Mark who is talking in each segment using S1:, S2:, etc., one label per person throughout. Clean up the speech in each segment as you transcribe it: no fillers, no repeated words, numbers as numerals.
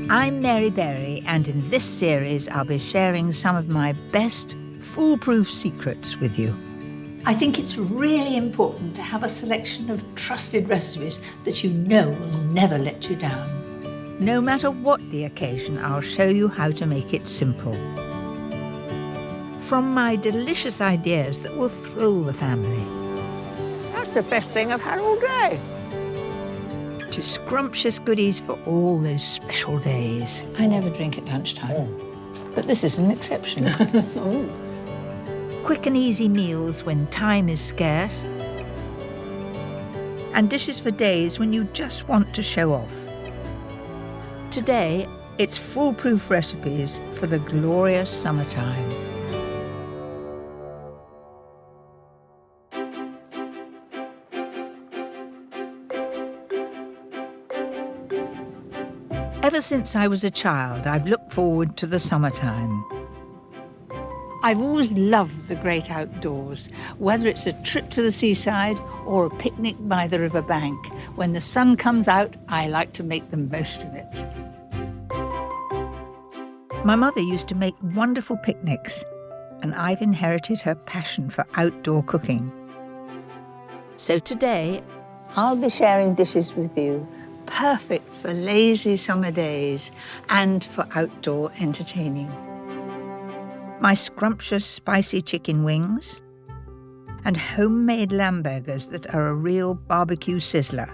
S1: I'm Mary Berry, and in this series I'll be sharing some of my best foolproof secrets with you.
S2: I think it's really important to have a selection of trusted recipes that you know will never let you down.
S1: No matter what the occasion, I'll show you how to make it simple. From my delicious ideas that will thrill the family,
S3: That's the best thing I've had all day.
S1: to scrumptious goodies for all those special days.
S2: I never drink at lunchtime, but this is an exception.
S1: Quick and easy meals when time is scarce, and dishes for days when you just want to show off. Today, it's foolproof recipes for the glorious summertime. Ever since I was a child, I've looked forward to the summertime.
S2: I've always loved the great outdoors, whether it's a trip to the seaside or a picnic by the river bank. When the sun comes out, I like to make the most of it.
S1: My mother used to make wonderful picnics, and I've inherited her passion for outdoor cooking. So today,
S2: I'll be sharing dishes with you, perfect for lazy summer days and for outdoor entertaining.
S1: my scrumptious spicy chicken wings, and homemade lamb burgers that are a real barbecue sizzler.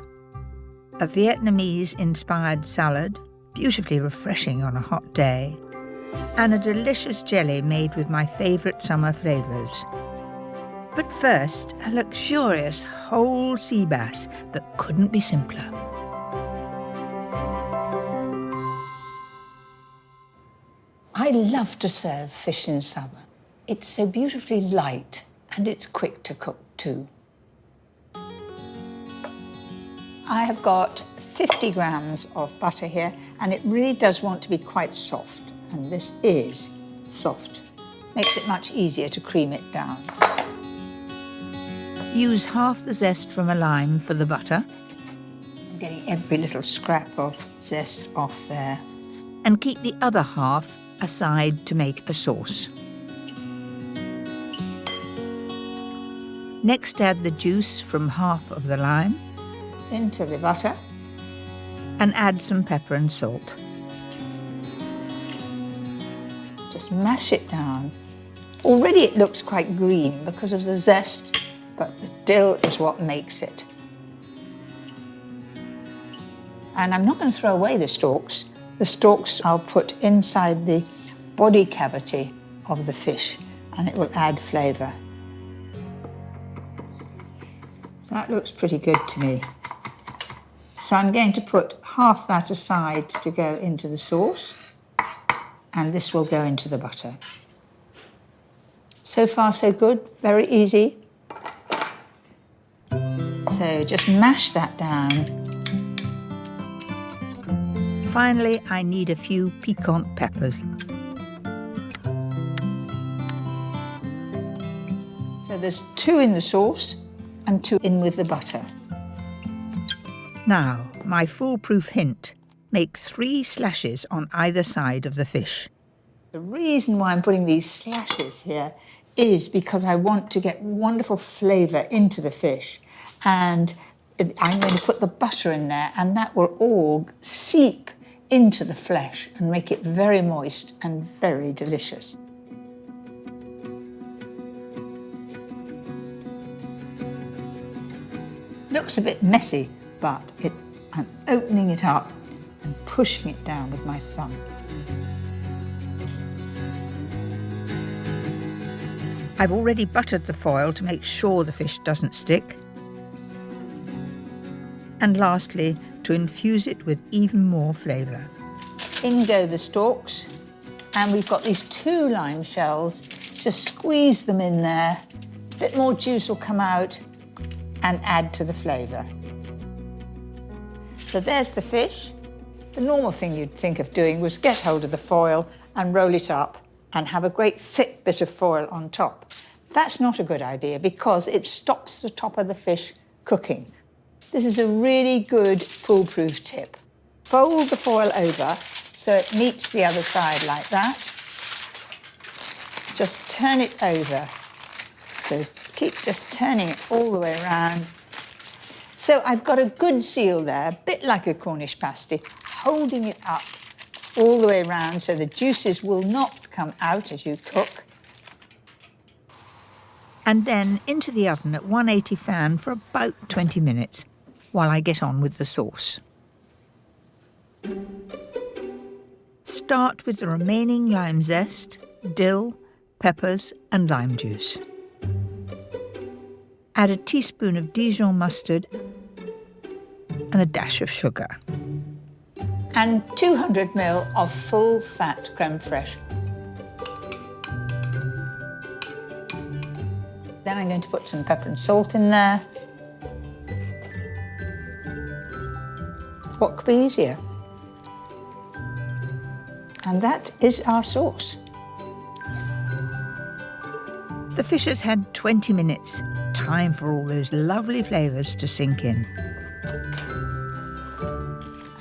S1: A Vietnamese-inspired salad, beautifully refreshing on a hot day, and a delicious jelly made with my favourite summer flavours. But first, a luxurious whole sea bass that couldn't be simpler.
S2: I love to serve fish in summer. It's so beautifully light and it's quick to cook too. I have got 50 grams of butter here, and it really does want to be quite soft, and this is soft. Makes it much easier to cream it down.
S1: Use half the zest from a lime for the butter.
S2: I'm getting every little scrap of zest off there.
S1: And keep the other half aside to make a sauce. Next, add the juice from half of the lime
S2: Into the butter.
S1: and add some pepper and salt.
S2: Just mash it down. Already it looks quite green because of the zest, but the dill is what makes it. And I'm not going to throw away the stalks. The stalks I'll put inside the body cavity of the fish, and it will add flavour. That looks pretty good to me. So I'm going to put half that aside to go into the sauce, and this will go into the butter. So far, so good, very easy. So just mash that down.
S1: Finally, I need a few piquant peppers.
S2: So there's 2 in the sauce and 2 in with the butter.
S1: Now, my foolproof hint. Make 3 slashes on either side of the fish.
S2: The reason why I'm putting these slashes here is because I want to get wonderful flavour into the fish, and I'm going to put the butter in there, and that will all seep into the flesh and make it very moist and very delicious. Looks a bit messy, but I'm opening it up and pushing it down with my thumb.
S1: I've already buttered the foil to make sure the fish doesn't stick. And lastly, to infuse it with even more flavour.
S2: In go the stalks, and we've got these 2 lime shells. Just squeeze them in there. A bit more juice will come out and add to the flavour. So there's the fish. The normal thing you'd think of doing was get hold of the foil and roll it up and have a great thick bit of foil on top. That's not a good idea because it stops the top of the fish cooking. This is a really good foolproof tip. Fold the foil over so it meets the other side like that. Just turn it over. So keep just turning it all the way around. So I've got a good seal there, a bit like a Cornish pasty, holding it up all the way around so the juices will not come out as you cook.
S1: And then into the oven at 180 fan for about 20 minutes while I get on with the sauce. Start with the remaining lime zest, dill, peppers and lime juice. Add a teaspoon of Dijon mustard and a dash of sugar.
S2: And 200 ml of full-fat creme fraiche. Then I'm going to put some pepper and salt in there. What could be easier? And that is our sauce.
S1: The fish has had 20 minutes. Time for all those lovely flavours to sink in.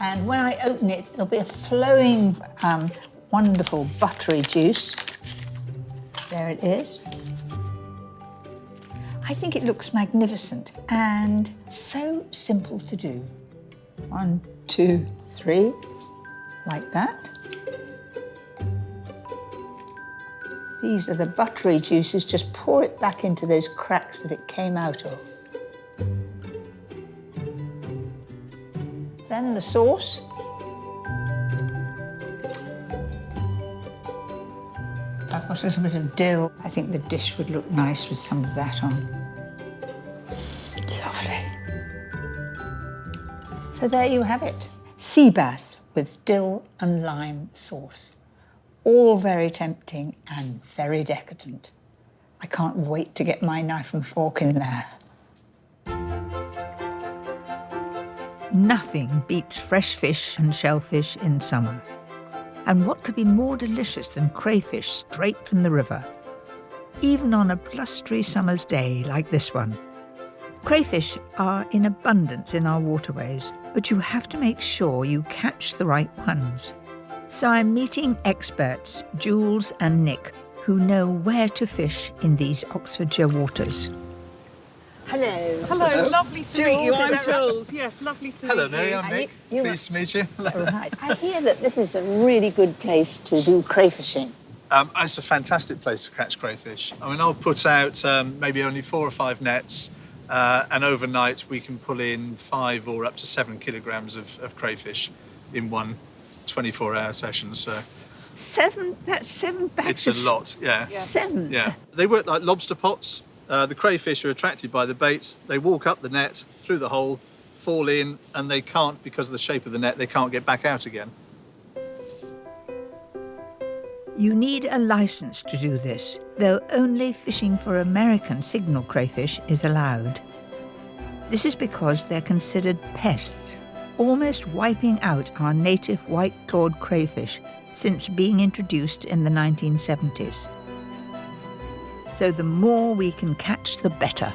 S2: And when I open it, there'll be a flowing, wonderful buttery juice. There it is. I think it looks magnificent and so simple to do. 1, 2, 3, like that. These are the buttery juices. Just pour it back into those cracks that it came out of. Then the sauce. I've got a little bit of dill. I think the dish would look nice with some of that on. Lovely. So there you have it. Seabass with dill and lime sauce. All very tempting and very decadent. I can't wait to get my knife and fork in there.
S1: Nothing beats fresh fish and shellfish in summer. And what could be more delicious than crayfish straight from the river? Even on a blustery summer's day like this one. Crayfish are in abundance in our waterways, but you have to make sure you catch the right ones. So I'm meeting experts, Jules and Nick, who know where to fish in these Oxfordshire waters.
S2: Hello.
S4: Hello, lovely to meet you. I'm
S2: is that
S4: Jules. Yes, lovely to
S5: Hello,
S4: meet
S5: Mary.
S4: you.
S5: I'm Nick. Pleased to meet you.
S2: Right. I hear that this is a really good place to do crayfishing.
S5: It's a fantastic place to catch crayfish. I mean, I'll put out maybe only 4 or 5 nets, and overnight we can pull in 5 or up to 7 kilograms of crayfish in one 24-hour session. So
S2: 7? That's 7 bags.
S5: it's a lot, yeah.
S2: 7?
S5: Yeah. They work like lobster pots. The crayfish are attracted by the bait. They walk up the net, through the hole, fall in, and they can't, because of the shape of the net, they can't get back out again.
S1: You need a license to do this, though only fishing for American signal crayfish is allowed. This is because they're considered pests, almost wiping out our native white-clawed crayfish since being introduced in the 1970s. So the more we can catch, the better.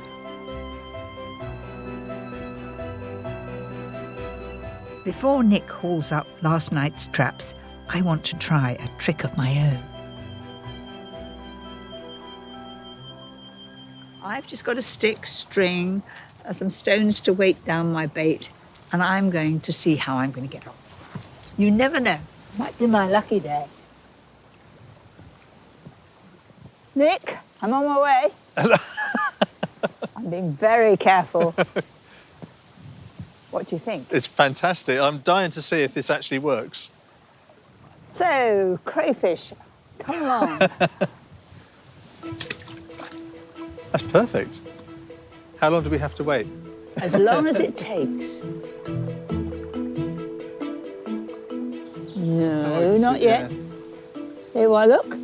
S1: Before Nick hauls up last night's traps, I want to try a trick of my own.
S2: I've just got a stick, string, some stones to weight down my bait, and I'm going to see how I'm going to get on. You never know. Might be my lucky day. Nick, I'm on my way. I'm being very careful. What do you think?
S5: It's fantastic. I'm dying to see if this actually works.
S2: So, crayfish, come along.
S5: That's perfect. How long do we have to wait?
S2: As long as it takes. No, not yet. There you are, look.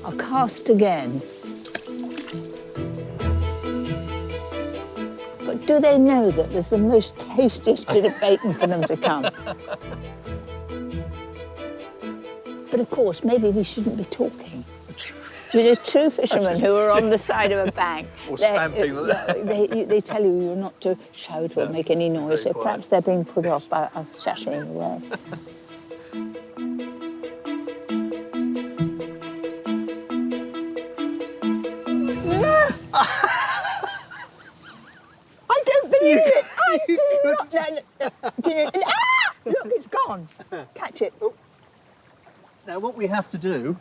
S2: I'll cast again. But do they know that there's the most tastiest bit of bacon for them to come? But of course, maybe we shouldn't be talking. You know, true fishermen who are on the side of a bank,
S5: Or stamping.
S2: they tell you you're not to shout or make any noise, so perhaps they're being put off by us chattering away.
S5: we have to do.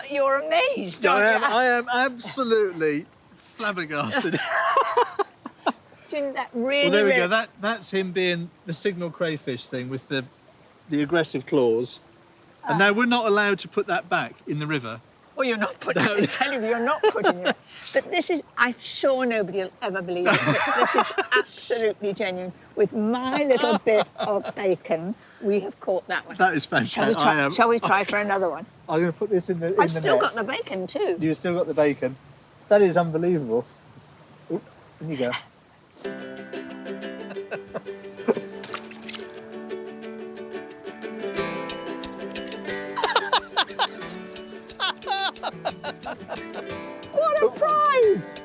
S2: You're amazed, aren't you?
S5: I am absolutely flabbergasted.
S2: Isn't that really?
S5: Well, there we go. That's him being the signal crayfish thing with the aggressive claws. And now we're not allowed to put that back in the river.
S2: Well, you're not putting it. I'm telling you, you're not putting it. But this is, I'm sure nobody will ever believe it, but this is absolutely genuine. With my little bit of bacon, we have caught that one.
S5: That is fantastic.
S2: Shall we try for another one?
S5: I'm going to put this in the
S2: I've still got the bacon too.
S5: You've still got the bacon. That is unbelievable. Oh, in you go.
S2: What a prize!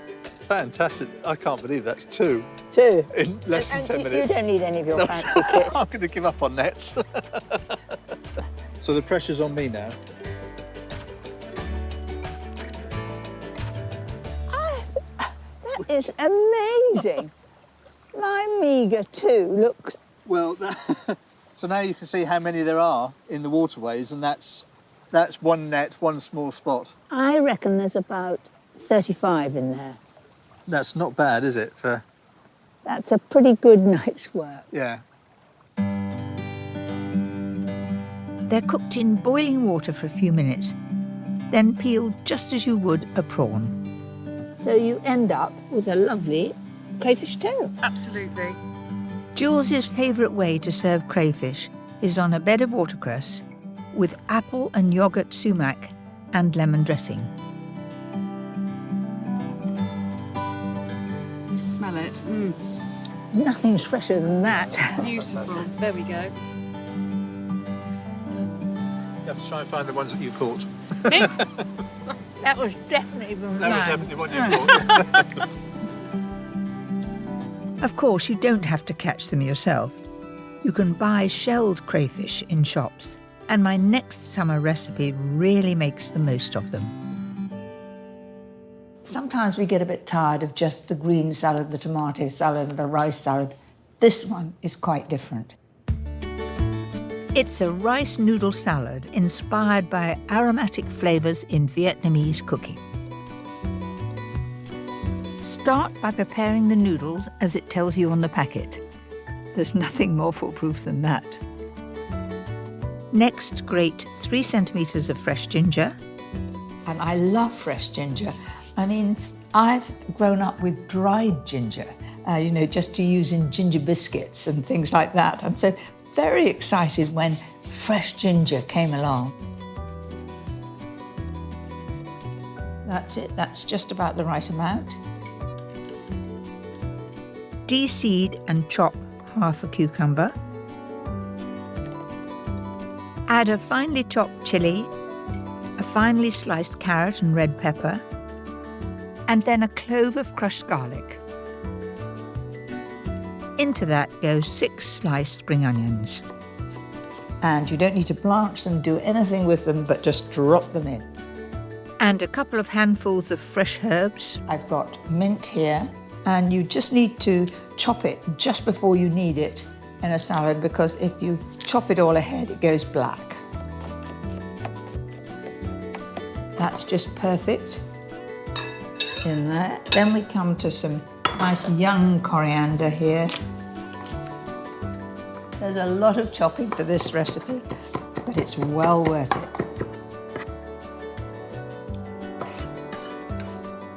S5: Fantastic. I can't believe that's 2
S2: Two.
S5: in less than 10 minutes.
S2: You don't need any of your fancy kit.
S5: I'm going to give up on nets. So the pressure's on me now.
S2: That is amazing. My meagre 2 looks...
S5: Well, so now you can see how many there are in the waterways, and that's one net, one small spot.
S2: I reckon there's about 35 in there.
S5: That's not bad, is it?
S2: That's a pretty good night's work.
S5: Yeah.
S1: They're cooked in boiling water for a few minutes, then peeled just as you would a prawn.
S2: So you end up with a lovely crayfish tail.
S4: Absolutely.
S1: Jules's favourite way to serve crayfish is on a bed of watercress with apple and yoghurt sumac and lemon dressing.
S4: You smell it. Mm.
S2: Nothing's fresher than that.
S4: Beautiful. There we go.
S5: You have to try and find the ones that you caught.
S4: Me?
S2: That was definitely from
S5: That was
S2: mine.
S5: definitely one you caught.
S1: Of course, you don't have to catch them yourself. You can buy shelled crayfish in shops, and my next summer recipe really makes the most of them.
S2: Sometimes we get a bit tired of just the green salad, the tomato salad, the rice salad. This one is quite different.
S1: It's a rice noodle salad inspired by aromatic flavours in Vietnamese cooking. Start by preparing the noodles as it tells you on the packet. There's nothing more foolproof than that. Next, grate 3 centimetres of fresh ginger.
S2: And I love fresh ginger. I mean, I've grown up with dried ginger, just to use in ginger biscuits and things like that. And so very excited when fresh ginger came along. That's it, that's just about the right amount.
S1: De-seed and chop half a cucumber. Add a finely chopped chilli, a finely sliced carrot and red pepper, and then a clove of crushed garlic. Into that go 6 sliced spring onions.
S2: And you don't need to blanch them, do anything with them, but just drop them in.
S1: And a couple of handfuls of fresh herbs.
S2: I've got mint here, and you just need to chop it just before you need it in a salad, because if you chop it all ahead, it goes black. That's just perfect in there. Then we come to some nice young coriander here. There's a lot of chopping for this recipe, but it's well worth it.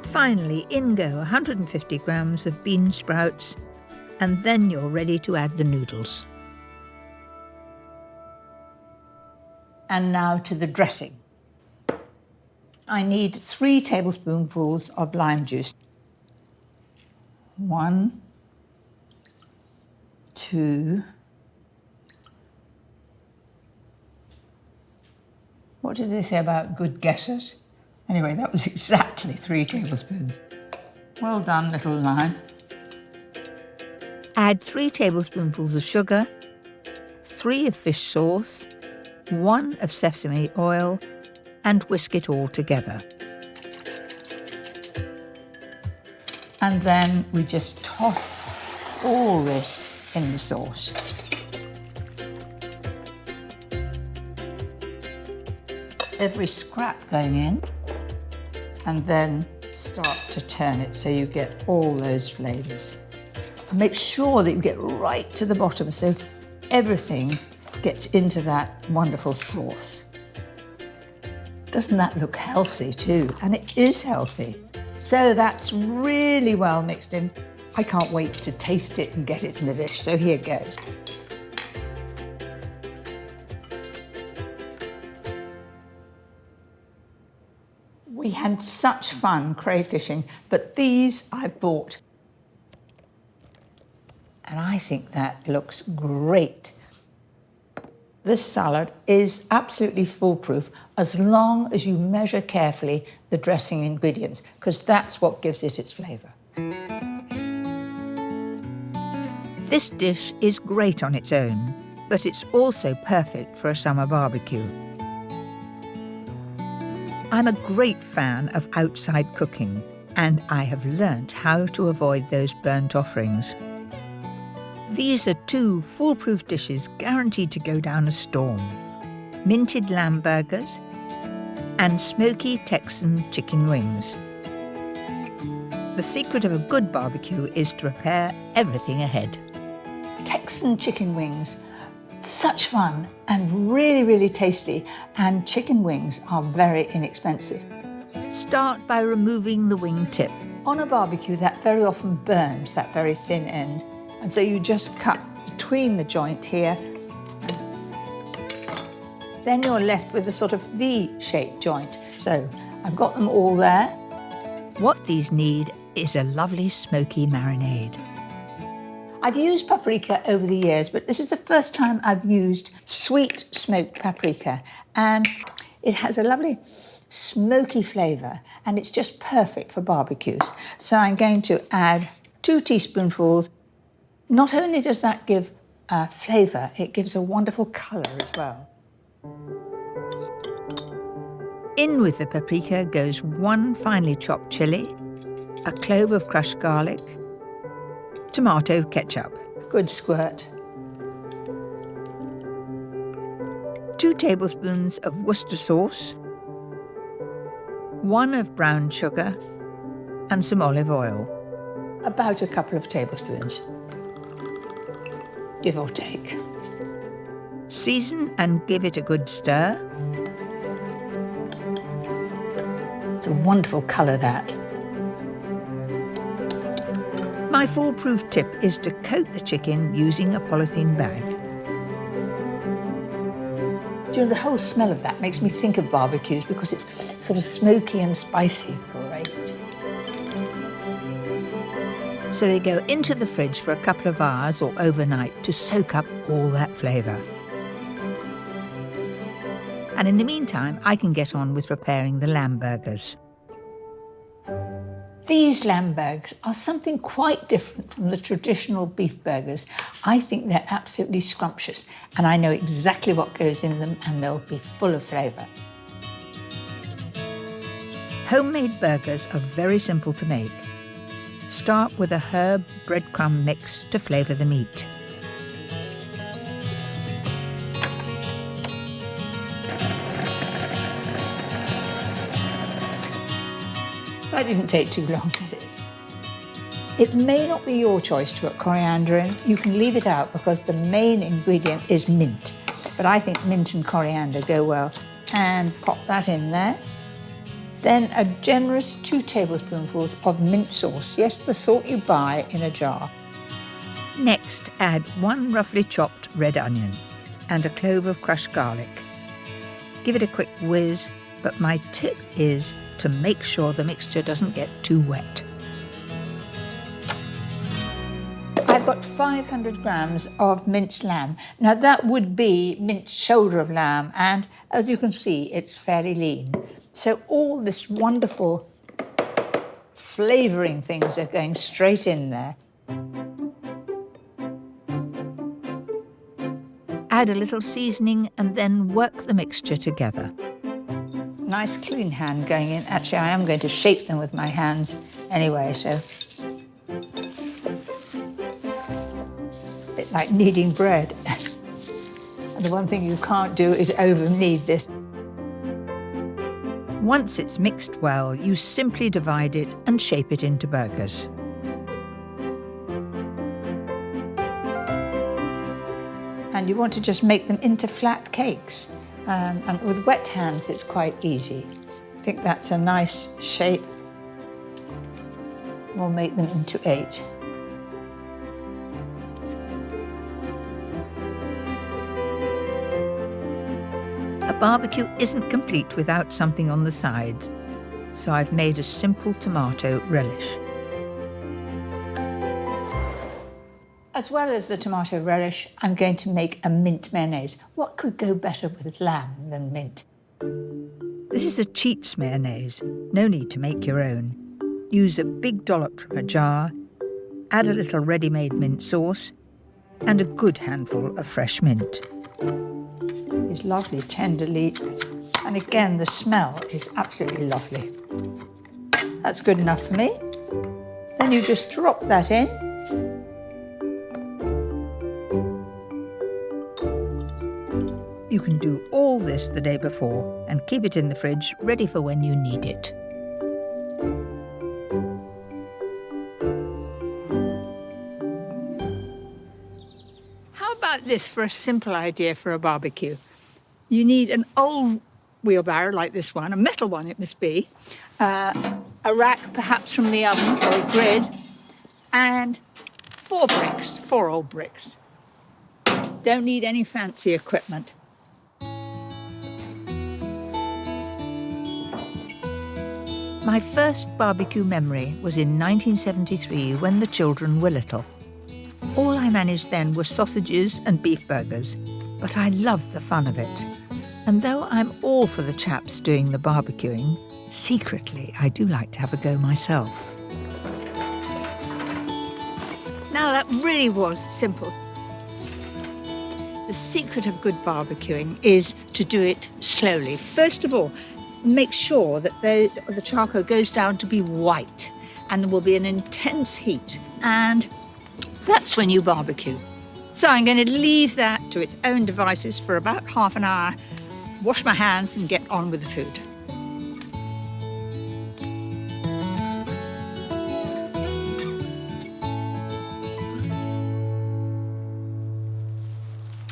S1: Finally, in go 150 grams of bean sprouts, and then you're ready to add the noodles.
S2: And now to the dressing. I need 3 tablespoonfuls of lime juice. 1, 2. What did they say about good guesses? Anyway, that was exactly 3 tablespoons. Well done, little lime.
S1: Add 3 tablespoonfuls of sugar, 3 of fish sauce, 1 of sesame oil, and whisk it all together.
S2: And then we just toss all this in the sauce. every scrap going in, and then start to turn it so you get all those flavours. And make sure that you get right to the bottom so everything gets into that wonderful sauce. Doesn't that look healthy too? And it is healthy. So that's really well mixed in. I can't wait to taste it and get it in the dish, so here goes. We had such fun crayfishing, but these I've bought. And I think that looks great. This salad is absolutely foolproof as long as you measure carefully the dressing ingredients, because that's what gives it its flavour.
S1: This dish is great on its own, but it's also perfect for a summer barbecue. I'm a great fan of outside cooking, and I have learnt how to avoid those burnt offerings. These are 2 foolproof dishes guaranteed to go down a storm: minted lamb burgers and smoky Texan chicken wings. The secret of a good barbecue is to prepare everything ahead.
S2: Texan chicken wings, such fun and really, really tasty, and chicken wings are very inexpensive.
S1: Start by removing the wing tip.
S2: On a barbecue, that very often burns that very thin end, and so you just cut between the joint here. Then you're left with a sort of V-shaped joint. So I've got them all there.
S1: What these need is a lovely smoky marinade.
S2: I've used paprika over the years, but this is the first time I've used sweet smoked paprika, and it has a lovely smoky flavour, and it's just perfect for barbecues. So I'm going to add 2 teaspoonfuls. Not only does that give flavour, it gives a wonderful colour as well.
S1: In with the paprika goes 1 finely chopped chilli, a clove of crushed garlic, tomato ketchup,
S2: Good squirt.
S1: 2 tablespoons of Worcester sauce, 1 of brown sugar, and some olive oil.
S2: About a couple of tablespoons, give or take.
S1: Season and give it a good stir.
S2: It's a wonderful colour, that.
S1: My foolproof tip is to coat the chicken using a polythene bag.
S2: Do you know, the whole smell of that makes me think of barbecues because it's sort of smoky and spicy. Great.
S1: So they go into the fridge for a couple of hours or overnight to soak up all that flavour. And in the meantime, I can get on with preparing the lamb burgers.
S2: These lamb burgers are something quite different from the traditional beef burgers. I think they're absolutely scrumptious, and I know exactly what goes in them, and they'll be full of flavour.
S1: Homemade burgers are very simple to make. Start with a herb breadcrumb mix to flavour the meat.
S2: That didn't take too long, did it? It may not be your choice to put coriander in. You can leave it out because the main ingredient is mint. But I think mint and coriander go well. And pop that in there. Then a generous 2 tablespoonfuls of mint sauce. Yes, the sort you buy in a jar.
S1: Next, add 1 roughly chopped red onion and a clove of crushed garlic. Give it a quick whiz, but my tip is to make sure the mixture doesn't get too wet.
S2: I've got 500 grams of minced lamb. Now that would be minced shoulder of lamb, and as you can see, it's fairly lean. So all this wonderful flavouring things are going straight in there.
S1: Add a little seasoning and then work the mixture together.
S2: Nice clean hand going in. Actually, I am going to shape them with my hands anyway, so. A bit like kneading bread. And the one thing you can't do is over-knead this.
S1: Once it's mixed well, you simply divide it and shape it into burgers.
S2: And you want to just make them into flat cakes. And with wet hands, it's quite easy. I think that's a nice shape. We'll make them into 8.
S1: A barbecue isn't complete without something on the side, so I've made a simple tomato relish.
S2: As well as the tomato relish, I'm going to make a mint mayonnaise. What could go better with lamb than mint?
S1: This is a cheats mayonnaise, no need to make your own. Use a big dollop from a jar, add a little ready-made mint sauce, and a good handful of fresh mint.
S2: It's lovely, tender leaf. And again, the smell is absolutely lovely. That's good enough for me. Then you just drop that in.
S1: You can do all this the day before and keep it in the fridge ready for when you need it.
S2: How about this for a simple idea for a barbecue? You need an old wheelbarrow like this one, a metal one it must be, a rack perhaps from the oven or a grid, and 4 old bricks. Don't need any fancy equipment.
S1: My first barbecue memory was in 1973 when the children were little. All I managed then were sausages and beef burgers, but I loved the fun of it. And though I'm all for the chaps doing the barbecuing, secretly I do like to have a go myself.
S2: Now that really was simple. The secret of good barbecuing is to do it slowly. First of all, make sure that the charcoal goes down to be white and there will be an intense heat, and that's when you barbecue. So I'm going to leave that to its own devices for about half an hour, wash my hands and get on with the food.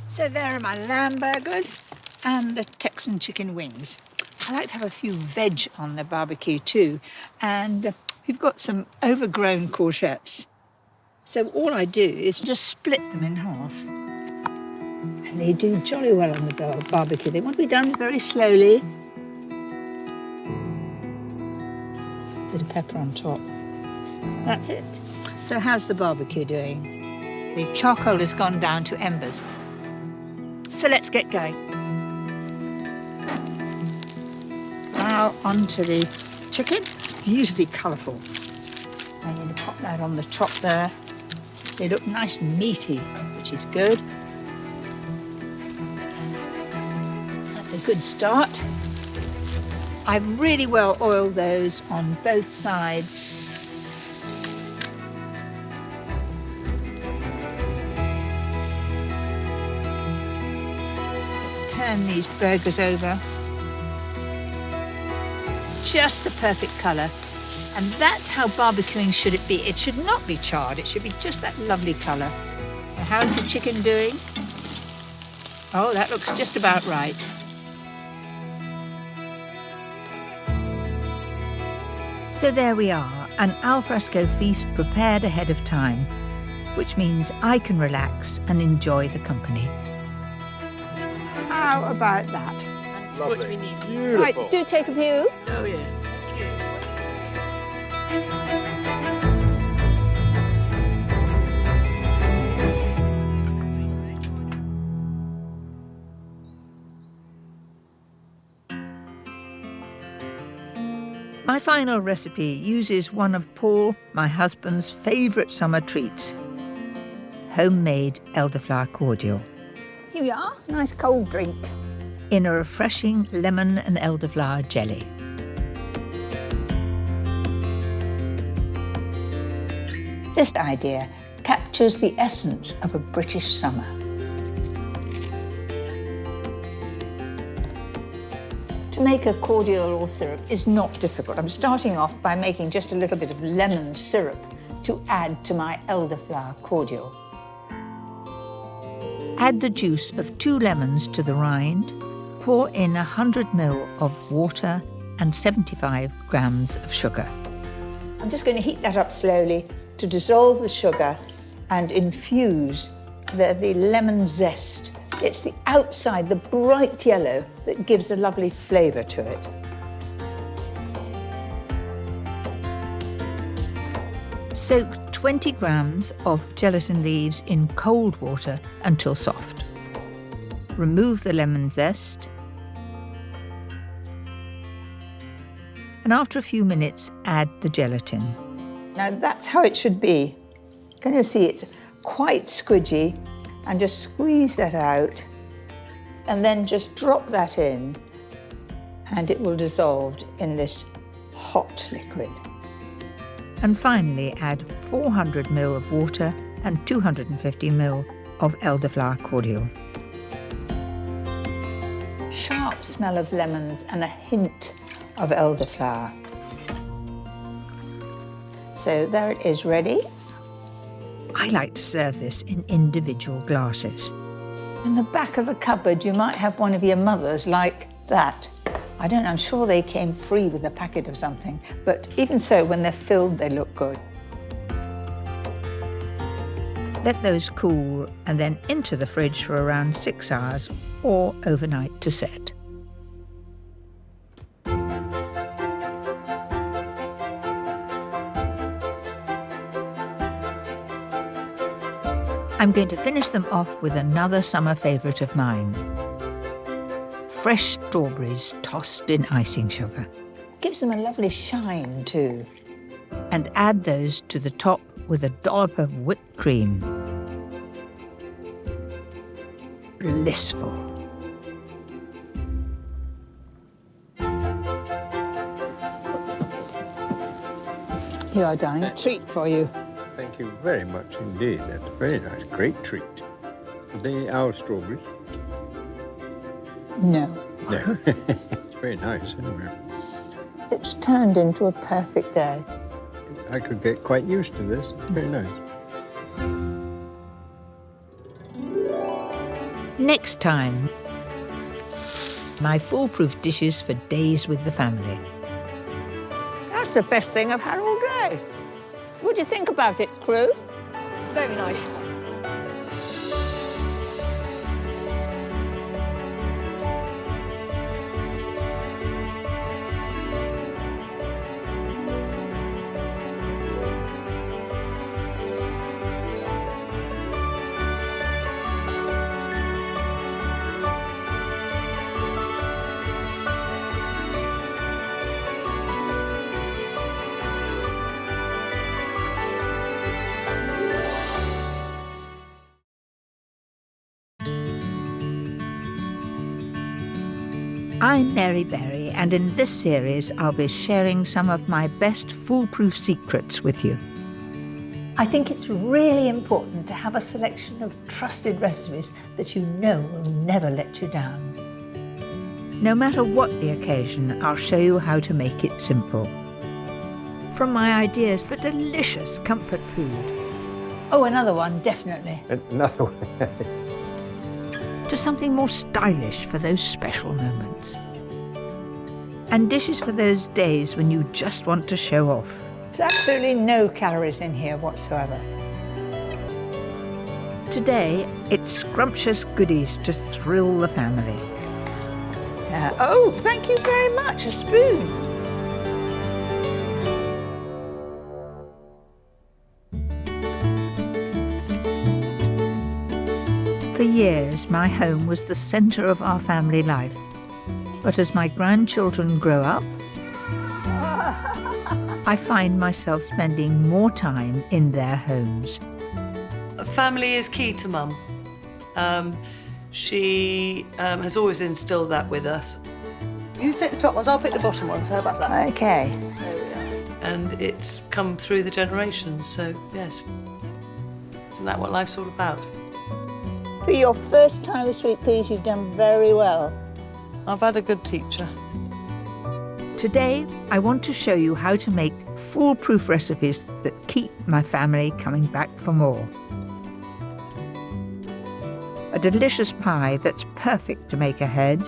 S2: So there are my lamb burgers and the Texan chicken wings. I like to have a few veg on the barbecue too, and we've got some overgrown courgettes. So all I do is just split them in half. And they do jolly well on the barbecue. They want to be done very slowly. Bit of pepper on top. That's it. So how's the barbecue doing? The charcoal has gone down to embers. So let's get going. Now onto the chicken. Beautifully colourful. I'm going to pop that on the top there. They look nice and meaty, which is good. That's a good start. I've really well oiled those on both sides. Let's turn these burgers over. Just the perfect colour. And that's how barbecuing should it be. It should not be charred. It should be just that lovely colour. So how's the chicken doing? Oh, that looks just about right.
S1: So there we are, an alfresco feast prepared ahead of time, which means I can relax and enjoy the company.
S2: How about that?
S4: That's what we need.
S5: Beautiful.
S2: Right, do take a view.
S4: Oh, yes. Thank you.
S1: My final recipe uses one of Paul, my husband's favourite summer treats, homemade elderflower cordial,
S2: Here we are, nice cold drink.
S1: in a refreshing lemon and elderflower jelly.
S2: This idea captures the essence of a British summer. To To make a cordial or syrup is not difficult. I'm starting off by making just a little bit of lemon syrup to add to my elderflower cordial.
S1: Add the juice of 2 lemons to the rind, pour in 100 ml of water and 75 grams of sugar.
S2: I'm just going to heat that up slowly to dissolve the sugar and infuse the lemon zest. It's the outside, the bright yellow, that gives a lovely flavour to it.
S1: Soak 20 grams of gelatin leaves in cold water until soft. Remove the lemon zest. And after a few minutes, add the gelatin.
S2: Now that's how it should be. You're going to see it's quite squidgy, and just squeeze that out and then just drop that in and it will dissolve in this hot liquid.
S1: And finally add 400 ml of water and 250 ml of elderflower cordial.
S2: Sharp smell of lemons and a hint of elderflower. So there it is, ready.
S1: I like to serve this in individual glasses.
S2: In the back of the cupboard, you might have one of your mothers like that. I don't know, I'm sure they came free with a packet of something, but even so, when they're filled, they look good.
S1: Let those cool and then into the fridge for around 6 hours or overnight to set. I'm going to finish them off with another summer favourite of mine. Fresh strawberries tossed in icing sugar.
S2: Gives them a lovely shine too.
S1: And add those to the top with a dollop of whipped cream. Blissful.
S2: Oops. Here you are, darling, a treat for you.
S6: Thank you very much indeed. That's very nice. Great treat. Are they our strawberries?
S2: No.
S6: No. It's very nice anyway.
S2: It's turned into a perfect day.
S6: I could get quite used to this. It's very nice.
S1: Next time, my foolproof dishes for days with the family.
S3: That's the best thing I've had all day.
S2: What do you think about it, crew?
S3: Very nice.
S1: I'm Mary Berry, and in this series I'll be sharing some of my best foolproof secrets with you.
S2: I think it's really important to have a selection of trusted recipes that you know will never let you down.
S1: No matter what the occasion, I'll show you how to make it simple. From my ideas for delicious comfort food,
S2: Oh, another one, definitely.
S6: Another one.
S1: to something more stylish for those special moments. And dishes for those days when you just want to show off.
S2: There's absolutely no calories in here whatsoever.
S1: Today, it's scrumptious goodies to thrill the family.
S2: Oh, thank you very much. A spoon.
S1: For years, my home was the centre of our family life. But as my grandchildren grow up, I find myself spending more time in their homes.
S4: Family is key to Mum. She has always instilled that with us. You pick the top ones, I'll pick the bottom ones. How about that?
S2: Okay.
S4: There we are. And it's come through the generations, so yes. Isn't that what life's all about?
S2: For your first time with sweet peas, you've done very well.
S4: I've had a good teacher.
S1: Today, I want to show you how to make foolproof recipes that keep my family coming back for more. A delicious pie that's perfect to make ahead.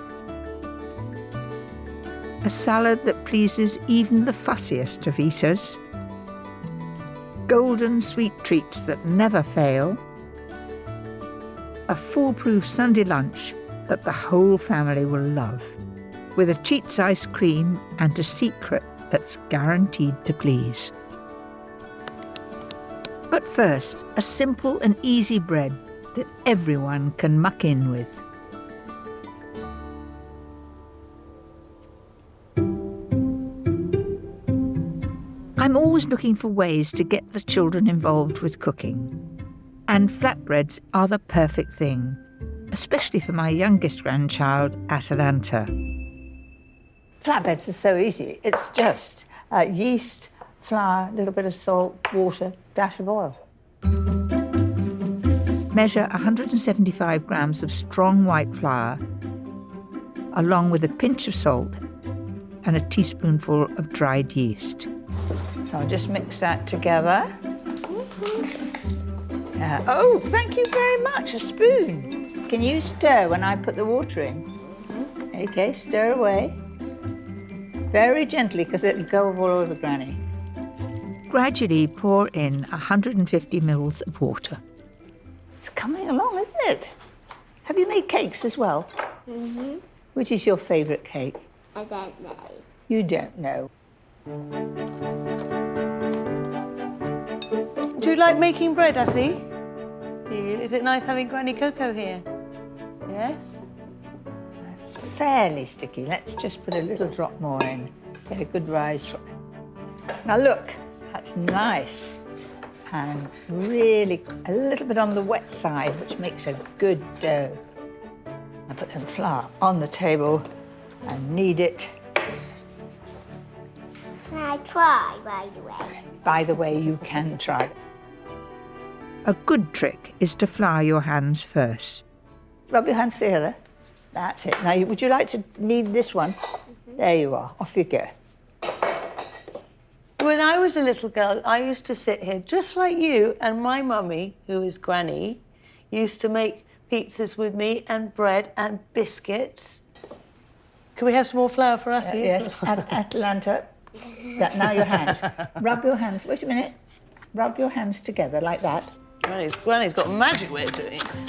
S1: A salad that pleases even the fussiest of eaters. Golden sweet treats that never fail. A foolproof Sunday lunch that the whole family will love, with a Cheats ice cream and a secret that's guaranteed to please. But first, a simple and easy bread that everyone can muck in with. I'm always looking for ways to get the children involved with cooking. And flatbreads are the perfect thing, especially for my youngest grandchild, Atalanta.
S2: Flatbreads are so easy. It's just yeast, flour, a little bit of salt, water, dash of oil.
S1: Measure 175 grams of strong white flour, along with a pinch of salt and a teaspoonful of dried yeast.
S2: So I'll just mix that together. Oh, thank you very much, a spoon. Can you stir when I put the water in? Okay, stir away. Very gently, because it'll go all over Granny.
S1: Gradually pour in 150 mils of water.
S2: It's coming along, isn't it? Have you made cakes as well?
S7: Mm-hmm.
S2: Which is your favourite cake?
S7: I don't know.
S2: You don't know.
S4: Do you like making bread, Atty? Do you? Is it nice having Granny Coco here? Yes?
S2: It's fairly sticky. Let's just put a little drop more in. Get a good rise from it. Now look, that's nice. And really a little bit on the wet side, which makes a good dough. I put some flour on the table and knead it.
S7: Can I try, by the way?
S2: By the way, you can try.
S1: A good trick is to flour your hands first.
S2: Rub your hands together. That's it. Now, would you like to knead this one? There you are. Off you go.
S4: When I was a little girl, I used to sit here just like you, and my mummy, who is Granny, used to make pizzas with me and bread and biscuits. Can we have some more flour for us here?
S2: Yes, Atalanta. Now your hands. Rub your hands. Wait a minute. Rub your hands together like that.
S4: Granny's got a magic way of doing it.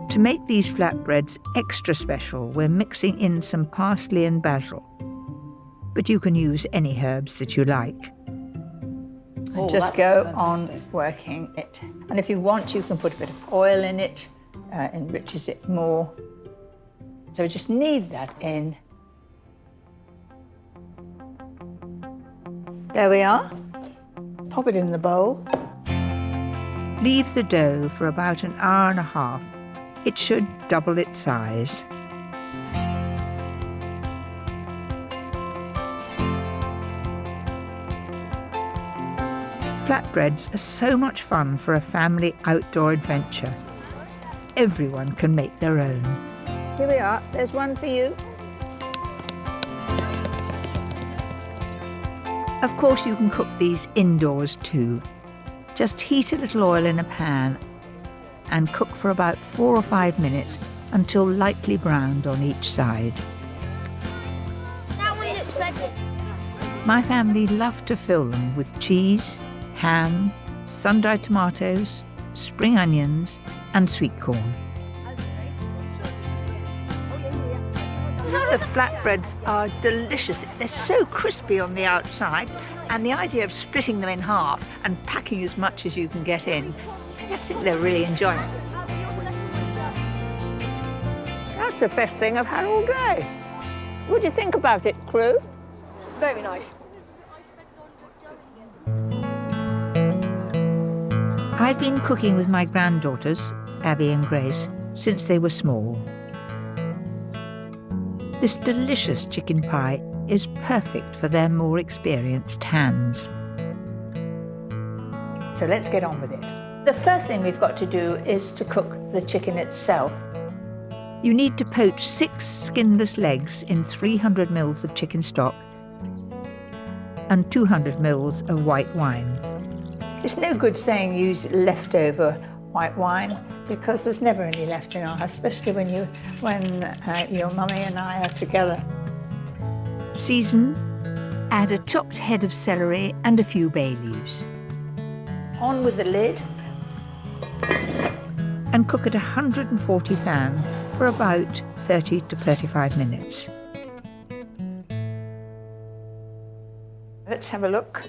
S1: To make these flatbreads extra special, we're mixing in some parsley and basil. But you can use any herbs that you like.
S2: And just go on working it. And if you want, you can put a bit of oil in it, enriches it more. So just knead that in. There we are. Pop it in the bowl.
S1: Leave the dough for about an hour and a half. It should double its size. Flatbreads are so much fun for a family outdoor adventure. Everyone can make their own.
S2: Here we are. There's one for you.
S1: Of course, you can cook these indoors too. Just heat a little oil in a pan and cook for about 4 or 5 minutes until lightly browned on each side.
S7: That one looks good.
S1: My family love to fill them with cheese, ham, sun-dried tomatoes, spring onions and sweet corn.
S2: The flatbreads are delicious. They're so crispy on the outside, and the idea of splitting them in half and packing as much as you can get in, I think they're really enjoying it. That's the best thing I've had all day. What do you think about it, crew?
S3: Very nice.
S1: I've been cooking with my granddaughters, Abby and Grace, since they were small. This delicious chicken pie is perfect for their more experienced hands.
S2: So let's get on with it. The first thing we've got to do is to cook the chicken itself.
S1: You need to poach 6 skinless legs in 300 ml of chicken stock and 200 ml of white wine.
S2: It's no good saying use leftover white wine because there's never any left in our house, especially when your mummy and I are together.
S1: Season, add a chopped head of celery and a few bay leaves.
S2: On with the lid.
S1: And cook at 140 fan for about 30 to 35 minutes.
S2: Let's have a look.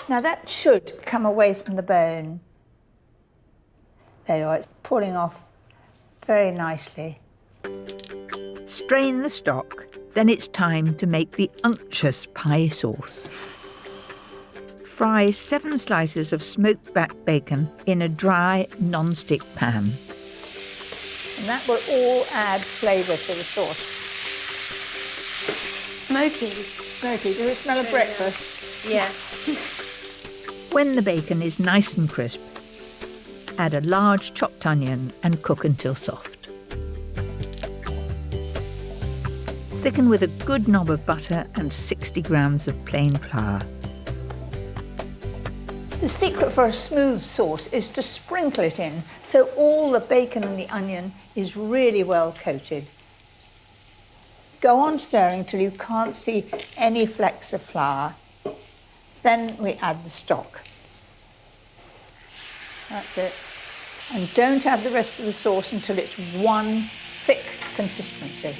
S2: Now that should come away from the bone. There you are, it's pulling off very nicely.
S1: Strain the stock, then it's time to make the unctuous pie sauce. Fry 7 slices of smoked back bacon in a dry, non-stick pan.
S2: And that will all add flavour to the sauce.
S4: Smoky.
S2: Smoky, does it smell of breakfast?
S4: Yeah.
S1: When the bacon is nice and crisp, add a large chopped onion and cook until soft. Thicken with a good knob of butter and 60 grams of plain flour.
S2: The secret for a smooth sauce is to sprinkle it in so all the bacon and the onion is really well coated. Go on stirring till you can't see any flecks of flour. Then we add the stock. That's it. And don't add the rest of the sauce until it's one thick consistency.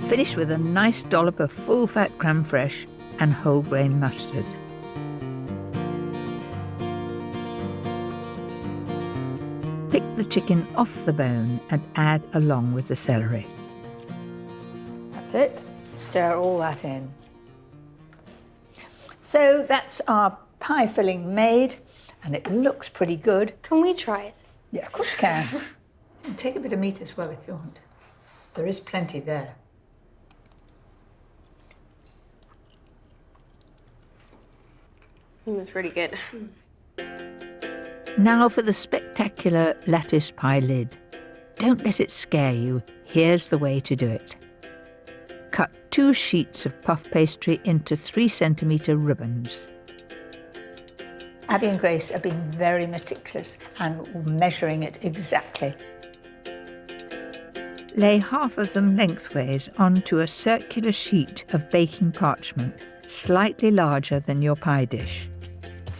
S1: Finish with a nice dollop of full-fat crème fraîche and whole grain mustard. Pick the chicken off the bone and add along with the celery.
S2: That's it. Stir all that in. So that's our pie filling made, and it looks pretty good.
S7: Can we try it?
S2: Yeah, of course you can. And take a bit of meat as well if you want. There is plenty there.
S8: It's really good.
S1: Now for the spectacular lattice pie lid. Don't let it scare you. Here's the way to do it. Cut 2 sheets of puff pastry into 3-centimetre ribbons.
S2: Abby and Grace are being very meticulous and measuring it exactly.
S1: Lay half of them lengthways onto a circular sheet of baking parchment, slightly larger than your pie dish.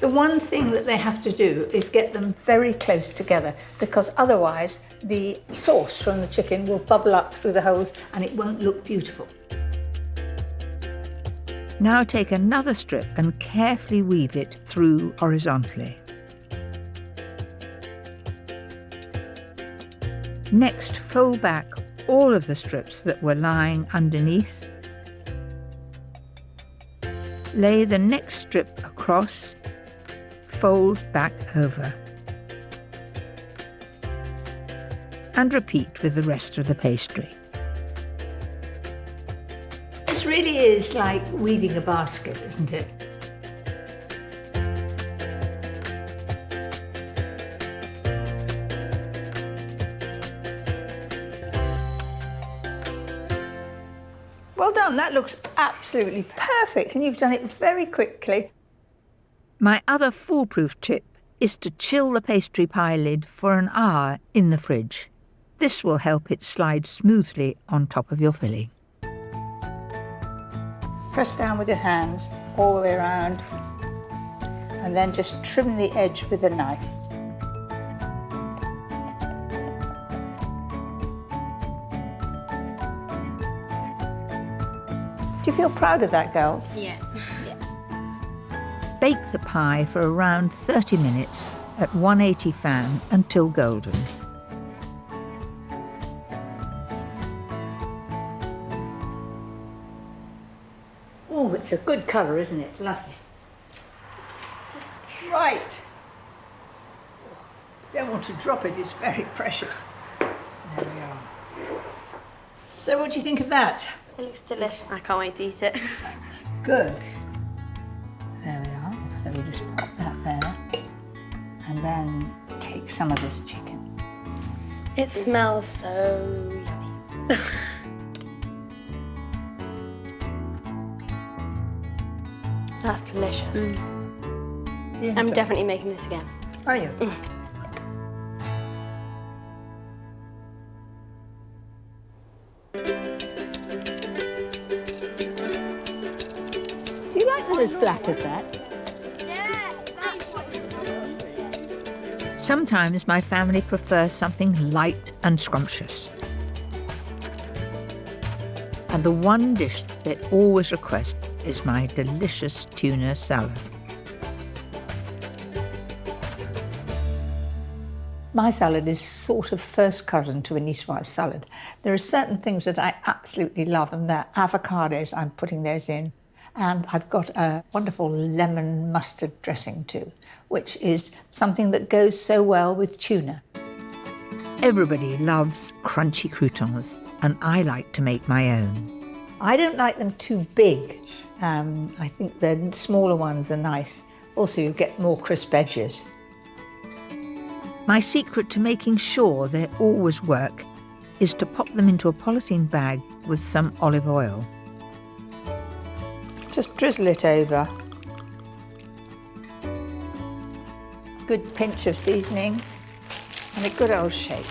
S2: The one thing that they have to do is get them very close together because otherwise the sauce from the chicken will bubble up through the holes and it won't look beautiful.
S1: Now take another strip and carefully weave it through horizontally. Next, fold back all of the strips that were lying underneath. Lay the next strip across, fold back over. And repeat with the rest of the pastry.
S2: This really is like weaving a basket, isn't it? Well done, that looks absolutely perfect and you've done it very quickly.
S1: My other foolproof tip is to chill the pastry pie lid for an hour in the fridge. This will help it slide smoothly on top of your filling.
S2: Press down with your hands all the way around and then just trim the edge with a knife. Do you feel proud of that, girls?
S8: Yeah.
S1: Bake the pie for around 30 minutes at 180 fan until golden.
S2: Oh, it's a good colour, isn't it? Lovely. Right. Don't want to drop it, it's very precious. There we are. So what do you think of that?
S8: It looks delicious. I can't wait to eat it.
S2: Good. So we just pop that there and then take some of this chicken.
S8: It smells so yummy. That's delicious.
S2: Yeah,
S8: I'm definitely making this again.
S2: Are you? Do you like them as flat as that?
S1: Sometimes my family prefers something light and scrumptious. And the one dish they always request is my delicious tuna salad.
S2: My salad is sort of first cousin to a niçoise salad. There are certain things that I absolutely love, and they're avocados. I'm putting those in. And I've got a wonderful lemon mustard dressing too, which is something that goes so well with tuna.
S1: Everybody loves crunchy croutons, and I like to make my own.
S2: I don't like them too big. I think the smaller ones are nice. Also, you get more crisp edges.
S1: My secret to making sure they always work is to pop them into a polythene bag with some olive oil.
S2: Just drizzle it over. Good pinch of seasoning and a good old shake.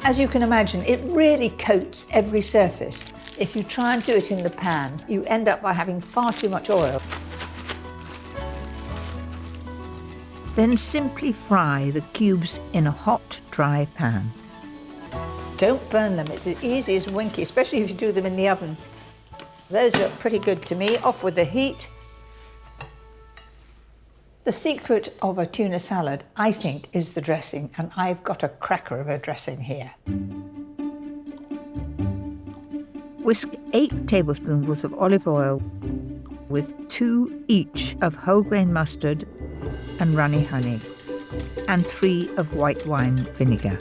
S2: As you can imagine, it really coats every surface. If you try and do it in the pan, you end up by having far too much oil.
S1: Then simply fry the cubes in a hot, dry pan.
S2: Don't burn them, it's as easy as winky, especially if you do them in the oven. Those look pretty good to me. Off with the heat. The secret of a tuna salad, I think, is the dressing, and I've got a cracker of a dressing here.
S1: Whisk 8 tablespoonfuls of olive oil with 2 each of whole grain mustard and runny honey, and 3 of white wine vinegar.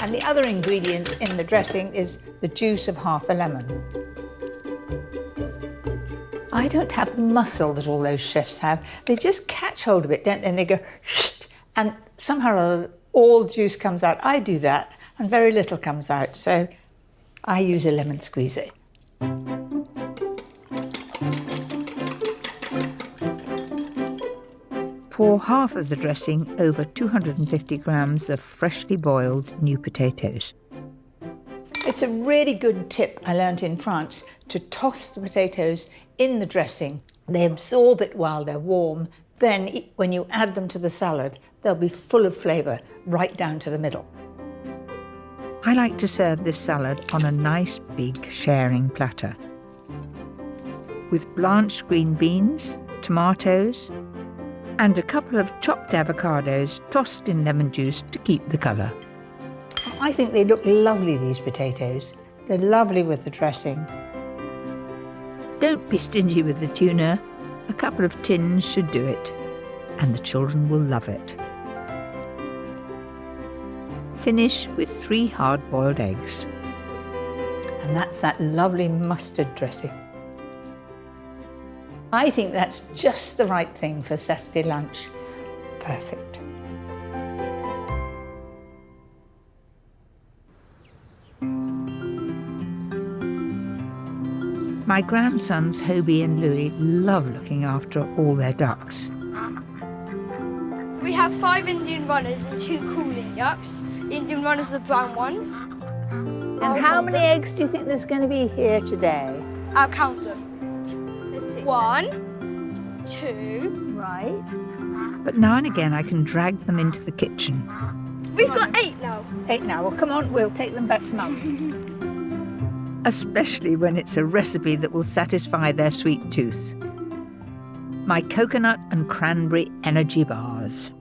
S2: And the other ingredient in the dressing is the juice of half a lemon. I don't have the muscle that all those chefs have. They just catch hold of it, don't they? And they go, and somehow or other, all juice comes out. I do that, and very little comes out. So I use a lemon squeezer.
S1: Pour half of the dressing over 250 grams of freshly boiled new potatoes.
S2: It's a really good tip I learnt in France to toss the potatoes in the dressing. They absorb it while they're warm. Then when you add them to the salad, they'll be full of flavour right down to the middle.
S1: I like to serve this salad on a nice big sharing platter with blanched green beans, tomatoes, and a couple of chopped avocados tossed in lemon juice to keep the colour.
S2: I think they look lovely, these potatoes. They're lovely with the dressing.
S1: Don't be stingy with the tuna. A couple of tins should do it, and the children will love it. Finish with 3 hard-boiled eggs.
S2: And that's that lovely mustard dressing. I think that's just the right thing for Saturday lunch. Perfect.
S1: My grandsons, Hobie and Louie, love looking after all their ducks.
S9: We have 5 Indian runners and 2 cooling ducks. The Indian runners are the brown ones.
S2: And how many eggs do you think there's going to be here today?
S9: I'll count them. 1, 2.
S2: Right.
S1: But now and again I can drag them into the kitchen.
S9: We've got 8 now.
S2: 8 now. Well, come on, we'll take them back to Mum.
S1: Especially when it's a recipe that will satisfy their sweet tooth. My coconut and cranberry energy bars.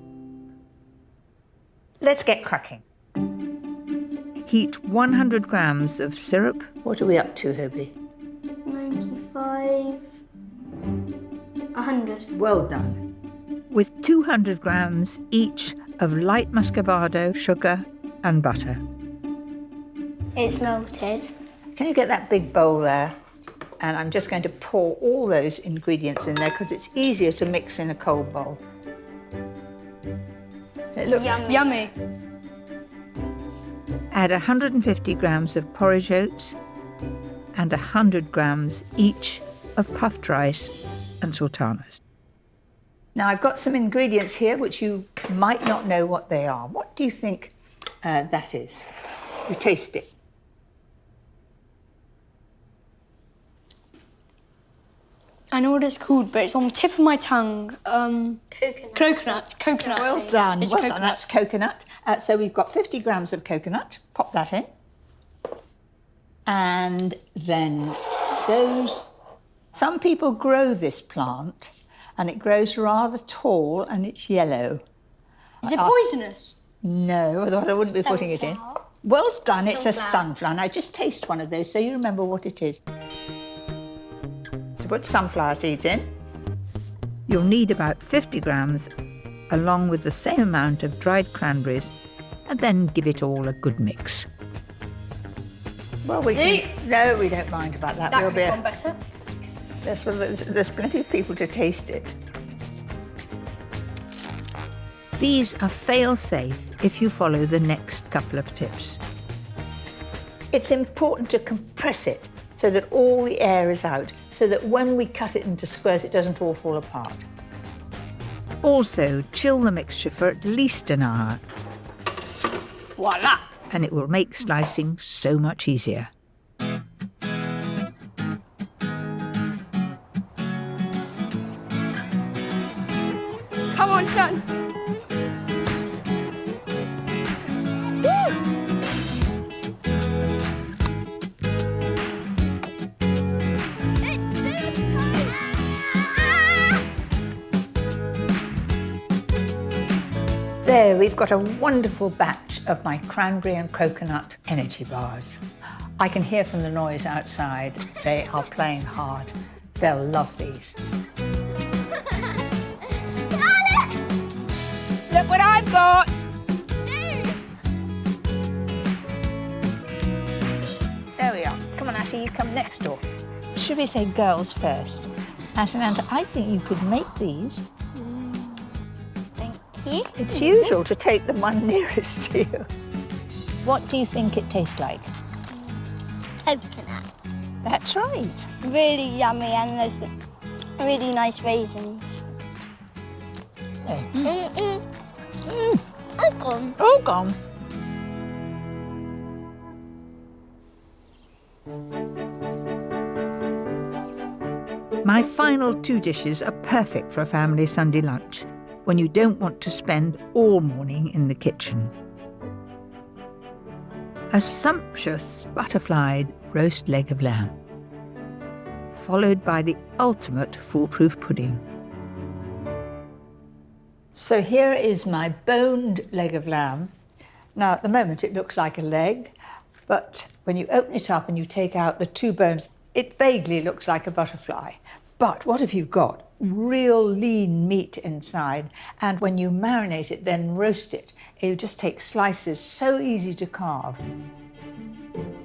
S2: Let's get cracking.
S1: Heat 100 grams of syrup.
S2: What are we up to, Hobie?
S7: 95. 100.
S2: Well done.
S1: With 200 grams each of light muscovado, sugar and butter.
S7: It's melted.
S2: Can you get that big bowl there? And I'm just going to pour all those ingredients in there because it's easier to mix in a cold bowl. It looks
S9: Yummy.
S1: Add 150 grams of porridge oats and 100 grams each of puffed rice and sultanas.
S2: Now I've got some ingredients here which you might not know what they are. What do you think that is? You taste it.
S9: I know what it's called, but it's on the tip of my tongue. Coconut.
S2: Well done,
S9: It's
S2: well done.
S9: coconut.
S2: That's coconut. So we've got 50 grams of coconut. Pop that in. And then some people grow this plant and it grows rather tall and it's yellow.
S9: Is it poisonous?
S2: No, otherwise I wouldn't be putting it in.
S7: Sunflower.
S2: Well done, it's a sunflower. Now just taste one of those so you remember what it is. So put sunflower seeds in.
S1: You'll need about 50 grams along with the same amount of dried cranberries and then give it all a good mix.
S2: Well, we don't mind about that.
S9: That
S2: We'll
S9: could
S2: be
S9: have gone better.
S2: there's plenty of people to taste it.
S1: These are fail-safe if you follow the next couple of tips.
S2: It's important to compress it so that all the air is out, so that when we cut it into squares, it doesn't all fall apart.
S1: Also, chill the mixture for at least an hour,
S9: Voila.
S1: and it will make slicing so much easier.
S9: Come on, son.
S2: There, we've got a wonderful batch of my cranberry and coconut energy bars. I can hear from the noise outside. They are playing hard. They'll love these.
S3: Look what I've got!
S2: There we are. Come on, Ashley, you come next door. Should we say girls first? Ashley, I think you could make these. It's usual to take the one nearest to you. What do you think it tastes like?
S7: Coconut.
S2: That's right.
S7: Really yummy and there's really nice raisins. I've gone.
S2: All gone.
S1: My final two dishes are perfect for a family Sunday lunch when you don't want to spend all morning in the kitchen. A sumptuous butterflied roast leg of lamb, followed by the ultimate foolproof pudding.
S2: So here is my boned leg of lamb. Now, at the moment, it looks like a leg, but when you open it up and you take out the two bones, it vaguely looks like a butterfly. But what have you got? Real lean meat inside. And when you marinate it, then roast it, you just take slices, so easy to carve.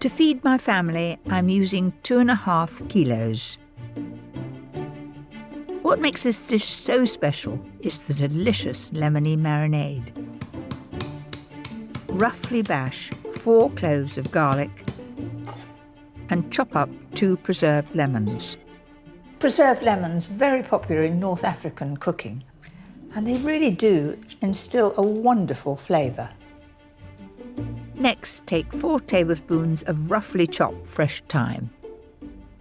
S1: To feed my family, I'm using 2.5 kilos. What makes this dish so special is the delicious lemony marinade. Roughly bash 4 cloves of garlic and chop up 2 preserved lemons.
S2: Preserved lemons, very popular in North African cooking, and they really do instill a wonderful flavour.
S1: Next, take 4 tablespoons of roughly chopped fresh thyme.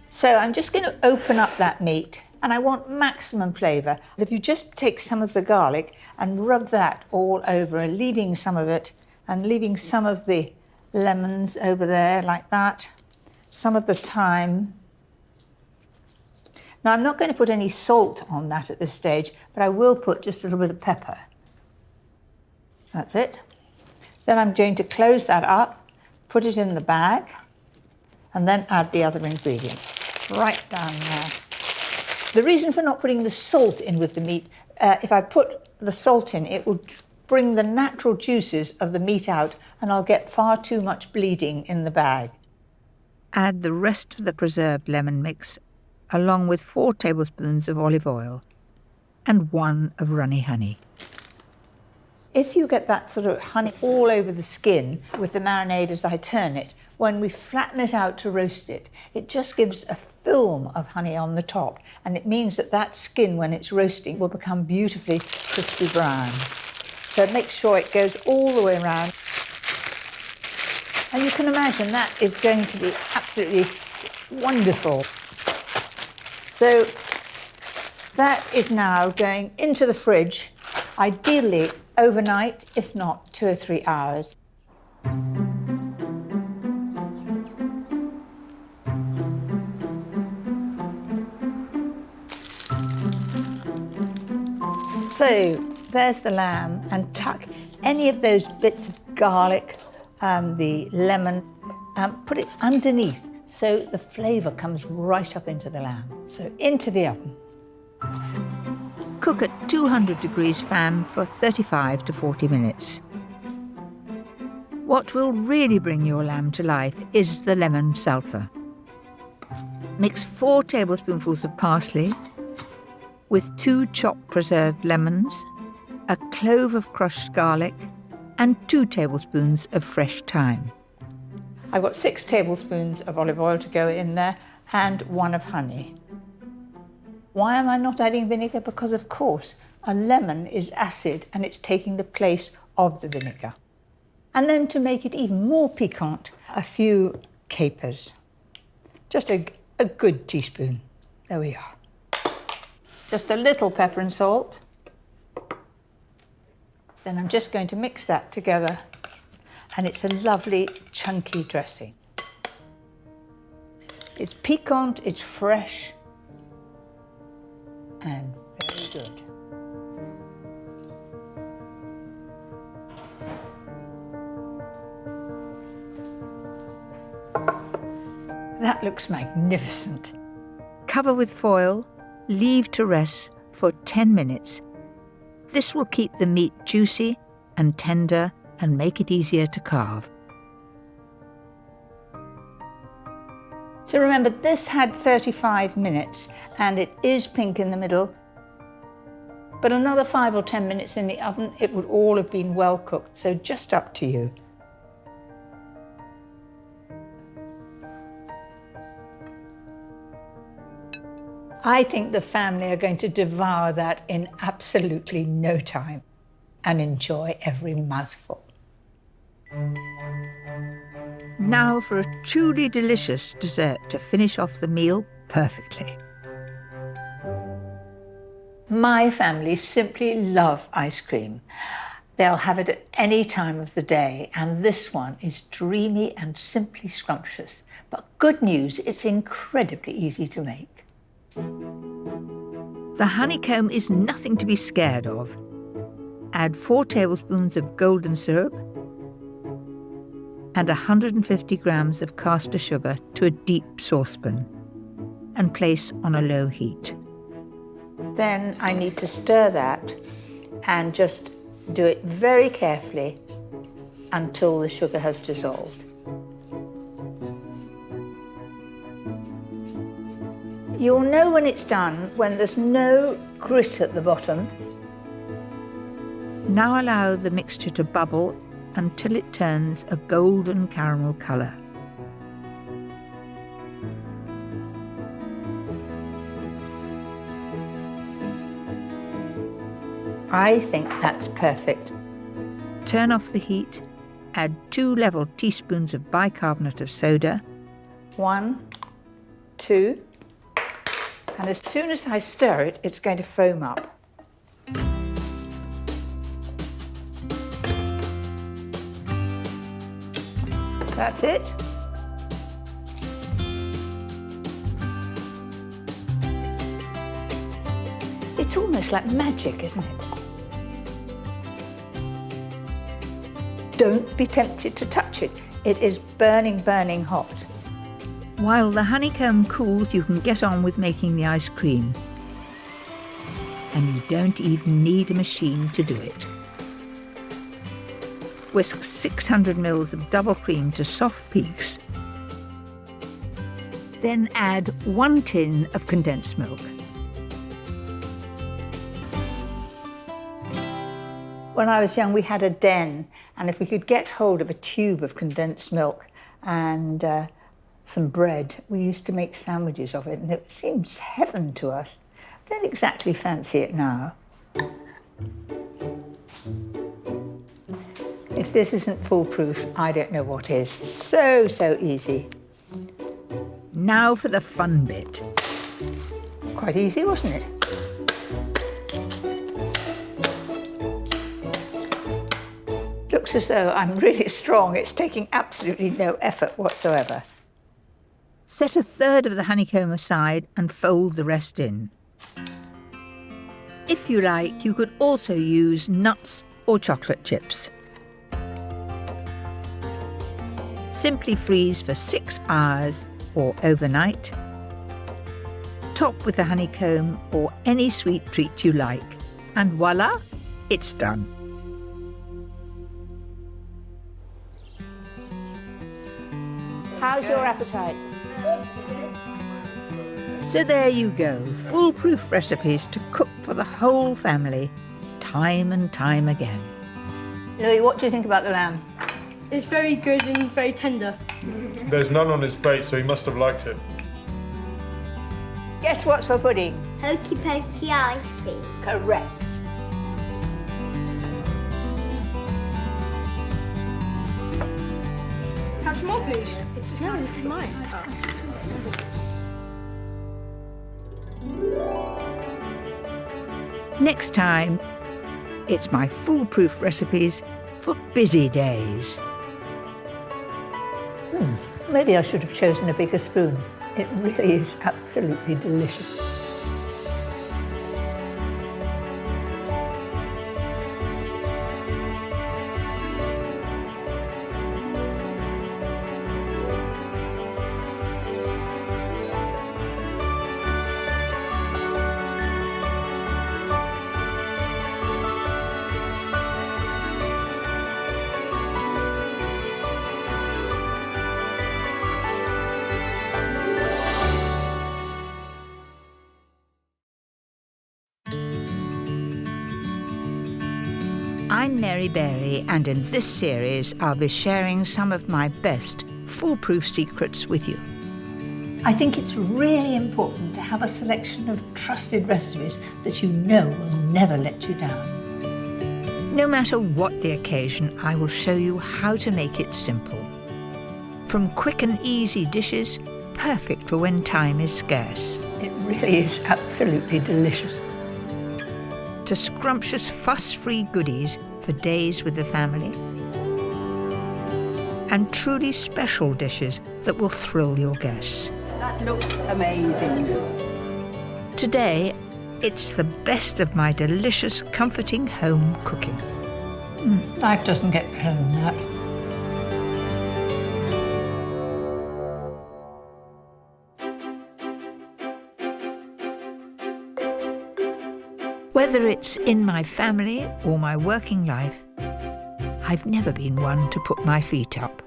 S2: So I'm just going to open up that meat, and I want maximum flavour. If you just take some of the garlic and rub that all over, leaving some of it, and leaving some of the lemons over there like that, some of the thyme. Now, I'm not going to put any salt on that at this stage, but I will put just a little bit of pepper. That's it. Then I'm going to close that up, put it in the bag, and then add the other ingredients right down there. The reason for not putting the salt in with the meat, if I put the salt in, it will bring the natural juices of the meat out, and I'll get far too much bleeding in the bag.
S1: Add the rest of the preserved lemon mix along with 4 tablespoons of olive oil and 1 of runny honey.
S2: If you get that sort of honey all over the skin with the marinade as I turn it, when we flatten it out to roast it, it just gives a film of honey on the top, and it means that that skin, when it's roasting, will become beautifully crispy brown. So make sure it goes all the way around. And you can imagine that is going to be absolutely wonderful. So that is now going into the fridge, ideally overnight, if not 2 or 3 hours. So there's the lamb, and tuck any of those bits of garlic, the lemon, put it underneath so the flavour comes right up into the lamb. So into the oven.
S1: Cook at 200 degrees fan for 35 to 40 minutes. What will really bring your lamb to life is the lemon salsa. Mix 4 tablespoonfuls of parsley with 2 chopped preserved lemons, a clove of crushed garlic, and 2 tablespoons of fresh thyme.
S2: I've got 6 tablespoons of olive oil to go in there and 1 of honey. Why am I not adding vinegar? Because, of course, a lemon is acid and it's taking the place of the vinegar. And then to make it even more piquant, a few capers. Just a good teaspoon. There we are. Just a little pepper and salt. Then I'm just going to mix that together, and it's a lovely chunky dressing. It's piquant, it's fresh, and very good. That looks magnificent.
S1: Cover with foil, leave to rest for 10 minutes. This will keep the meat juicy and tender and make it easier to carve.
S2: So remember, this had 35 minutes and it is pink in the middle, but another 5 or 10 minutes in the oven, it would all have been well cooked, so just up to you. I think the family are going to devour that in absolutely no time and enjoy every mouthful.
S1: Now for a truly delicious dessert to finish off the meal perfectly.
S2: My family simply love ice cream. They'll have it at any time of the day, and this one is dreamy and simply scrumptious. But good news, it's incredibly easy to make.
S1: The honeycomb is nothing to be scared of. Add 4 tablespoons of golden syrup and 150 grams of caster sugar to a deep saucepan and place on a low heat.
S2: Then I need to stir that and just do it very carefully until the sugar has dissolved. You'll know when it's done when there's no grit at the bottom.
S1: Now allow the mixture to bubble until it turns a golden caramel colour.
S2: I think that's perfect.
S1: Turn off the heat, add 2 level teaspoons of bicarbonate of soda.
S2: 1, 2, and as soon as I stir it, it's going to foam up. That's it. It's almost like magic, isn't it? Don't be tempted to touch it. It is burning, burning hot.
S1: While the honeycomb cools, you can get on with making the ice cream. And you don't even need a machine to do it. Whisk 600 ml of double cream to soft peaks. Then add 1 tin of condensed milk.
S2: When I was young, we had a den, and if we could get hold of a tube of condensed milk and some bread, we used to make sandwiches of it, and it seems heaven to us. I don't exactly fancy it now. If this isn't foolproof, I don't know what is. So easy.
S1: Now for the fun bit.
S2: Quite easy, wasn't it? Looks as though I'm really strong. It's taking absolutely no effort whatsoever.
S1: Set a third of the honeycomb aside and fold the rest in. If you like, you could also use nuts or chocolate chips. Simply freeze for 6 hours or overnight. Top with a honeycomb or any sweet treat you like. And voila, it's done.
S2: How's your appetite?
S1: So there you go, foolproof recipes to cook for the whole family, time and time again.
S2: Louis, what do you think about the lamb?
S9: It's very good and very tender.
S10: There's none on his plate, so he must have liked it.
S2: Guess what's for pudding?
S7: Hokey pokey ice cream.
S2: Correct.
S9: Have some more, please.
S8: No, this is mine.
S1: Next time, it's my foolproof recipes for busy days.
S2: Maybe I should have chosen a bigger spoon. It really is absolutely delicious.
S1: I'm Mary Berry, and in this series I'll be sharing some of my best foolproof secrets with you.
S2: I think it's really important to have a selection of trusted recipes that you know will never let you down.
S1: No matter what the occasion, I will show you how to make it simple. From quick and easy dishes, perfect for when time is scarce,
S2: It really is absolutely delicious.
S1: to scrumptious fuss-free goodies for days with the family, and truly special dishes that will thrill your guests.
S3: That looks amazing.
S1: Today, it's the best of my delicious, comforting home cooking.
S2: Life doesn't get better than that.
S1: Whether it's in my family or my working life, I've never been one to put my feet up.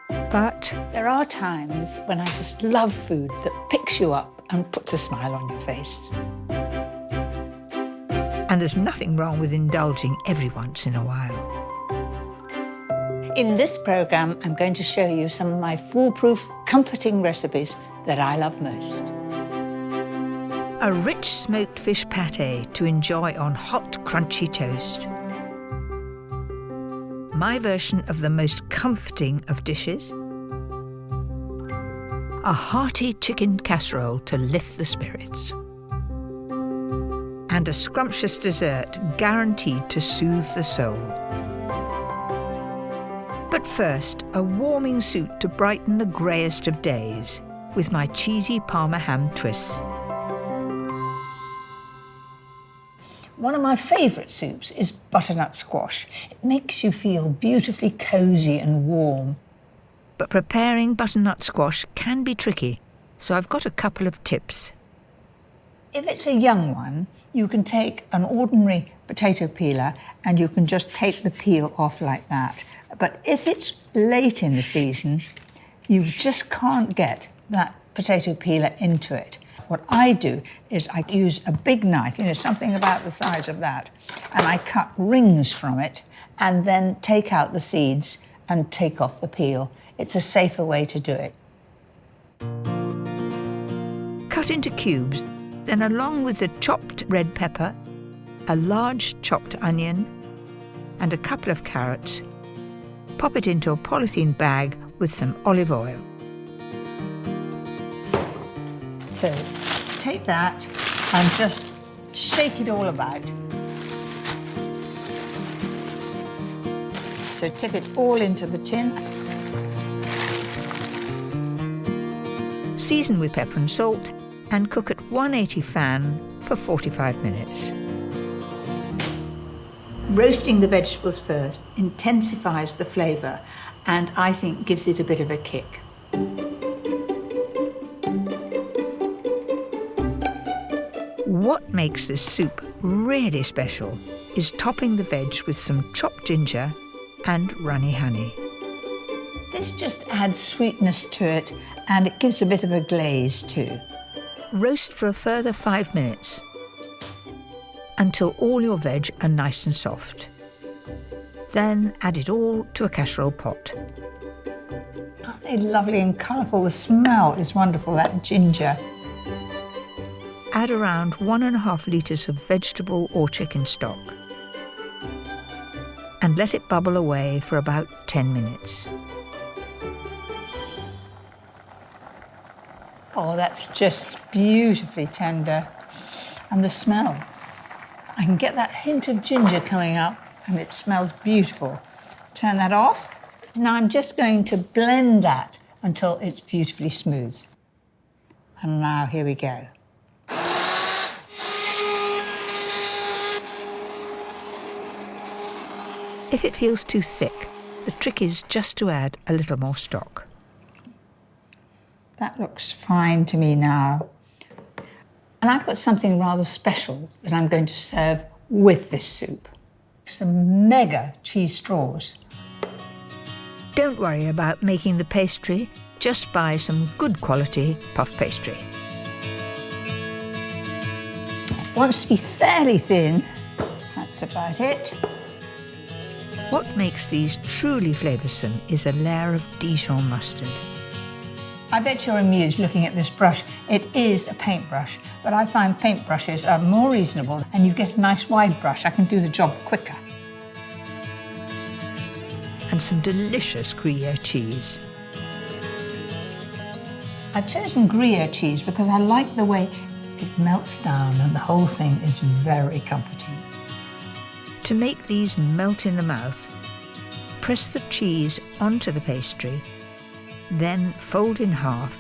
S1: But
S2: There are times when I just love food that picks you up and puts a smile on your face.
S1: and there's nothing wrong with indulging every once in a while.
S2: In this programme, I'm going to show you some of my foolproof, comforting recipes that I love most.
S1: A rich smoked fish pâté to enjoy on hot, crunchy toast. My version of the most comforting of dishes. A hearty chicken casserole to lift the spirits. And a scrumptious dessert guaranteed to soothe the soul. But first, a warming soup to brighten the greyest of days with my cheesy Parma ham twists.
S2: One of my favourite soups is butternut squash. It makes you feel beautifully cosy and warm.
S1: But preparing butternut squash can be tricky, so I've got a couple of tips.
S2: If it's a young one, you can take an ordinary potato peeler and you can just take the peel off like that. But if it's late in the season, You just can't get that potato peeler into it. What I do is I use a big knife, something about the size of that, and I cut rings from it and then take out the seeds and take off the peel. It's a safer way to do it.
S1: Cut into cubes, then along with the chopped red pepper, a large chopped onion, and a couple of carrots, pop it into a polythene bag with some olive oil.
S2: So take that and just shake it all about. So tip it all into the tin.
S1: Season with pepper and salt and cook at 180 fan for 45 minutes.
S2: Roasting the vegetables first intensifies the flavour and I think gives it a bit of a kick.
S1: What makes this soup really special is topping the veg with some chopped ginger and runny honey.
S2: This just adds sweetness to it and it gives a bit of a glaze too.
S1: Roast for a further 5 minutes until all your veg are nice and soft. Then add it all to a casserole pot.
S2: Aren't they lovely and colourful? The smell is wonderful, that ginger.
S1: Add around 1.5 litres of vegetable or chicken stock and let it bubble away for about 10 minutes.
S2: Oh, that's just beautifully tender. And the smell. I can get that hint of ginger coming up and it smells beautiful. Turn that off. Now I'm just going to blend that until it's beautifully smooth. And now here we go.
S1: If it feels too thick, the trick is just to add a little more stock.
S2: That looks fine to me now. And I've got something rather special that I'm going to serve with this soup. Some mega cheese straws.
S1: Don't worry about making the pastry, just buy some good quality puff pastry.
S2: It wants to be fairly thin. That's about it.
S1: What makes these truly flavoursome is a layer of Dijon mustard.
S2: I bet you're amused looking at this brush. It is a paintbrush, but I find paintbrushes are more reasonable and you get a nice wide brush. I can do the job quicker.
S1: And some delicious Gruyere cheese.
S2: I've chosen Gruyere cheese because I like the way it melts down and the whole thing is very comforting.
S1: To make these melt in the mouth, press the cheese onto the pastry, then fold in half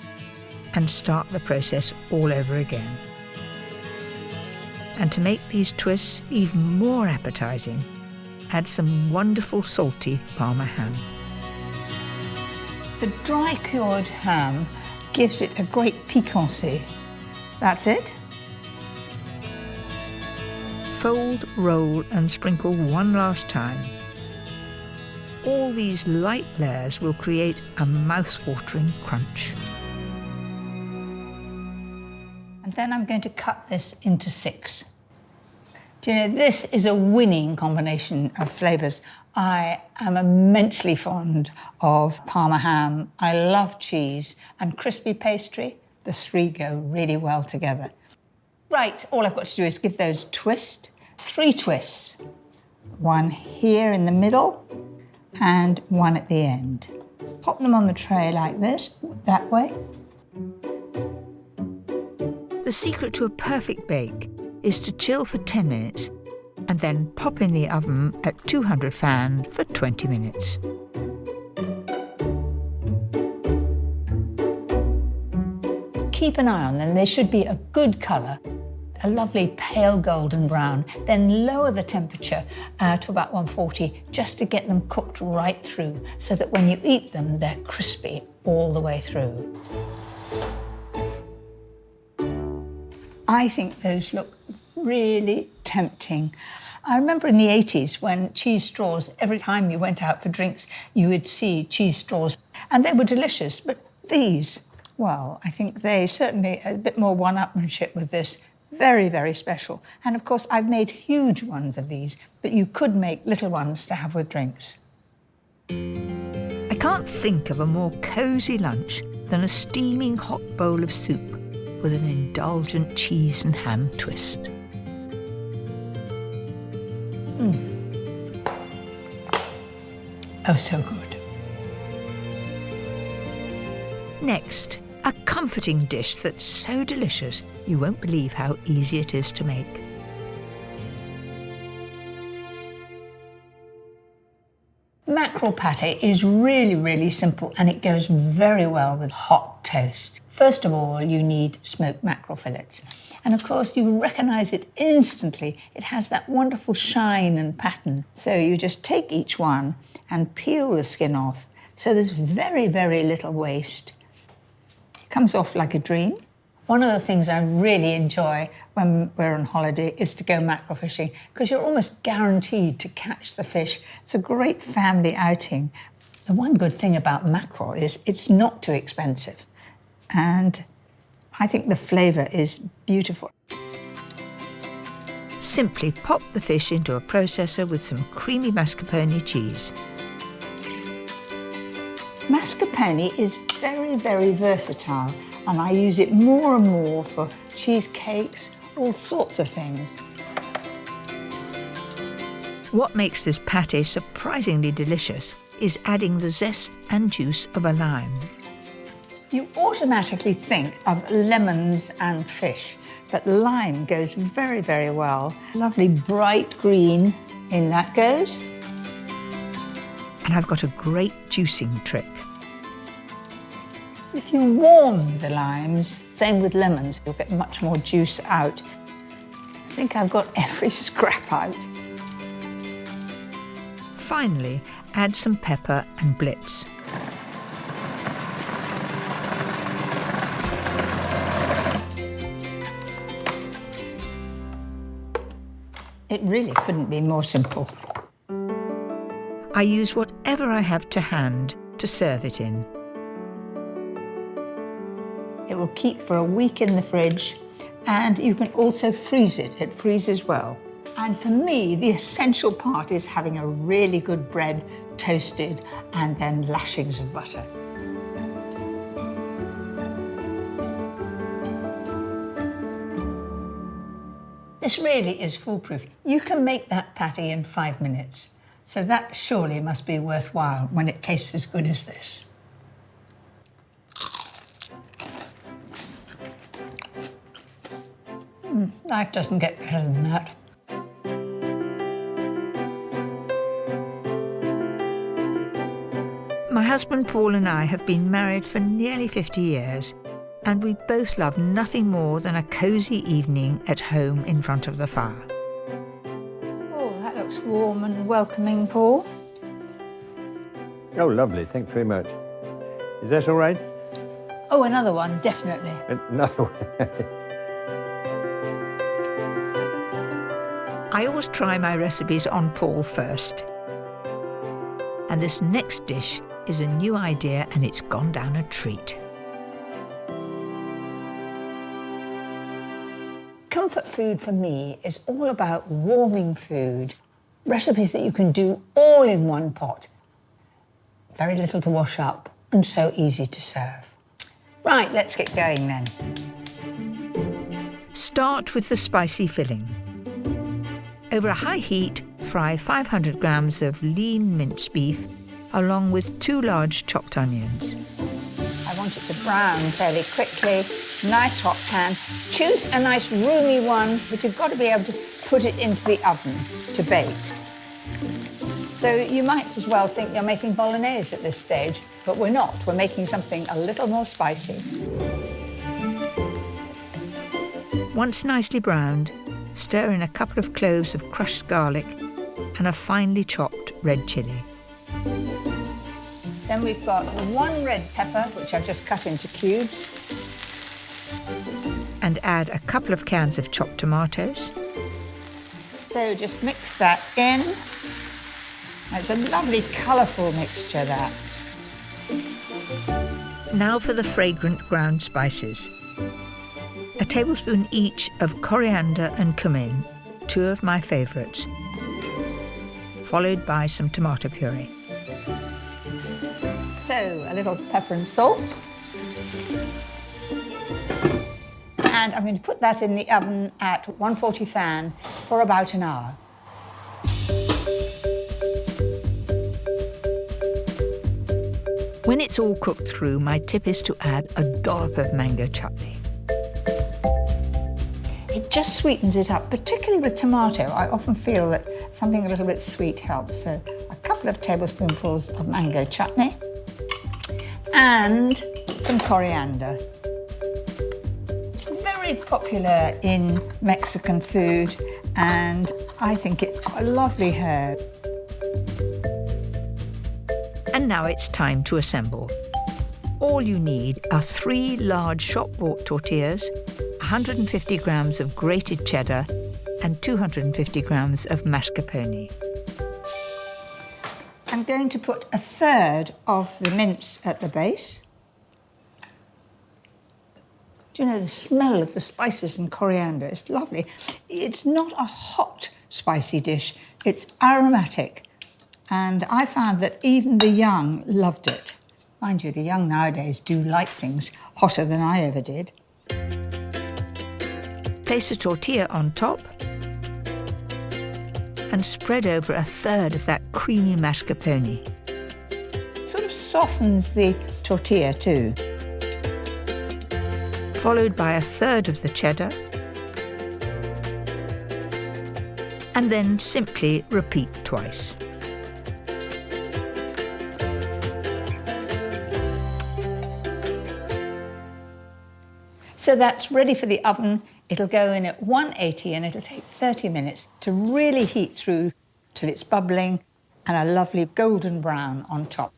S1: and start the process all over again. And to make these twists even more appetising, add some wonderful salty Parma ham.
S2: The dry cured ham gives it a great piquancy. That's it.
S1: Fold, roll and sprinkle one last time. All these light layers will create a mouth-watering crunch.
S2: And then I'm going to cut this into 6. Do you know, this is a winning combination of flavours. I am immensely fond of Parma ham. I love cheese and crispy pastry. The 3 go really well together. Right, all I've got to do is give those a twist. 3 twists. 1 here in the middle and 1 at the end. Pop them on the tray like this, that way.
S1: The secret to a perfect bake is to chill for 10 minutes and then pop in the oven at 200 fan for 20 minutes.
S2: Keep an eye on them. They should be a good colour, a lovely pale golden brown. Then lower the temperature to about 140 just to get them cooked right through so that when you eat them, they're crispy all the way through. I think those look really tempting. I remember in the 80s when cheese straws, every time you went out for drinks, you would see cheese straws. and they were delicious. But these, well, I think they certainly a bit more one-upmanship with this. Very, very special. And of course, I've made huge ones of these, but you could make little ones to have with drinks.
S1: I can't think of a more cosy lunch than a steaming hot bowl of soup with an indulgent cheese and ham twist.
S2: Oh, so good.
S1: Next, a comforting dish that's so delicious you won't believe how easy it is to make.
S2: Mackerel pate is really, really simple, and it goes very well with hot toast. First of all, you need smoked mackerel fillets. And of course, you recognise it instantly. It has that wonderful shine and pattern. So you just take each one and peel the skin off. So there's very, very little waste. It comes off like a dream. One of the things I really enjoy when we're on holiday is to go mackerel fishing, because you're almost guaranteed to catch the fish. It's a great family outing. The one good thing about mackerel is it's not too expensive, and I think the flavour is beautiful.
S1: Simply pop the fish into a processor with some creamy mascarpone cheese.
S2: Mascarpone is very, very versatile, and I use it more and more for cheesecakes, all sorts of things.
S1: What makes this pate surprisingly delicious is adding the zest and juice of a lime.
S2: You automatically think of lemons and fish, but lime goes very, very well. Lovely bright green, in that goes.
S1: And I've got a great juicing trick.
S2: If you warm the limes, same with lemons, you'll get much more juice out. I think I've got every scrap out.
S1: Finally, add some pepper and blitz.
S2: It really couldn't be more simple.
S1: I use whatever I have to hand to serve it in.
S2: It will keep for a week in the fridge, and you can also freeze it. It freezes well. And for me, the essential part is having a really good bread toasted and then lashings of butter. This really is foolproof. You can make that patty in 5 minutes. So that surely must be worthwhile when it tastes as good as this. Life doesn't get better than that.
S1: My husband Paul and I have been married for nearly 50 years, and we both love nothing more than a cosy evening at home in front of the fire.
S2: Oh, that looks warm and welcoming, Paul.
S6: Oh, lovely. Thanks very much. Is that all right?
S2: Oh, another one, definitely.
S6: Another one.
S1: I always try my recipes on Paul first. And this next dish is a new idea, and it's gone down a treat.
S2: Comfort food for me is all about warming food. Recipes that you can do all in one pot. Very little to wash up and so easy to serve. Right, let's get going then.
S1: Start with the spicy filling. Over a high heat, fry 500 grams of lean minced beef along with 2 large chopped onions.
S2: I want it to brown fairly quickly. Nice hot pan. Choose a nice roomy one, but you've got to be able to put it into the oven to bake. So you might as well think you're making bolognese at this stage, but we're not. We're making something a little more spicy.
S1: Once nicely browned, stir in a couple of cloves of crushed garlic and a finely chopped red chilli.
S2: Then we've got 1 red pepper, which I've just cut into cubes.
S1: And add a couple of cans of chopped tomatoes.
S2: So just mix that in. It's a lovely, colourful mixture, that.
S1: Now for the fragrant ground spices. A tablespoon each of coriander and cumin, 2 of my favourites, followed by some tomato puree.
S2: So, a little pepper and salt. And I'm going to put that in the oven at 140 fan for about an hour.
S1: When it's all cooked through, my tip is to add a dollop of mango chutney.
S2: It just sweetens it up, particularly with tomato. I often feel that something a little bit sweet helps. So a couple of tablespoonfuls of mango chutney and some coriander. It's very popular in Mexican food, and I think it's a lovely herb.
S1: And now it's time to assemble. All you need are 3 large shop-bought tortillas, 150 grams of grated cheddar, and 250 grams of mascarpone.
S2: I'm going to put 1/3 of the mince at the base. Do you know, the smell of the spices and coriander is lovely. It's not a hot, spicy dish. It's aromatic. And I found that even the young loved it. Mind you, the young nowadays do like things hotter than I ever did.
S1: Place a tortilla on top and spread over 1/3 of that creamy mascarpone.
S2: Sort of softens the tortilla too.
S1: Followed by 1/3 of the cheddar. And then simply repeat twice.
S2: So that's ready for the oven. It'll go in at 180 and it'll take 30 minutes to really heat through till it's bubbling and a lovely golden brown on top.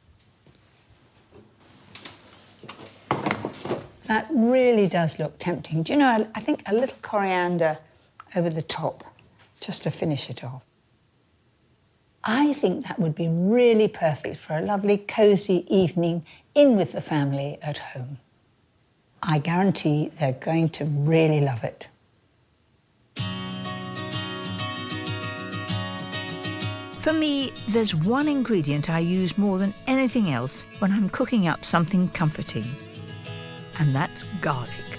S2: That really does look tempting. Do you know, I think a little coriander over the top just to finish it off. I think that would be really perfect for a lovely, cosy evening in with the family at home. I guarantee they're going to really love it.
S1: For me, there's one ingredient I use more than anything else when I'm cooking up something comforting, and that's garlic.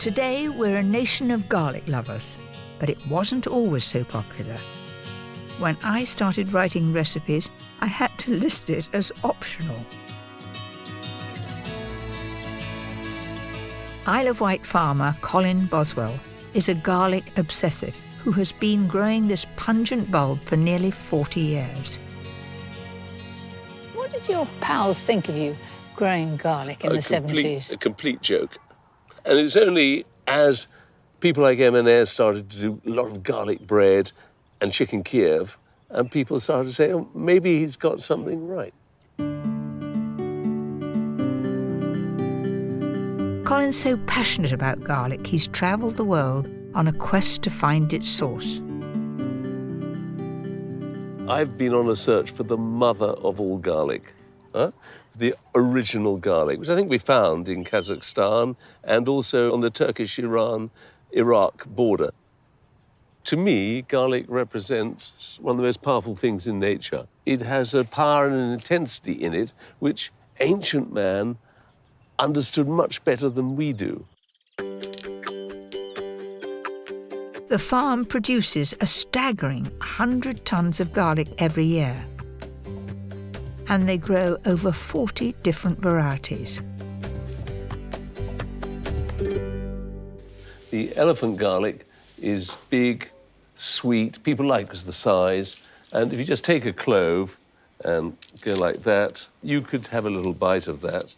S1: Today, we're a nation of garlic lovers, but it wasn't always so popular. When I started writing recipes, I had to list it as optional. Isle of Wight farmer Colin Boswell is a garlic obsessive who has been growing this pungent bulb for nearly 40 years.
S2: What did your pals think of you growing garlic in the 70s?
S11: A complete joke. And it's only as people like M&S started to do a lot of garlic bread and chicken Kiev, and people started to say, oh, maybe he's got something right.
S1: Colin's so passionate about garlic, he's travelled the world on a quest to find its source.
S11: I've been on a search for the mother of all garlic, the original garlic, which I think we found in Kazakhstan and also on the Turkish-Iraq border. To me, garlic represents one of the most powerful things in nature. It has a power and an intensity in it which ancient man understood much better than we do.
S1: The farm produces a staggering 100 tons of garlic every year, and they grow over 40 different varieties.
S11: The elephant garlic is big, sweet, people like because of the size, and if you just take a clove and go like that, you could have a little bite of that.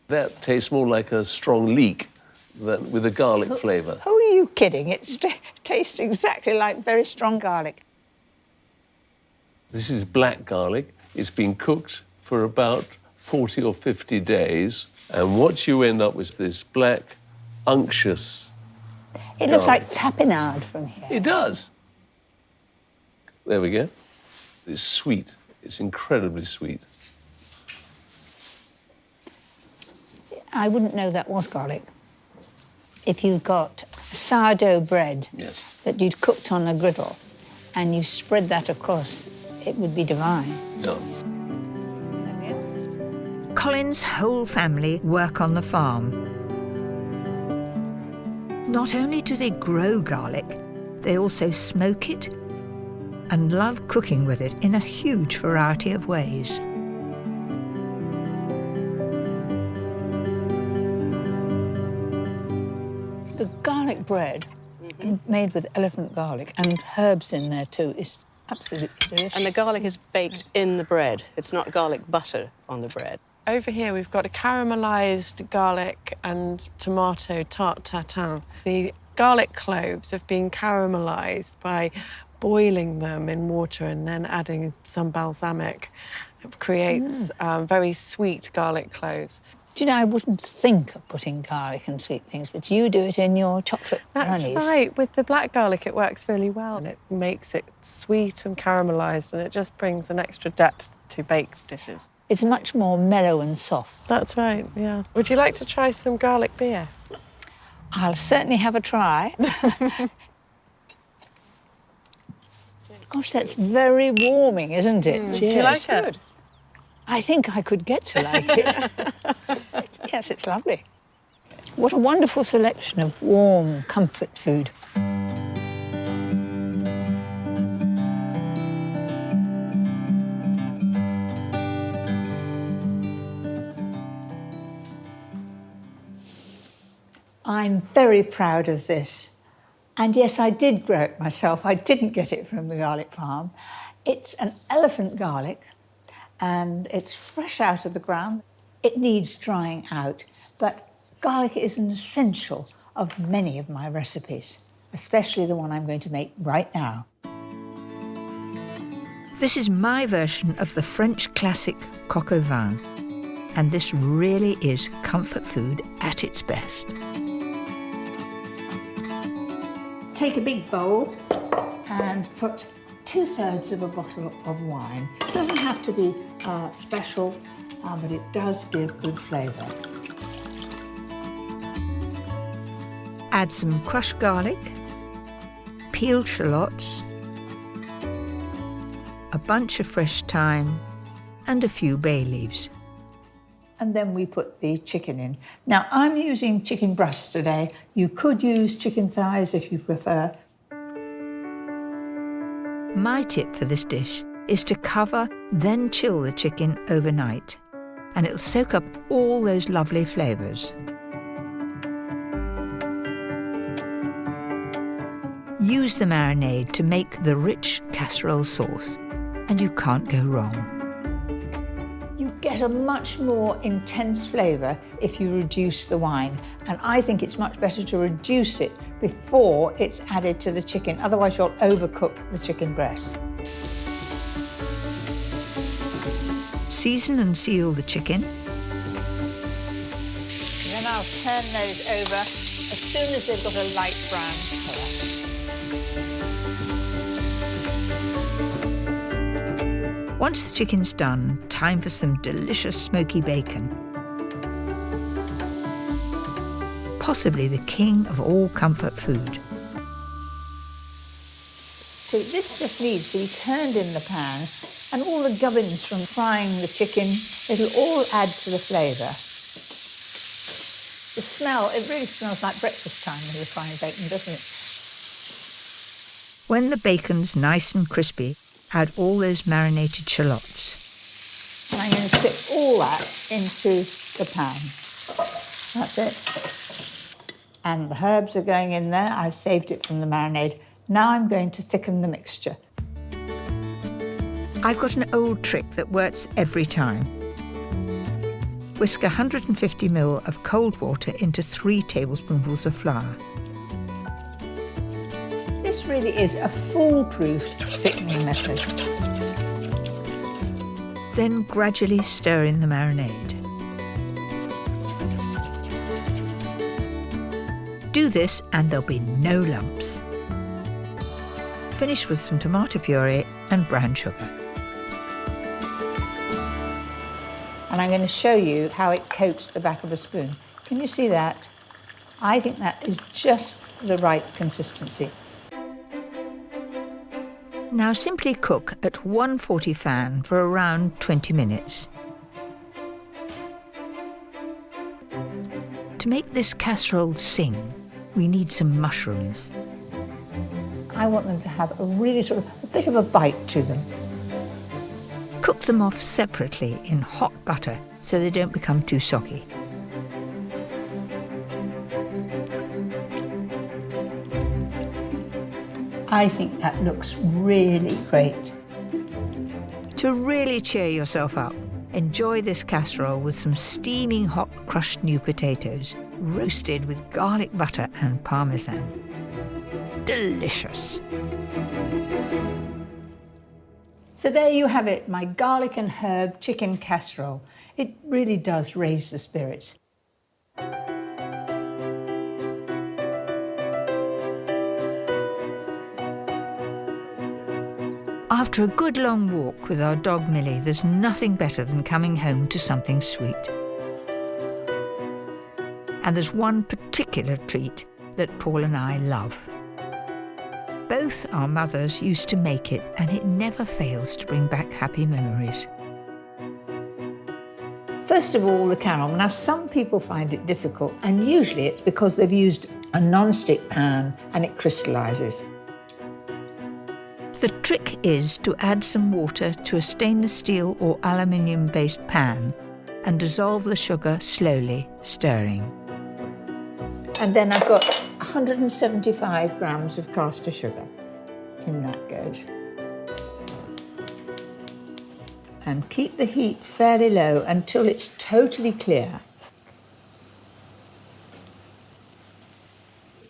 S11: That tastes more like a strong leek than with a garlic flavour.
S2: Who are you kidding? It tastes exactly like very strong garlic.
S11: This is black garlic. It's been cooked for about 40 or 50 days. And what you end up with is this black, unctuous
S2: It looks like tapenade from here.
S11: It does. There we go. It's sweet. It's incredibly sweet.
S2: I wouldn't know that was garlic. If you've got sourdough bread that you'd cooked on a griddle and you spread that across, it would be divine.
S11: Yeah.
S1: Colin's whole family work on the farm. Not only do they grow garlic, they also smoke it and love cooking with it in a huge variety of ways.
S2: The garlic bread, made with elephant garlic and herbs in there too, is absolutely delicious.
S12: And the garlic is baked in the bread. It's not garlic butter on the bread.
S13: Over here we've got a caramelised garlic and tomato tarte tatin. The garlic cloves have been caramelised by boiling them in water and then adding some balsamic. It creates very sweet garlic cloves.
S2: Do you know, I wouldn't think of putting garlic and sweet things, but you do it in your chocolate brownies.
S13: That's right. With the black garlic, it works really well. And it makes it sweet and caramelised, and it just brings an extra depth to baked dishes.
S2: It's much more mellow and soft.
S13: That's right, yeah. Would you like to try some garlic beer?
S2: I'll certainly have a try. Gosh, that's very warming, isn't it?
S13: Do you like it?
S2: I think I could get to like it. Yes, it's lovely. What a wonderful selection of warm comfort food. I'm very proud of this. And yes, I did grow it myself. I didn't get it from the garlic farm. It's an elephant garlic, and it's fresh out of the ground. It needs drying out, but garlic is an essential of many of my recipes, especially the one I'm going to make right now.
S1: This is my version of the French classic coq au vin, and this really is comfort food at its best.
S2: Take a big bowl and put 2/3 of a bottle of wine. It doesn't have to be special, but it does give good flavour.
S1: Add some crushed garlic, peeled shallots, a bunch of fresh thyme, and a few bay leaves.
S2: And then we put the chicken in. Now, I'm using chicken breasts today. You could use chicken thighs if you prefer.
S1: My tip for this dish is to cover, then chill the chicken overnight, and it'll soak up all those lovely flavours. Use the marinade to make the rich casserole sauce, and you can't go wrong.
S2: You get a much more intense flavour if you reduce the wine, and I think it's much better to reduce it before it's added to the chicken, otherwise you'll overcook the chicken breast.
S1: Season and seal the chicken.
S2: Then I'll turn those over as soon as they've got a light brown colour.
S1: Once the chicken's done, time for some delicious smoky bacon. Possibly the king of all comfort food.
S2: So this just needs to be turned in the pan, and all the gubbins from frying the chicken, it'll all add to the flavour. The smell, it really smells like breakfast time when you're frying bacon, doesn't it?
S1: When the bacon's nice and crispy, add all those marinated shallots.
S2: And I'm going to tip all that into the pan. That's it. And the herbs are going in there. I've saved it from the marinade. Now I'm going to thicken the mixture.
S1: I've got an old trick that works every time. Whisk 150 ml of cold water into 3 tablespoonfuls of flour.
S2: This really is a foolproof thickening method.
S1: Then gradually stir in the marinade. Do this and there'll be no lumps. Finish with some tomato puree and brown sugar.
S2: And And I'm going to show you how it coats the back of a spoon. Can you see that? I think that is just the right consistency.
S1: Now simply cook at 140 fan for around 20 minutes. To make this casserole sing, we need some mushrooms.
S2: I want them to have a really sort of a bit of a bite to them.
S1: Cook them off separately in hot butter so they don't become too soggy.
S2: I think that looks really great.
S1: To really cheer yourself up, enjoy this casserole with some steaming hot crushed new potatoes, roasted with garlic butter and parmesan. Delicious.
S2: So there you have it, my garlic and herb chicken casserole. It really does raise the spirits.
S1: After a good long walk with our dog Millie, there's nothing better than coming home to something sweet. And there's one particular treat that Paul and I love. Both our mothers used to make it, and it never fails to bring back happy memories.
S2: First of all, the caramel. Now, some people find it difficult, and usually it's because they've used a non-stick pan and it crystallises.
S1: The trick is to add some water to a stainless steel or aluminium-based pan and dissolve the sugar slowly, stirring.
S2: And then I've got 175 grams of caster sugar. In that goes. And keep the heat fairly low until it's totally clear.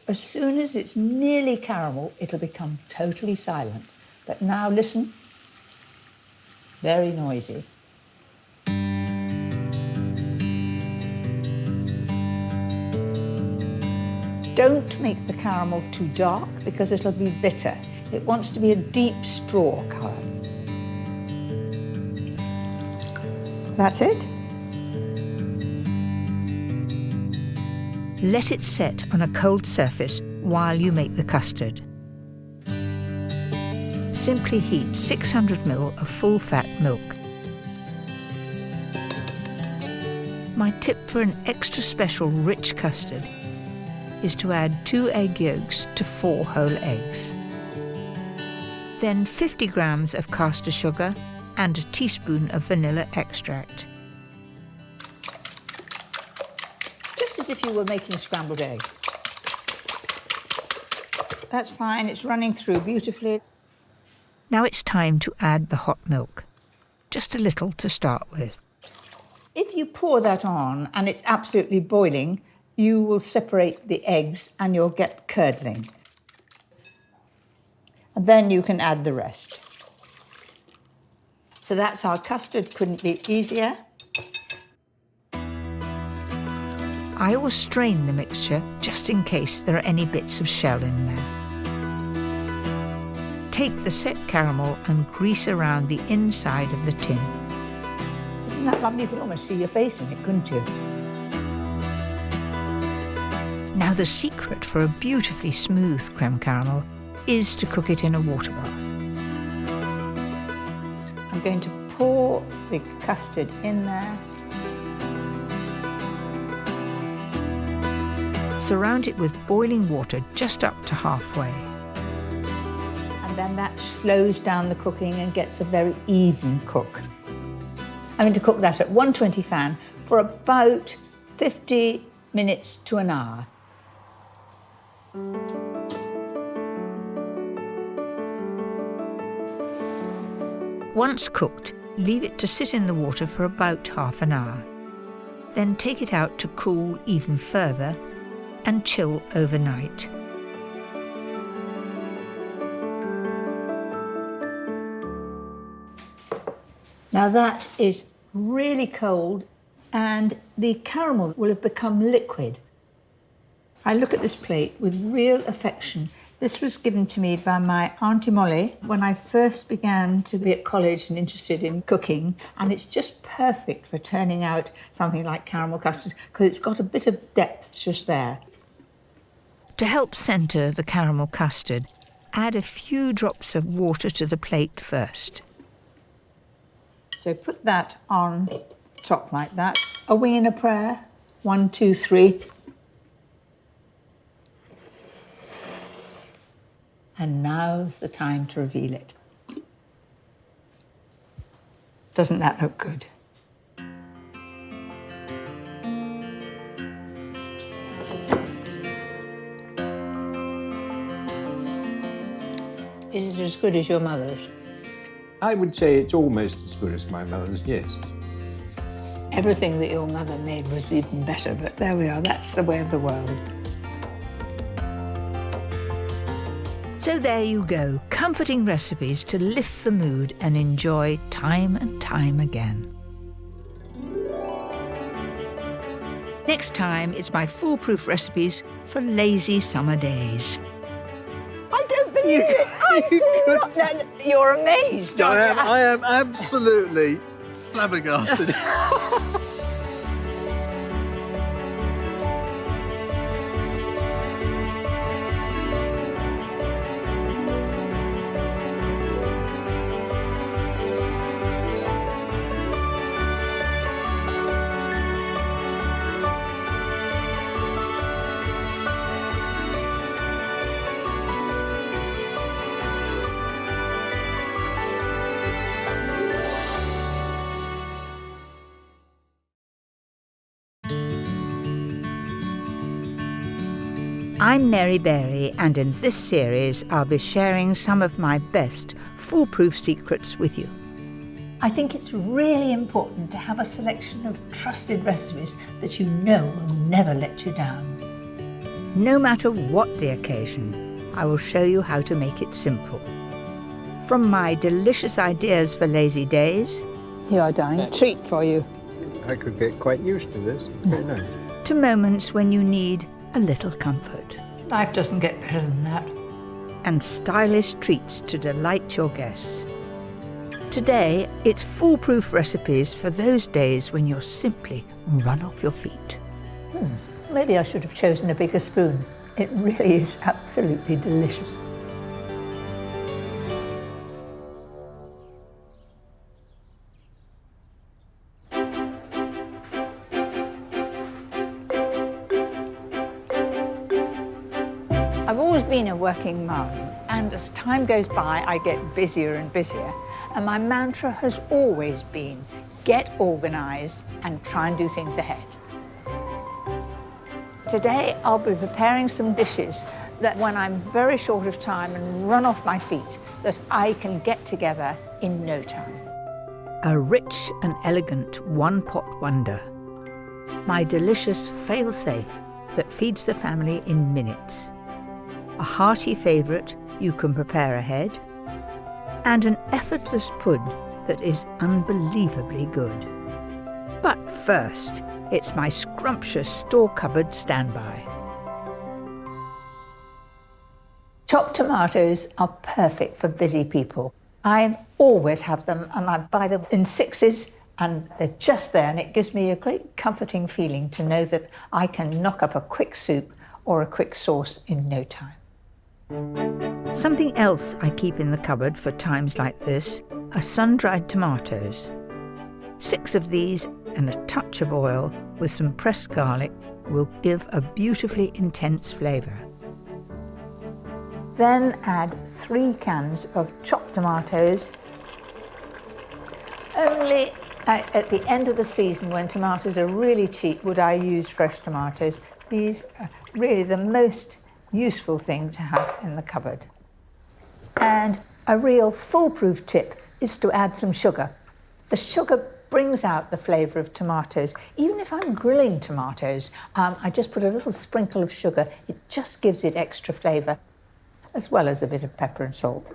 S2: As soon as it's nearly caramel, it'll become totally silent. But now listen, very noisy. Don't make the caramel too dark because it'll be bitter. It wants to be a deep straw colour. That's it.
S1: Let it set on a cold surface while you make the custard. Simply heat 600 ml of full-fat milk. My tip for an extra special rich custard is to add 2 egg yolks to 4 whole eggs. Then 50 grams of caster sugar and a teaspoon of vanilla extract.
S2: Just as if you were making scrambled egg. That's fine, it's running through beautifully.
S1: Now it's time to add the hot milk. Just a little to start with.
S2: If you pour that on and it's absolutely boiling, you will separate the eggs and you'll get curdling. And then you can add the rest. So that's our custard, couldn't be easier.
S1: I will strain the mixture just in case there are any bits of shell in there. Take the set caramel and grease around the inside of the tin.
S2: Isn't that lovely? You could almost see your face in it, couldn't you?
S1: Now the secret for a beautifully smooth creme caramel is to cook it in a water bath.
S2: I'm going to pour the custard in there.
S1: Surround it with boiling water just up to halfway.
S2: And then that slows down the cooking and gets a very even cook. I'm going to cook that at 120 fan for about 50 minutes to an hour.
S1: Once cooked, leave it to sit in the water for about half an hour. Then take it out to cool even further and chill overnight.
S2: Now that is really cold and the caramel will have become liquid. I look at this plate with real affection This was given to me by my Auntie Molly when I first began to be at college and interested in cooking, and it's just perfect for turning out something like caramel custard because it's got a bit of depth just there.
S1: To help centre the caramel custard, add a few drops of water to the plate first.
S2: So put that on top like that. A wing and a prayer. 1, 2, 3. And now's the time to reveal it. Doesn't that look good? Is it as good as your mother's?
S6: I would say it's almost as good as my mother's, yes.
S2: Everything that your mother made was even better, but there we are, that's the way of the world.
S1: So there you go, comforting recipes to lift the mood and enjoy time and time again. Next time, it's my foolproof recipes for lazy summer days.
S3: I don't believe it. I do not. You're amazed, aren't you?
S5: I am absolutely flabbergasted.
S1: I'm Mary Berry, and in this series I'll be sharing some of my best foolproof secrets with you.
S2: I think it's really important to have a selection of trusted recipes that you know will never let you down.
S1: No matter what the occasion, I will show you how to make it simple. From my delicious ideas for lazy days,
S2: Here are darling, treat for you.
S6: I could get quite used to this. Very nice.
S1: to moments when you need a little comfort.
S2: Life doesn't get better than that.
S1: And stylish treats to delight your guests. Today, it's foolproof recipes for those days when you're simply run off your feet.
S2: Maybe I should have chosen a bigger spoon. It really is absolutely delicious. I've always been a working mum, and as time goes by, I get busier and busier. And my mantra has always been, get organised and try and do things ahead. Today, I'll be preparing some dishes that when I'm very short of time and run off my feet, that I can get together in no time.
S1: A rich and elegant one-pot wonder. My delicious fail-safe that feeds the family in minutes. A hearty favourite you can prepare ahead, and an effortless pud that is unbelievably good. But first, it's my scrumptious store cupboard standby.
S2: Chopped tomatoes are perfect for busy people. I always have them, and I buy them in sixes, and they're just there, and it gives me a great comforting feeling to know that I can knock up a quick soup or a quick sauce in no time.
S1: Something else I keep in the cupboard for times like this are sun-dried tomatoes. 6 of these and a touch of oil with some pressed garlic will give a beautifully intense flavour.
S2: Then add 3 cans of chopped tomatoes. Only at the end of the season, when tomatoes are really cheap, would I use fresh tomatoes. These are really the most useful thing to have in the cupboard. And a real foolproof tip is to add some sugar. The sugar brings out the flavour of tomatoes. Even if I'm grilling tomatoes, I just put a little sprinkle of sugar. It just gives it extra flavour, as well as a bit of pepper and salt.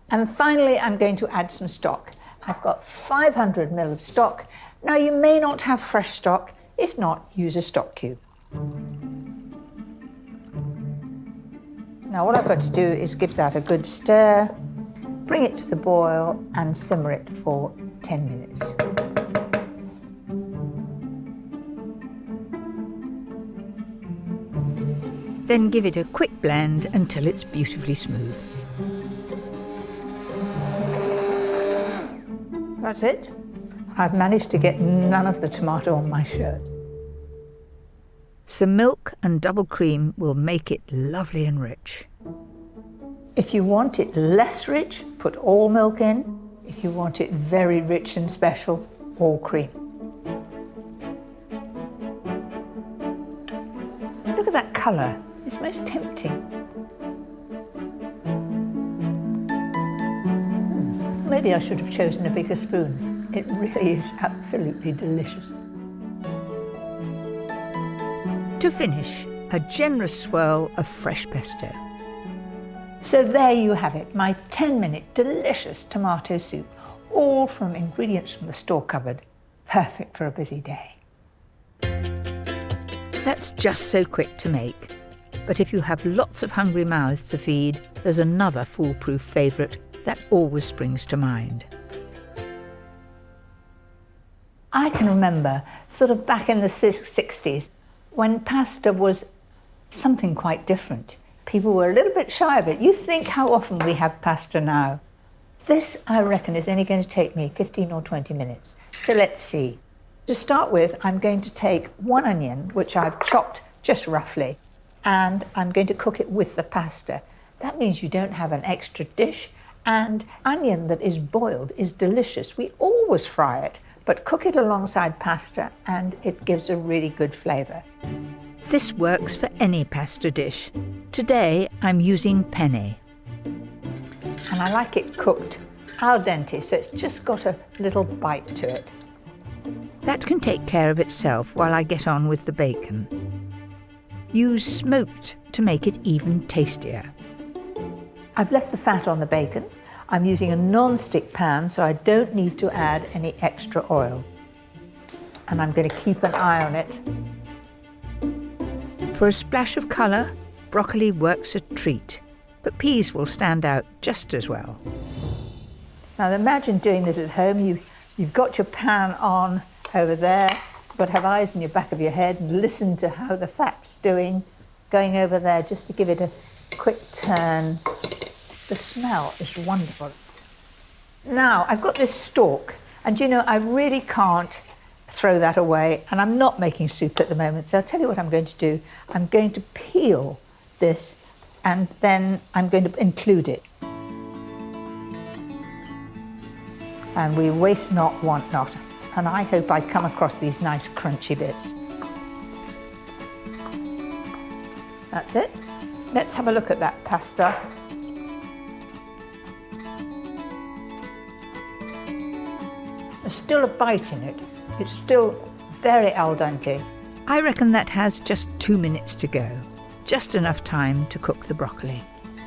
S2: And finally, I'm going to add some stock. I've got 500 ml of stock. Now, you may not have fresh stock. If not, use a stock cube. Now what I've got to do is give that a good stir, bring it to the boil and simmer it for 10 minutes.
S1: Then give it a quick blend until it's beautifully smooth.
S2: That's it. I've managed to get none of the tomato on my shirt.
S1: Some milk and double cream will make it lovely and rich.
S2: If you want it less rich, put all milk in. If you want it very rich and special, all cream. Look at that colour. It's most tempting. Maybe I should have chosen a bigger spoon. It really is absolutely delicious.
S1: To finish, a generous swirl of fresh pesto.
S2: So there you have it, my 10-minute delicious tomato soup, all from ingredients from the store cupboard. Perfect for a busy day.
S1: That's just so quick to make. But if you have lots of hungry mouths to feed, there's another foolproof favourite that always springs to mind.
S2: I can remember, sort of back in the 60s, when pasta was something quite different. People were a little bit shy of it. You think how often we have pasta now. This, I reckon, is only going to take me 15 or 20 minutes. So let's see. To start with, I'm going to take 1 onion, which I've chopped just roughly, and I'm going to cook it with the pasta. That means you don't have an extra dish, and onion that is boiled is delicious. We always fry it, but cook it alongside pasta and it gives a really good flavour.
S1: This works for any pasta dish. Today I'm using penne.
S2: And I like it cooked al dente, so it's just got a little bite to it.
S1: That can take care of itself while I get on with the bacon. Use smoked to make it even tastier.
S2: I've left the fat on the bacon. I'm using a non-stick pan, so I don't need to add any extra oil. And I'm going to keep an eye on it.
S1: For a splash of colour, broccoli works a treat, but peas will stand out just as well.
S2: Now imagine doing this at home. You've got your pan on over there, but have eyes in your back of your head and listen to how the fat's doing, going over there just to give it a quick turn. The smell is wonderful. Now, I've got this stalk, and you know, I really can't throw that away, and I'm not making soup at the moment, so I'll tell you what I'm going to do. I'm going to peel this, and then I'm going to include it. And we waste not, want not. And I hope I come across these nice crunchy bits. That's it. Let's have a look at that pasta. There's still a bite in it. It's still very al dente.
S1: I reckon that has just 2 minutes to go. Just enough time to cook the broccoli.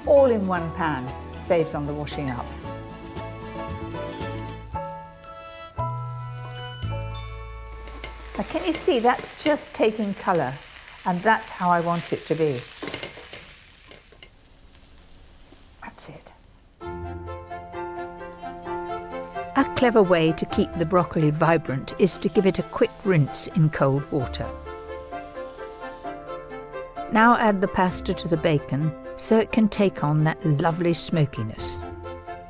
S2: All in one pan, saves on the washing up. Now can you see, that's just taking colour, and that's how I want it to be. That's it.
S1: A clever way to keep the broccoli vibrant is to give it a quick rinse in cold water. Now add the pasta to the bacon so it can take on that lovely smokiness.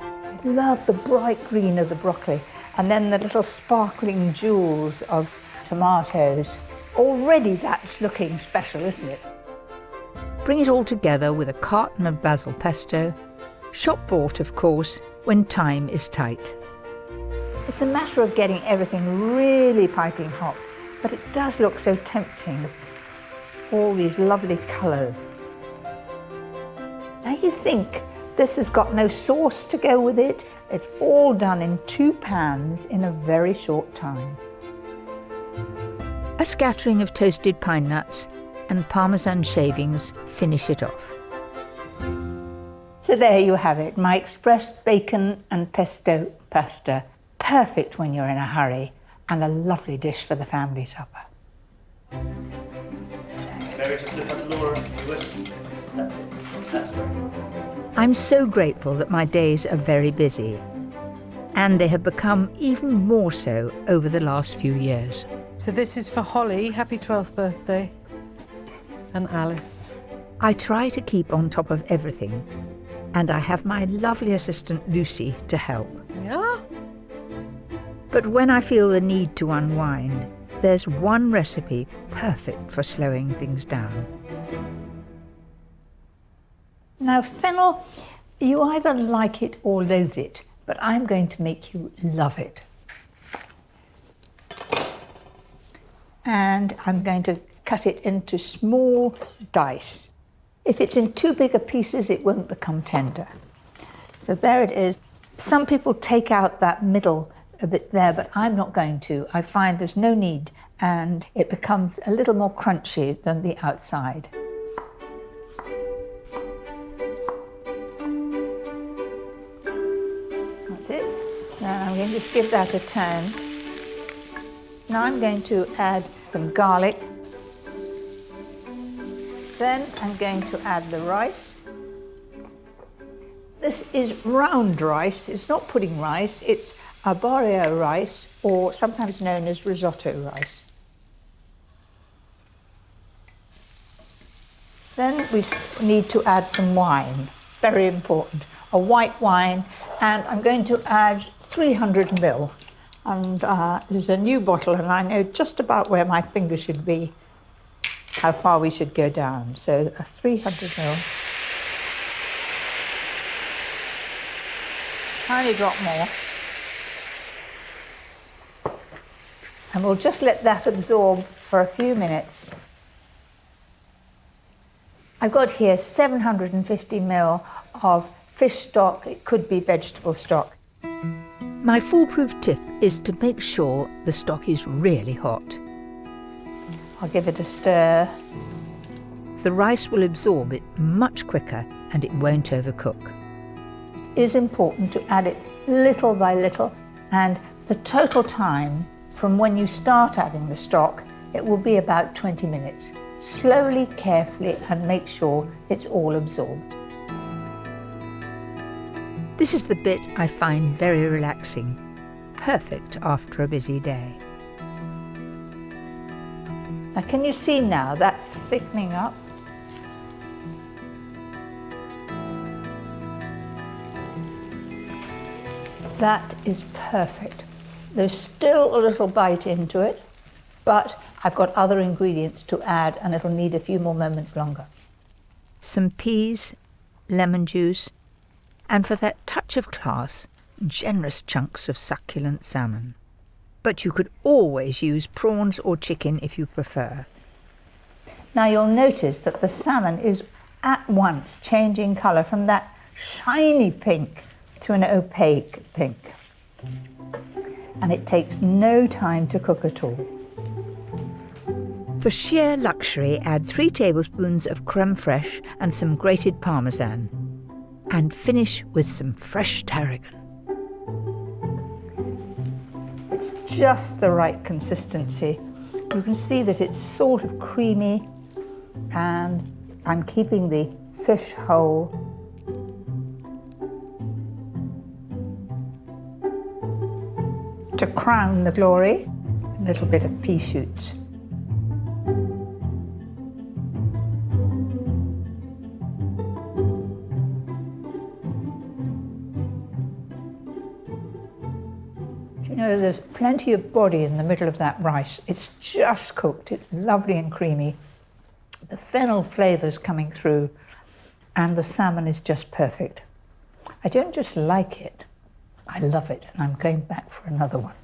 S2: I love the bright green of the broccoli and then the little sparkling jewels of tomatoes. Already that's looking special, isn't it?
S1: Bring it all together with a carton of basil pesto, shop bought of course, when time is tight.
S2: It's a matter of getting everything really piping hot, but it does look so tempting. All these lovely colours. Now you think this has got no sauce to go with it. It's all done in 2 pans in a very short time.
S1: A scattering of toasted pine nuts and Parmesan shavings finish it off.
S2: So there you have it, my express bacon and pesto pasta. Perfect when you're in a hurry, and a lovely dish for the family supper.
S14: Maybe just look at Laura.
S1: I'm so grateful that my days are very busy, and they have become even more so over the last few years.
S13: So this is for Holly, happy 12th birthday, and Alice.
S1: I try to keep on top of everything, and I have my lovely assistant Lucy to help.
S13: Yeah?
S1: But when I feel the need to unwind, there's one recipe perfect for slowing things down.
S2: Now, fennel, you either like it or loathe it, but I'm going to make you love it. And I'm going to cut it into small dice. If it's in too big a pieces, it won't become tender. So there it is. Some people take out that middle a bit there, but I'm not going to. I find there's no need, and it becomes a little more crunchy than the outside. That's it. Now I'm going to just give that a turn. Now I'm going to add some garlic. Then I'm going to add the rice. This is round rice. It's not pudding rice. It's arborio rice, or sometimes known as risotto rice. Then we need to add some wine. Very important. A white wine, and I'm going to add 300 ml. And this is a new bottle, and I know just about where my finger should be, how far we should go down. So 300 ml. Tiny drop more. And we'll just let that absorb for a few minutes. I've got here 750 ml of fish stock. It could be vegetable stock.
S1: My foolproof tip is to make sure the stock is really hot.
S2: I'll give it a stir.
S1: The rice will absorb it much quicker and it won't overcook.
S2: It is important to add it little by little, and the total time from when you start adding the stock, it will be about 20 minutes. Slowly, carefully, and make sure it's all absorbed.
S1: This is the bit I find very relaxing, perfect after a busy day.
S2: Now, can you see now that's thickening up? That is perfect. There's still a little bite into it, but I've got other ingredients to add and it'll need a few more moments longer.
S1: Some peas, lemon juice, and for that touch of class, generous chunks of succulent salmon. But you could always use prawns or chicken if you prefer.
S2: Now you'll notice that the salmon is at once changing colour from that shiny pink to an opaque pink. And it takes no time to cook at all.
S1: For sheer luxury, add 3 tablespoons of creme fraiche and some grated parmesan. And finish with some fresh tarragon.
S2: It's just the right consistency. You can see that it's sort of creamy, and I'm keeping the fish whole. To crown the glory, a little bit of pea shoots. You know, there's plenty of body in the middle of that rice. It's just cooked. It's lovely and creamy. The fennel flavour's coming through, and the salmon is just perfect. I don't just like it, I love it, and I'm going back for another one.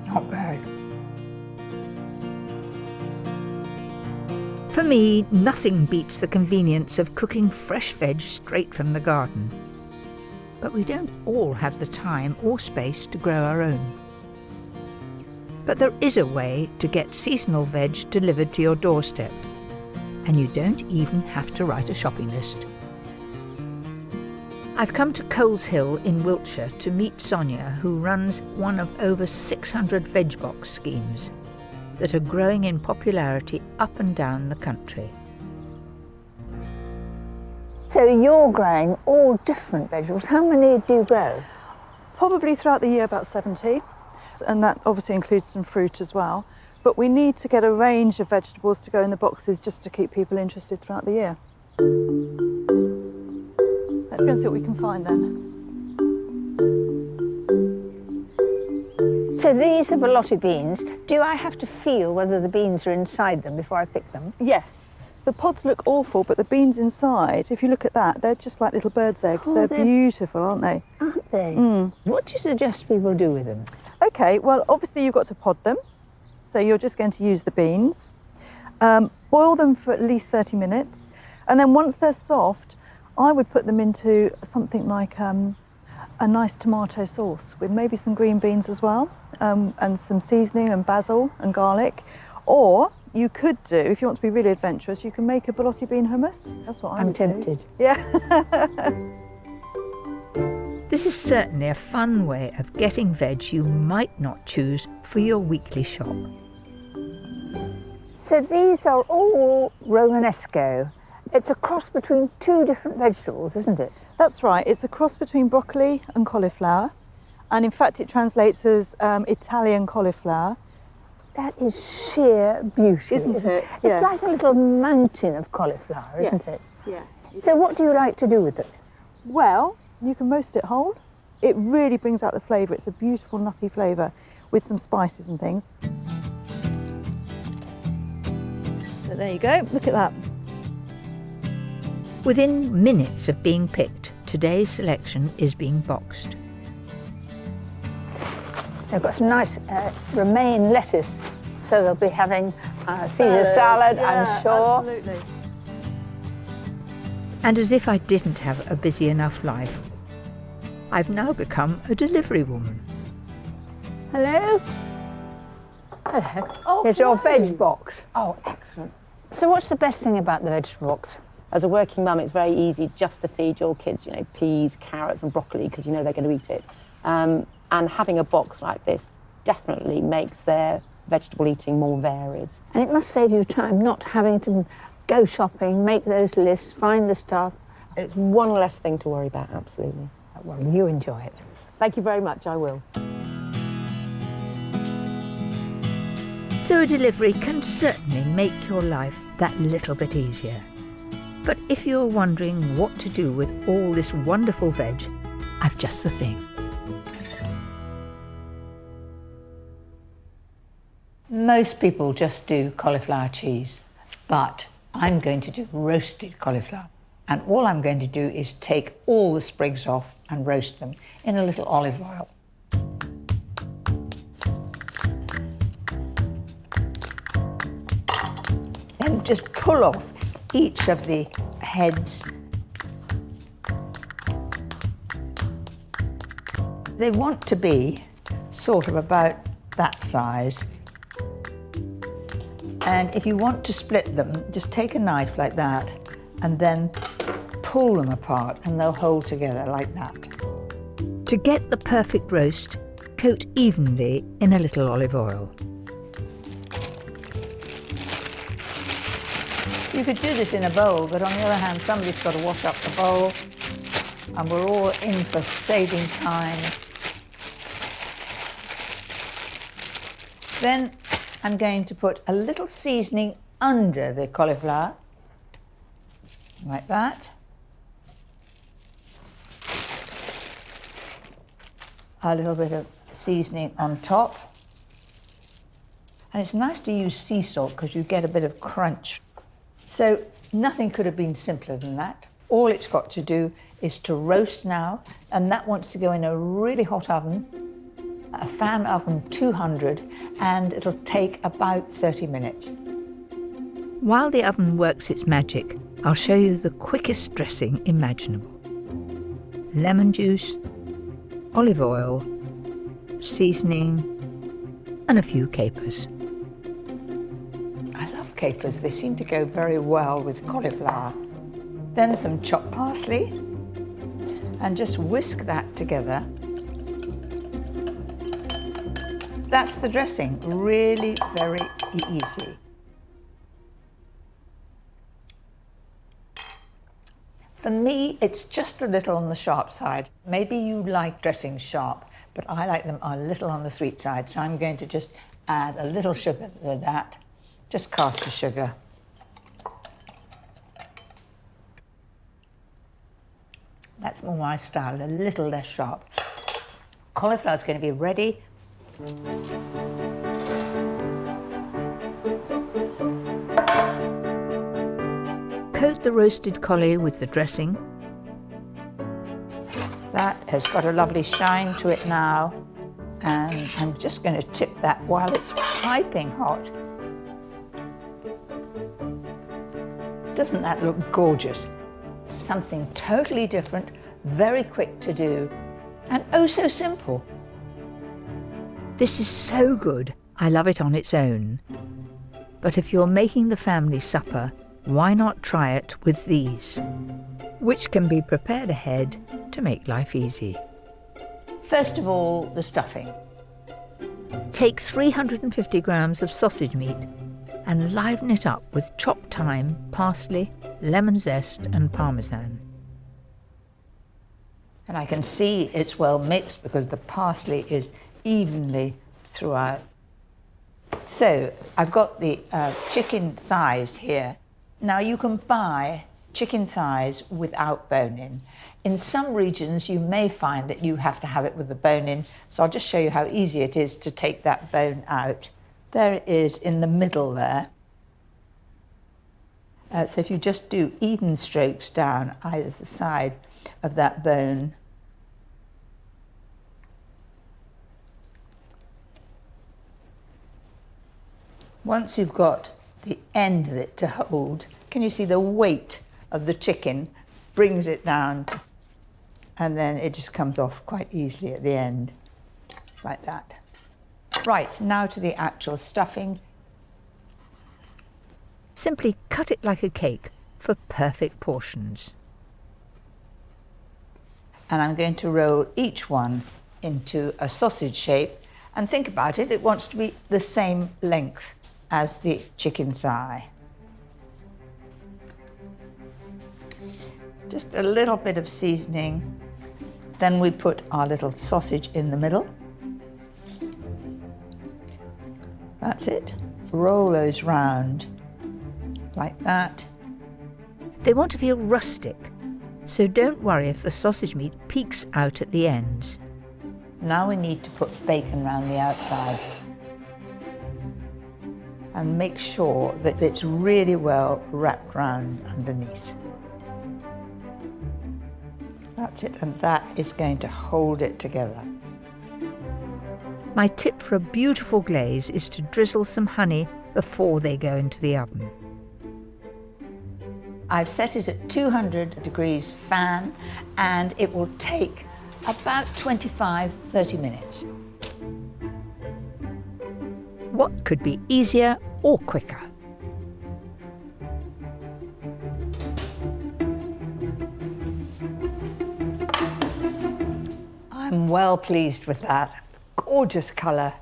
S2: Not bad.
S1: For me, nothing beats the convenience of cooking fresh veg straight from the garden. But we don't all have the time or space to grow our own. But there is a way to get seasonal veg delivered to your doorstep, and you don't even have to write a shopping list. I've come to Coles Hill in Wiltshire to meet Sonia, who runs one of over 600 veg box schemes. that are growing in popularity up and down the country.
S2: So you're growing all different vegetables. How many do you grow?
S14: Probably throughout the year about 70, and that obviously includes some fruit as well. But we need to get a range of vegetables to go in the boxes just to keep people interested throughout the year. Let's go and see what we can find then.
S2: So these are borlotti beans. Do I have to feel whether the beans are inside them before I pick them?
S14: Yes. The pods look awful, but the beans inside, if you look at that, they're just like little birds' eggs.
S2: Oh,
S14: they're beautiful, aren't they?
S2: Aren't they?
S14: Mm.
S2: What do you suggest people do with them?
S14: OK, well, obviously you've got to pod them. So you're just going to use the beans. Boil them for at least 30 minutes. And then once they're soft, I would put them into something like a nice tomato sauce with maybe some green beans as well, and some seasoning and basil and garlic. Or you could do, if you want to be really adventurous, you can make a borlotti bean hummus. That's what I'm
S2: tempted.
S14: Yeah.
S1: This is certainly a fun way of getting veg you might not choose for your weekly shop.
S2: So these are all Romanesco. It's a cross between two different vegetables, isn't it?
S14: That's right. It's a cross between broccoli and cauliflower. And in fact, it translates as Italian cauliflower.
S2: That is sheer beauty,
S14: isn't it?
S2: It's like a little mountain of cauliflower, isn't it?
S14: Yeah.
S2: So what do you like to do with it?
S14: Well, you can roast it whole. It really brings out the flavour. It's a beautiful nutty flavour with some spices and things. So there you go. Look at that.
S1: Within minutes of being picked, today's selection is being boxed.
S2: They've got some nice romaine lettuce, so they'll be having Caesar salad, I'm sure.
S14: Absolutely.
S1: And as if I didn't have a busy enough life, I've now become a delivery woman.
S2: Hello? Hello.
S3: Oh,
S2: Here's your veg box.
S3: Oh, excellent.
S2: So what's the best thing about the vegetable box?
S3: As a working mum, it's very easy just to feed your kids, you know, peas, carrots and broccoli, because you know they're going to eat it. And having a box like this definitely makes their vegetable eating more varied.
S2: And it must save you time not having to go shopping, make those lists, find the stuff.
S3: It's one less thing to worry about, absolutely.
S2: Well, you enjoy it.
S3: Thank you very much, I will.
S1: So a delivery can certainly make your life that little bit easier. But if you're wondering what to do with all this wonderful veg, I've just the thing.
S2: Most people just do cauliflower cheese, but I'm going to do roasted cauliflower. And all I'm going to do is take all the sprigs off and roast them in a little olive oil. Then just pull off each of the heads. They want to be sort of about that size. And if you want to split them, just take a knife like that and then pull them apart and they'll hold together like that.
S1: To get the perfect roast, coat evenly in a little olive oil.
S2: You could do this in a bowl, but on the other hand, somebody's got to wash up the bowl, and we're all in for saving time. Then I'm going to put a little seasoning under the cauliflower, like that. A little bit of seasoning on top. And it's nice to use sea salt because you get a bit of crunch. So nothing could have been simpler than that. All it's got to do is to roast now, and that wants to go in a really hot oven, a fan oven 200, and it'll take about 30 minutes.
S1: While the oven works its magic, I'll show you the quickest dressing imaginable. Lemon juice, olive oil, seasoning, and a few capers.
S2: I love capers. They seem to go very well with cauliflower. Then some chopped parsley, and just whisk that together. That's the dressing, really very easy. For me, it's just a little on the sharp side. Maybe you like dressings sharp, but I like them a little on the sweet side, so I'm going to just add a little sugar to that, just caster sugar. That's more my style, a little less sharp. Cauliflower's going to be ready.
S1: Coat the roasted collie with the dressing.
S2: That has got a lovely shine to it now, and I'm just going to tip that while it's piping hot. Doesn't that look gorgeous? Something totally different, very quick to do, and oh so simple.
S1: This is so good, I love it on its own. But if you're making the family supper, why not try it with these, which can be prepared ahead to make life easy.
S2: First of all, the stuffing.
S1: Take 350 grams of sausage meat and liven it up with chopped thyme, parsley, lemon zest and parmesan.
S2: And I can see it's well mixed because the parsley is evenly throughout. So I've got the chicken thighs here. Now you can buy chicken thighs without bone-in. In some regions you may find that you have to have it with the bone-in, so I'll just show you how easy it is to take that bone out. There it is in the middle there. So if you just do even strokes down either side of that bone. Once you've got the end of it to hold, can you see the weight of the chicken brings it down, and then it just comes off quite easily at the end, like that. Right, now to the actual stuffing.
S1: Simply cut it like a cake for perfect portions.
S2: And I'm going to roll each one into a sausage shape, and think about it, it wants to be the same length as the chicken thigh. Just a little bit of seasoning. Then we put our little sausage in the middle. That's it. Roll those round like that.
S1: They want to feel rustic, so don't worry if the sausage meat peeks out at the ends.
S2: Now we need to put bacon around the outside. And make sure that it's really well wrapped round underneath. That's it, and that is going to hold it together.
S1: My tip for a beautiful glaze is to drizzle some honey before they go into the oven.
S2: I've set it at 200 degrees fan, and it will take about 25-30 minutes.
S1: What could be easier or quicker?
S2: I'm well pleased with that. Gorgeous colour.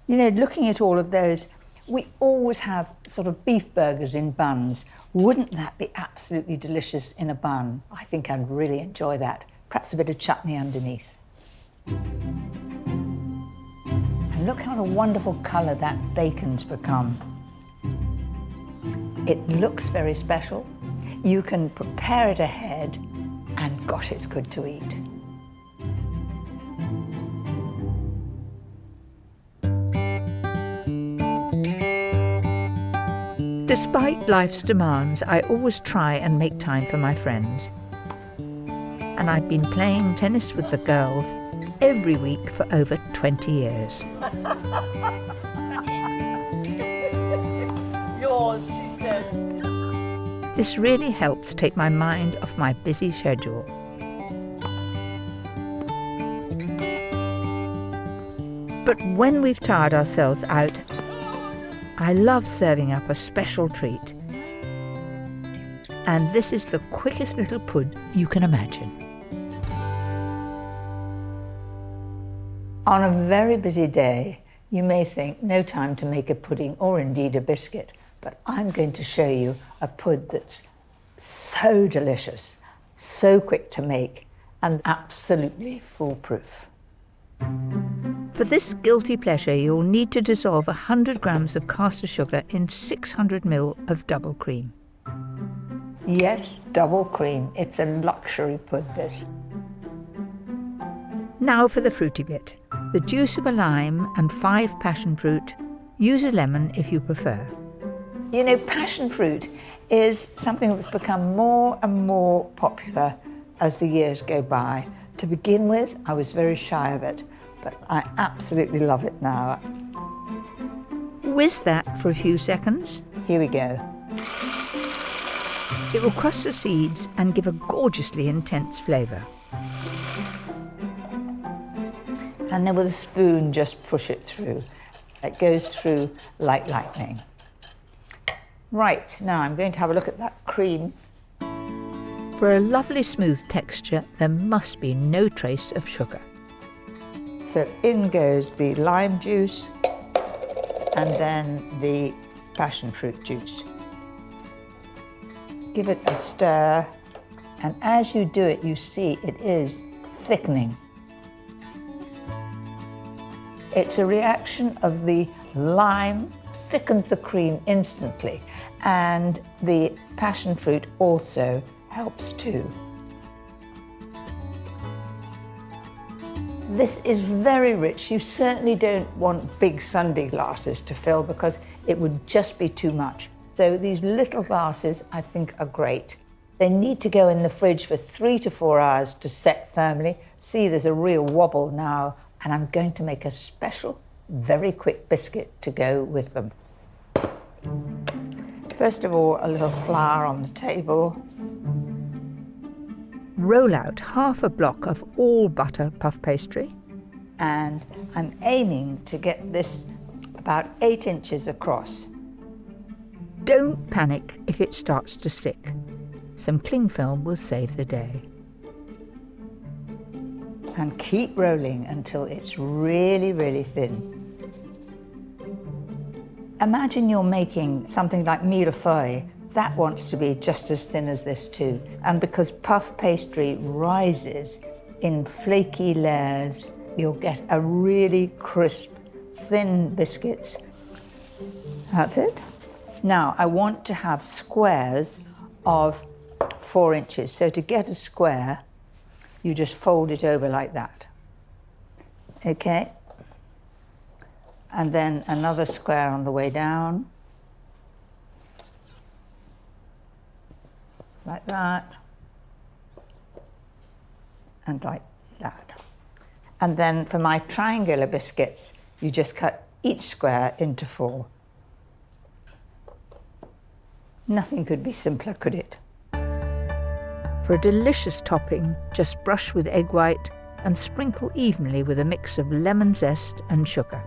S2: You know, looking at all of those, we always have sort of beef burgers in buns. Wouldn't that be absolutely delicious in a bun? I think I'd really enjoy that. Perhaps a bit of chutney underneath. And look how a wonderful colour that bacon's become. It looks very special. You can prepare it ahead, and gosh, it's good to eat.
S1: Despite life's demands, I always try and make time for my friends. And I've been playing tennis with the girls every week for over 20 years.
S12: Yours, she said.
S1: This really helps take my mind off my busy schedule. But when we've tired ourselves out, I love serving up a special treat. And this is the quickest little pud you can imagine.
S2: On a very busy day, You may think, no time to make a pudding or indeed a biscuit, but I'm going to show you a pud that's so delicious, so quick to make, and absolutely foolproof.
S1: For this guilty pleasure, you'll need to dissolve 100 grams of caster sugar in 600 ml of double cream.
S2: Yes, double cream. It's a luxury pud, this.
S1: Now for the fruity bit. The juice of a lime and 5 passion fruit. Use a lemon if you prefer.
S2: You know, passion fruit is something that's become more and more popular as the years go by. To begin with, I was very shy of it, but I absolutely love it now.
S1: Whiz that for a few seconds.
S2: Here we go.
S1: It will crush the seeds and give a gorgeously intense flavour.
S2: And then with a spoon, just push it through. It goes through like lightning. Right, now I'm going to have a look at that cream.
S1: For a lovely smooth texture, there must be no trace of sugar.
S2: So in goes the lime juice and then the passion fruit juice. Give it a stir, and as you do it, you see it is thickening. It's a reaction of the lime, thickens the cream instantly, and the passion fruit also helps too. This is very rich. You certainly don't want big sundae glasses to fill because it would just be too much. So these little glasses I think are great. They need to go in the fridge for 3 to 4 hours to set firmly. See, there's a real wobble now, and I'm going to make a special, very quick biscuit to go with them. First of all, a little flour on the table.
S1: Roll out half a block of all butter puff pastry.
S2: And I'm aiming to get this about 8 inches across.
S1: Don't panic if it starts to stick. Some cling film will save the day.
S2: And keep rolling until it's really, really thin. Imagine you're making something like millefeuille. That wants to be just as thin as this too. And because puff pastry rises in flaky layers, you'll get a really crisp, thin biscuits. That's it. Now, I want to have squares of 4 inches. So to get a square, you just fold it over like that. Okay? And then another square on the way down. Like that. And like that. And then for my triangular biscuits, you just cut each square into 4. Nothing could be simpler, could it?
S1: For a delicious topping, just brush with egg white and sprinkle evenly with a mix of lemon zest and sugar.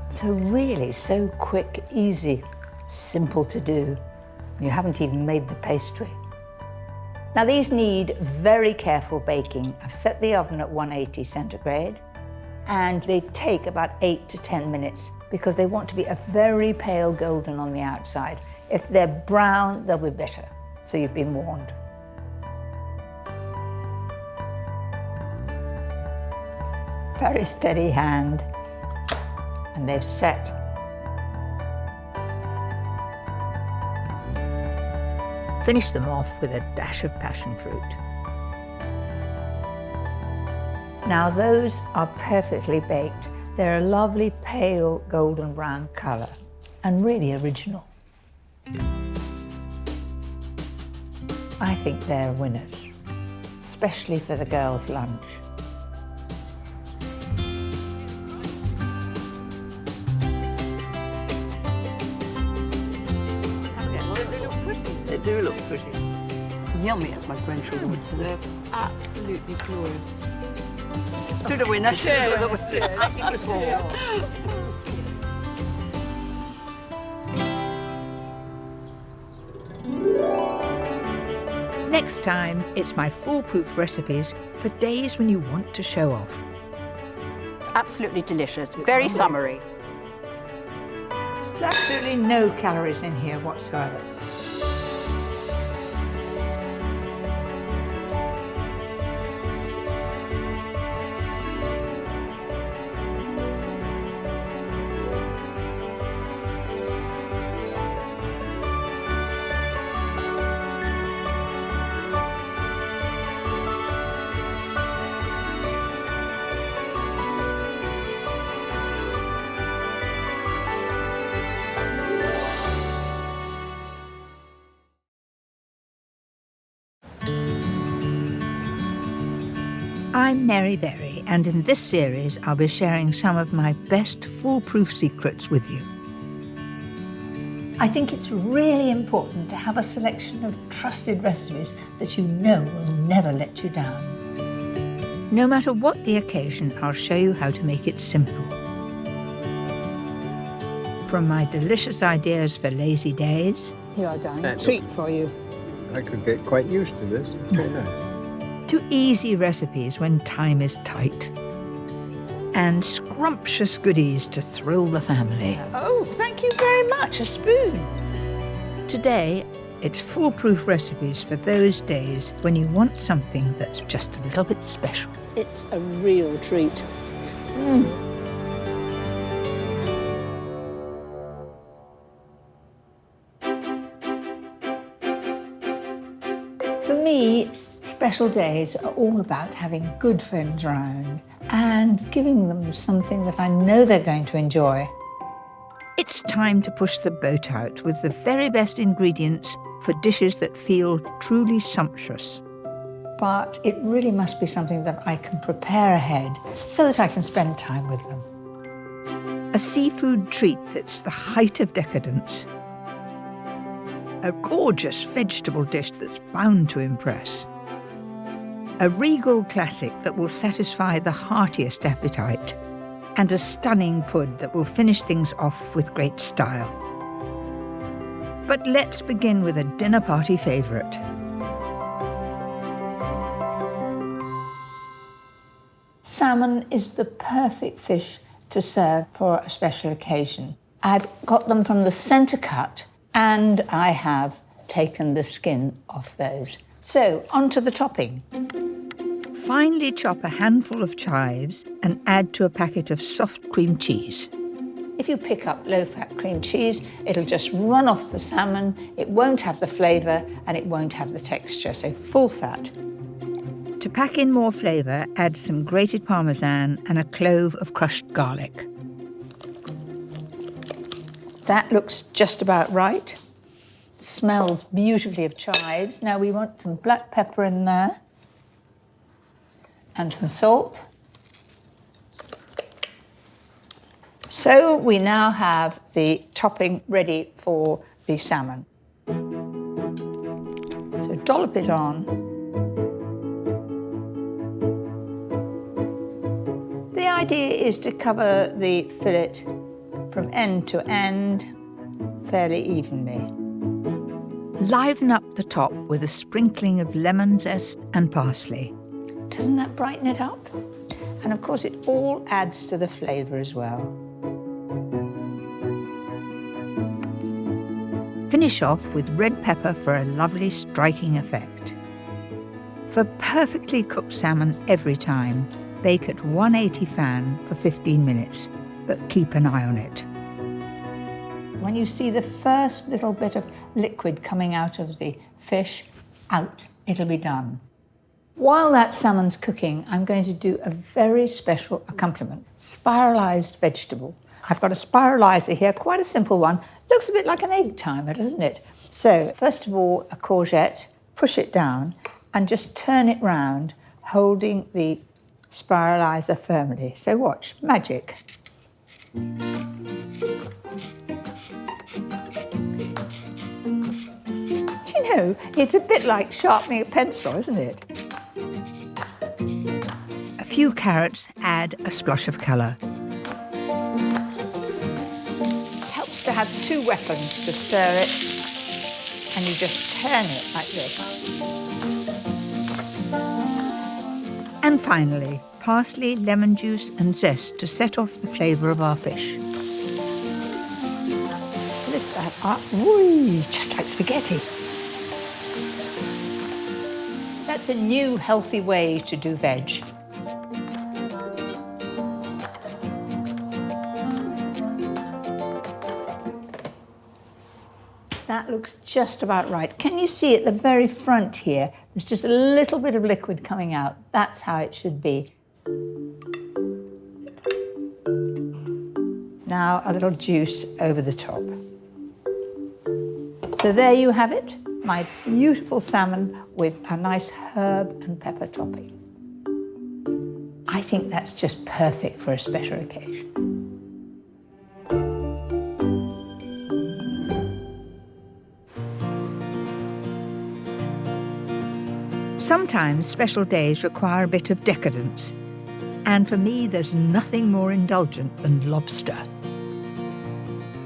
S2: So really, so quick, easy, simple to do. You haven't even made the pastry. Now these need very careful baking. I've set the oven at 180 centigrade, and they take about 8 to 10 minutes because they want to be a very pale golden on the outside. If they're brown, they'll be bitter. So you've been warned. Very steady hand, and they've set.
S1: Finish them off with a dash of passion fruit.
S2: Now those are perfectly baked. They're a lovely pale golden brown colour and really original. I think they're winners, especially for the girls' lunch.
S12: They do look pretty. Yummy, as my grandchildren would say.
S13: They're absolutely glorious.
S12: To the winner. To the winner.
S1: Next time, it's my foolproof recipes for days when you want to show off.
S12: It's absolutely delicious, very summery.
S2: There's absolutely no calories in here whatsoever.
S1: I'm Mary Berry, and in this series I'll be sharing some of my best foolproof secrets with you.
S2: I think it's really important to have a selection of trusted recipes that you know will never let you down.
S1: No matter what the occasion, I'll show you how to make it simple. From my delicious ideas for lazy days...
S2: Here I go, a treat for you.
S6: I could get quite used to this. It's very nice.
S1: To easy recipes when time is tight. And scrumptious goodies to thrill the family.
S2: Oh, thank you very much. A spoon.
S1: Today, it's foolproof recipes for those days when you want something that's just a little bit special.
S2: It's a real treat. For me, special days are all about having good friends around and giving them something that I know they're going to enjoy.
S1: It's time to push the boat out with the very best ingredients for dishes that feel truly sumptuous.
S2: But it really must be something that I can prepare ahead so that I can spend time with them.
S1: A seafood treat that's the height of decadence. A gorgeous vegetable dish that's bound to impress. A regal classic that will satisfy the heartiest appetite. And a stunning pud that will finish things off with great style. But let's begin with a dinner party favourite.
S2: Salmon is the perfect fish to serve for a special occasion. I've got them from the centre cut and I have taken the skin off those. So, on to the topping.
S1: Finely chop a handful of chives and add to a packet of soft cream cheese.
S2: If you pick up low-fat cream cheese, it'll just run off the salmon, it won't have the flavour and it won't have the texture, so full fat.
S1: To pack in more flavour, add some grated parmesan and a clove of crushed garlic.
S2: That looks just about right. Smells beautifully of chives. Now we want some black pepper in there. And some salt. So we now have the topping ready for the salmon. So dollop it on. The idea is to cover the fillet from end to end fairly evenly.
S1: Liven up the top with a sprinkling of lemon zest and parsley.
S2: Doesn't that brighten it up? And of course it all adds to the flavour as well.
S1: Finish off with red pepper for a lovely striking effect. For perfectly cooked salmon every time, bake at 180 fan for 15 minutes, but keep an eye on it.
S2: When you see the first little bit of liquid coming out of the fish, out, it'll be done. While that salmon's cooking, I'm going to do a very special accompaniment, spiralised vegetable. I've got a spiraliser here, quite a simple one. Looks a bit like an egg timer, doesn't it? So, first of all, a courgette, push it down and just turn it round, holding the spiraliser firmly. So watch, magic. Do you know, it's a bit like sharpening a pencil, isn't it?
S1: A few carrots add a splash of colour.
S2: Helps to have two weapons to stir it, and you just turn it like this.
S1: And finally, parsley, lemon juice and zest to set off the flavour of our fish.
S2: Lift that up. Whee, just like spaghetti. That's a new healthy way to do veg. That looks just about right. Can you see at the very front here, there's just a little bit of liquid coming out. That's how it should be. Now a little juice over the top. So there you have it, my beautiful salmon with a nice herb and pepper topping. I think that's just perfect for a special occasion.
S1: Sometimes special days require a bit of decadence, and for me there's nothing more indulgent than lobster.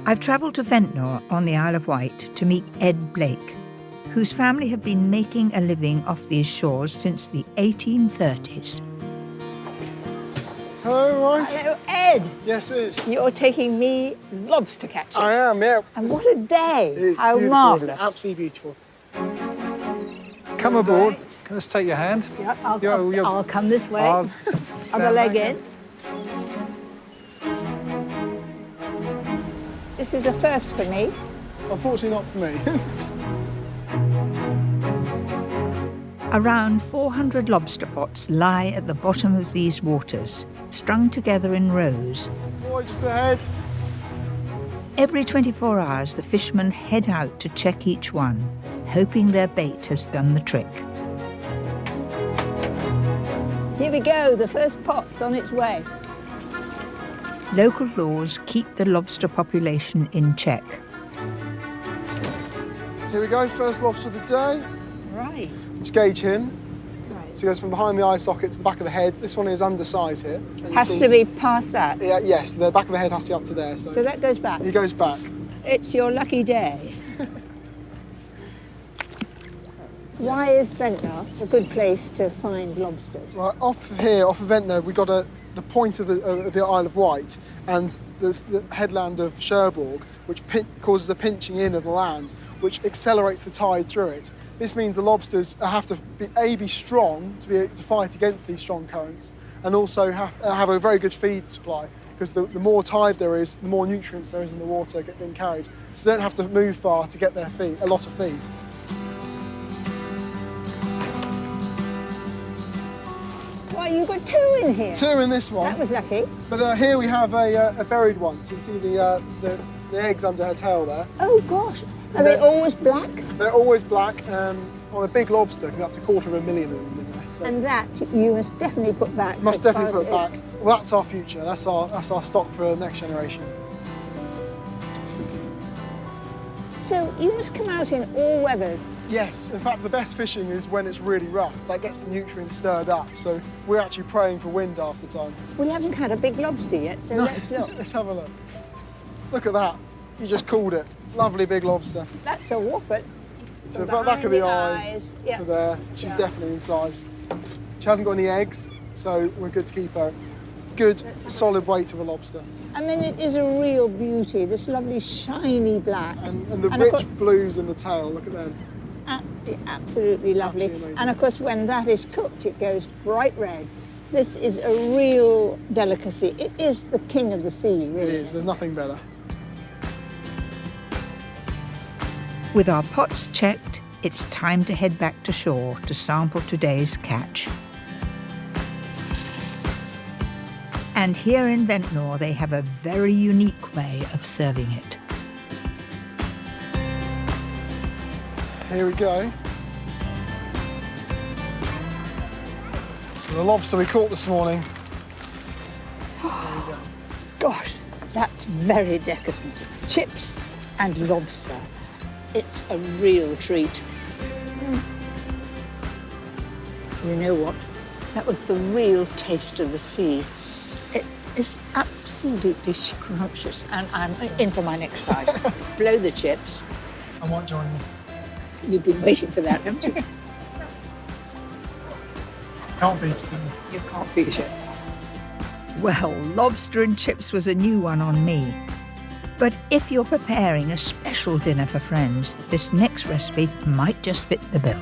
S1: I've travelled to Ventnor on the Isle of Wight to meet Ed Blake, whose family have been making a living off these shores since the 1830s.
S15: Hello, right?
S2: Hello, Ed.
S15: Yes, it is.
S2: You're taking me lobster catching.
S15: I am, yeah.
S2: And what a day.
S15: It's
S2: How
S15: beautiful,
S2: marvellous.
S15: isn't it? Absolutely beautiful.
S16: Come aboard. Can I just take your hand?
S2: Yeah, I'll come this way.
S16: I'll
S2: Have a leg in. This is a first for me.
S15: Unfortunately not for me.
S1: Around 400 lobster pots lie at the bottom of these waters, strung together in rows.
S15: Boy, just ahead.
S1: Every 24 hours, the fishermen head out to check each one, hoping their bait has done the trick.
S2: Here we go, the first pot's on its way.
S1: Local laws keep the lobster population in check.
S15: So here we go, first lobster of the day.
S2: Right.
S15: Just gauge him.
S2: Right.
S15: So it goes from behind the eye socket to the back of the head. This one is undersized here.
S2: Has to be past that.
S15: Yeah, yes, the back of the head has to be up to there.
S2: So that goes back.
S15: He goes back.
S2: It's your lucky day. Why is Ventnor a good place to find lobsters?
S15: Right, off here, off of Ventnor, we've got the point of the Isle of Wight, and there's the headland of Cherbourg, which causes a pinching in of the land, which accelerates the tide through it. This means the lobsters have to be strong to fight against these strong currents, and also have a very good feed supply, because the more tide there is, the more nutrients there is in the water being carried. So they don't have to move far to get their feed, a lot of feed.
S2: Why, you've got two in here.
S15: Two in this one.
S2: That was lucky.
S15: But here we have a buried one. So you can see the eggs under her tail there.
S2: Oh, gosh. Are they always black?
S15: They're always black. On a big lobster, it can be up to 250,000 of them in there. So
S2: and that you must definitely put back.
S15: Must definitely put back. Well, that's our future. That's our stock for the next generation.
S2: So you must come out in all weathers.
S15: Yes, in fact, the best fishing is when it's really rough. That gets the nutrients stirred up. So we're actually praying for wind half the time.
S2: We haven't had a big lobster yet, so let's look.
S15: Let's have a look. Look at that. You just called it. Lovely big lobster.
S2: That's a whopper.
S15: So the back of the eye to there. She's definitely inside. She hasn't got any eggs, so we're good to keep her. Good, solid weight of a lobster.
S2: I mean, it is a real beauty, this lovely shiny black.
S15: And the rich blues in the tail, look at them.
S2: Absolutely lovely.
S15: Absolutely
S2: and of course, when that is cooked, it goes bright red. This is a real delicacy. It is the king of the sea, really.
S15: It is, there's nothing better.
S1: With our pots checked, it's time to head back to shore to sample today's catch. And here in Ventnor, they have a very unique way of serving it.
S15: Here we go. So the lobster we caught this morning.
S2: Gosh, that's very decadent. Chips and lobster. It's a real treat. You know what? That was the real taste of the sea. It is absolutely scrumptious. And I'm in for my next slice. Blow the chips.
S15: I might join you.
S2: You've been waiting for that, haven't you?
S15: Can't beat it, can
S2: you? You can't beat it.
S1: Well, lobster and chips was a new one on me. But if you're preparing a special dinner for friends, this next recipe might just fit the bill.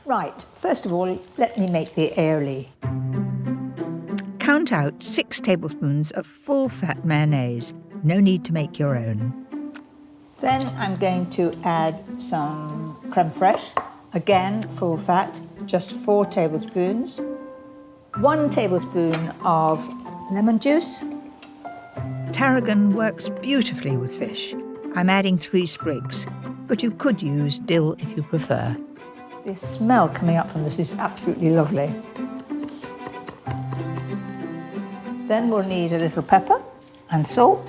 S2: Right, first of all, let me make the aioli.
S1: Count out 6 tablespoons of full-fat mayonnaise. No need to make your own.
S2: Then I'm going to add some creme fraiche. Again, full fat, just 4 tablespoons. 1 tablespoon of lemon juice.
S1: Tarragon works beautifully with fish. I'm adding 3 sprigs, but you could use dill if you prefer.
S2: The smell coming up from this is absolutely lovely. Then we'll need a little pepper and salt.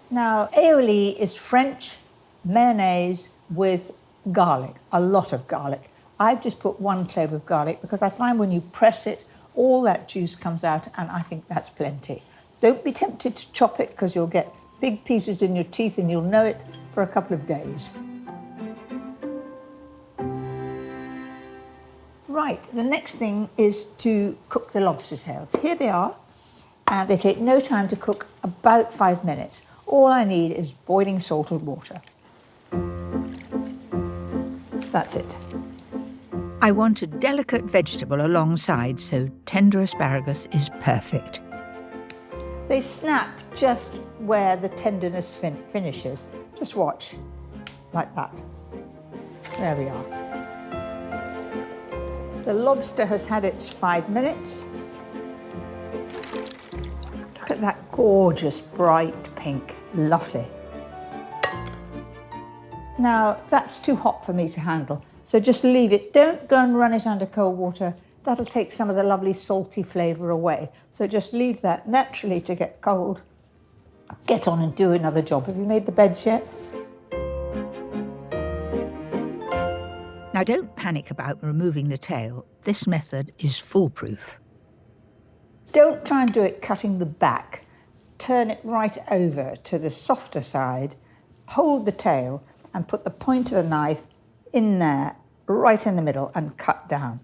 S2: Now, aioli is French mayonnaise with garlic, a lot of garlic. I've just put 1 clove of garlic because I find when you press it, all that juice comes out, and I think that's plenty. Don't be tempted to chop it because you'll get big pieces in your teeth and you'll know it for a couple of days. Right, the next thing is to cook the lobster tails. Here they are, and they take no time to cook, about 5 minutes. All I need is boiling salted water. That's it.
S1: I want a delicate vegetable alongside, so tender asparagus is perfect.
S2: They snap just where the tenderness finishes. Just watch, like that. There we are. The lobster has had its 5 minutes. Look at that gorgeous bright pink, lovely. Now that's too hot for me to handle, so just leave it. Don't go and run it under cold water. That'll take some of the lovely salty flavour away. So just leave that naturally to get cold. Get on and do another job. Have you made the beds yet?
S1: Now don't panic about removing the tail. This method is foolproof.
S2: Don't try and do it cutting the back. Turn it right over to the softer side, hold the tail and put the point of the knife in there, right in the middle, and cut down.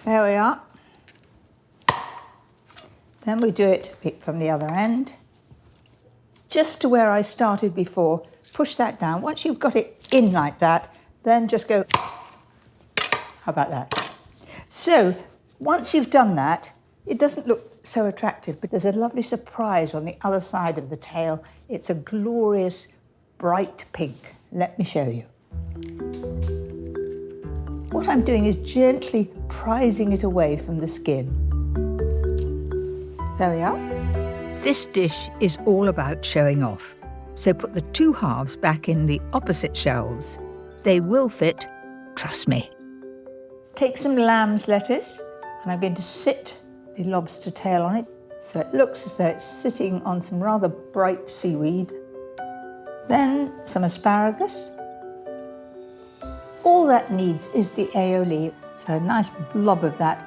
S2: There we are. Then we do it from the other end. Just to where I started before, push that down. Once you've got it in like that, then just go, how about that? So, once you've done that, it doesn't look so attractive, but there's a lovely surprise on the other side of the tail. It's a glorious, bright pink. Let me show you. What I'm doing is gently prizing it away from the skin. There we are.
S1: This dish is all about showing off. So put the 2 halves back in the opposite shelves. They will fit, trust me.
S2: Take some lamb's lettuce, and I'm going to sit the lobster tail on it, so it looks as though it's sitting on some rather bright seaweed. Then some asparagus. All that needs is the aioli, so a nice blob of that.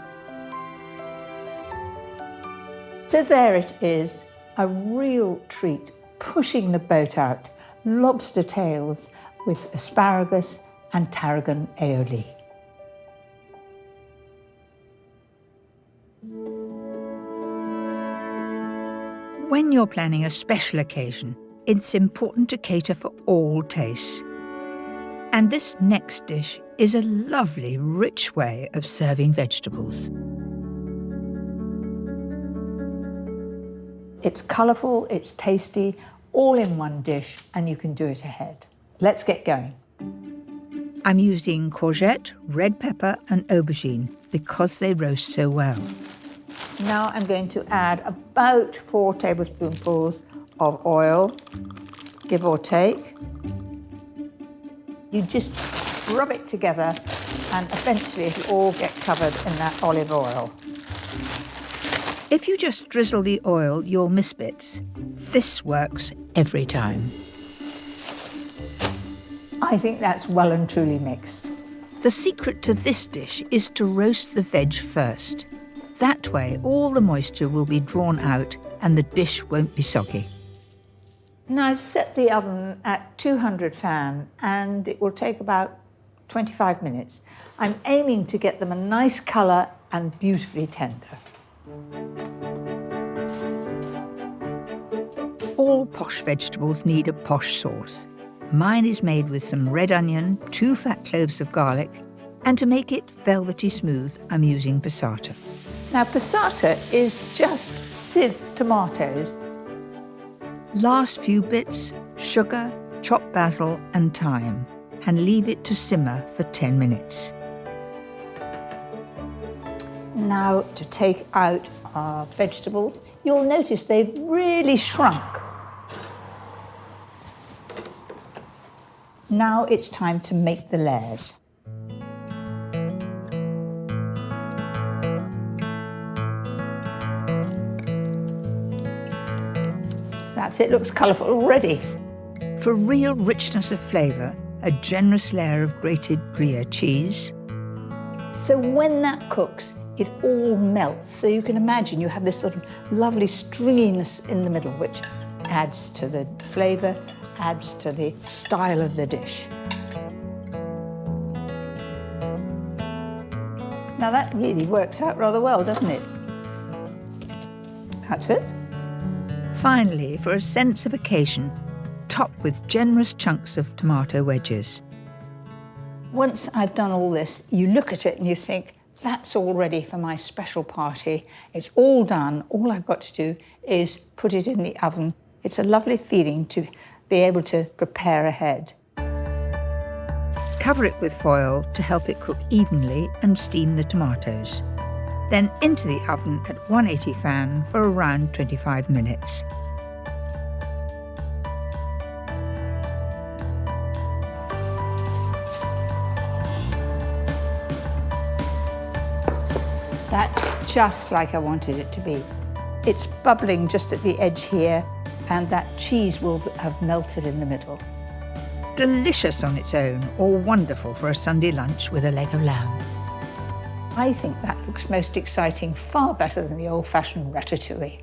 S2: So there it is, a real treat, pushing the boat out. Lobster tails with asparagus and tarragon aioli.
S1: When you're planning a special occasion, it's important to cater for all tastes. And this next dish is a lovely, rich way of serving vegetables.
S2: It's colourful, it's tasty, all in one dish, and you can do it ahead. Let's get going.
S1: I'm using courgette, red pepper and aubergine because they roast so well.
S2: Now I'm going to add about 4 tablespoonfuls of oil, give or take. You just rub it together and eventually it'll all get covered in that olive oil.
S1: If you just drizzle the oil, you'll miss bits. This works every time.
S2: I think that's well and truly mixed.
S1: The secret to this dish is to roast the veg first. That way, all the moisture will be drawn out and the dish won't be soggy.
S2: Now I've set the oven at 200 fan and it will take about 25 minutes. I'm aiming to get them a nice colour and beautifully tender.
S1: All posh vegetables need a posh sauce. Mine is made with some red onion, 2 fat cloves of garlic, and to make it velvety smooth, I'm using passata.
S2: Now passata is just sieved tomatoes.
S1: Last few bits, sugar, chopped basil and thyme, and leave it to simmer for 10 minutes.
S2: Now to take out our vegetables, you'll notice they've really shrunk. Now it's time to make the layers. That's it, looks colourful already.
S1: For real richness of flavour, a generous layer of grated Gruyere cheese.
S2: So when that cooks, it all melts. So you can imagine you have this sort of lovely stringiness in the middle, which adds to the flavour, adds to the style of the dish. Now that really works out rather well, doesn't it? That's it.
S1: Finally, for a sense of occasion, top with generous chunks of tomato wedges.
S2: Once I've done all this, you look at it and you think, that's all ready for my special party. It's all done. All I've got to do is put it in the oven. It's a lovely feeling to be able to prepare ahead.
S1: Cover it with foil to help it cook evenly and steam the tomatoes. Then into the oven at 180 fan for around 25 minutes.
S2: That's just like I wanted it to be. It's bubbling just at the edge here, and that cheese will have melted in the middle.
S1: Delicious on its own, or wonderful for a Sunday lunch with a leg of lamb.
S2: I think that looks most exciting, far better than the old-fashioned ratatouille.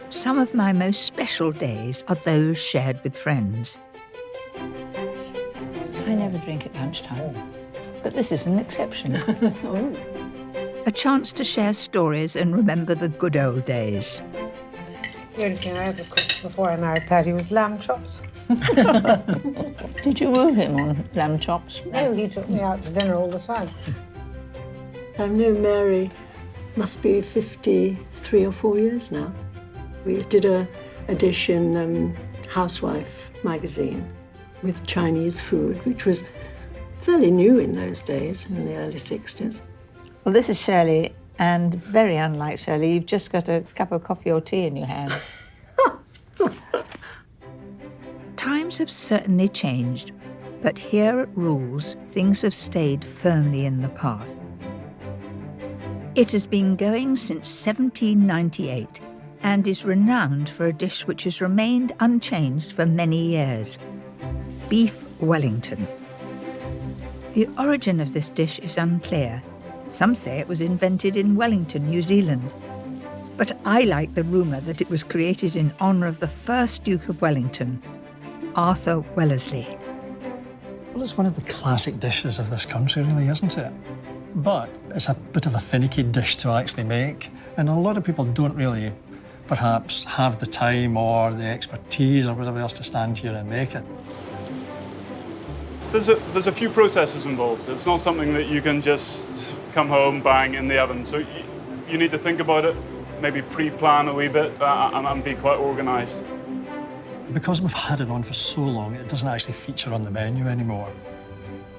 S1: Some of my most special days are those shared with friends.
S2: I never drink at lunchtime, but this is an exception.
S1: A chance to share stories and remember the good old days.
S17: The only thing I ever cooked before I married Paddy was lamb chops.
S2: Did you woo him on lamb chops?
S17: No, he took me out to dinner all the time.
S12: I've known Mary, must be 53 or 4 years now. We did a dish in Housewife magazine with Chinese food, which was fairly new in those days, in the early 60s.
S2: Well, this is Shirley, and very unlike Shirley, you've just got a cup of coffee or tea in your hand.
S1: Times have certainly changed, but here at Rules, things have stayed firmly in the past. It has been going since 1798 and is renowned for a dish which has remained unchanged for many years: beef Wellington. The origin of this dish is unclear. Some say it was invented in Wellington, New Zealand. But I like the rumour that it was created in honour of the first Duke of Wellington, Arthur Wellesley.
S18: Well, it's one of the classic dishes of this country, really, isn't it? But it's a bit of a finicky dish to actually make, and a lot of people don't really perhaps have the time or the expertise or whatever else to stand here and make it.
S19: There's a few processes involved. It's not something that you can just come home, bang, in the oven. So you need to think about it, maybe pre-plan a wee bit and be quite organised.
S18: Because we've had it on for so long, it doesn't actually feature on the menu anymore.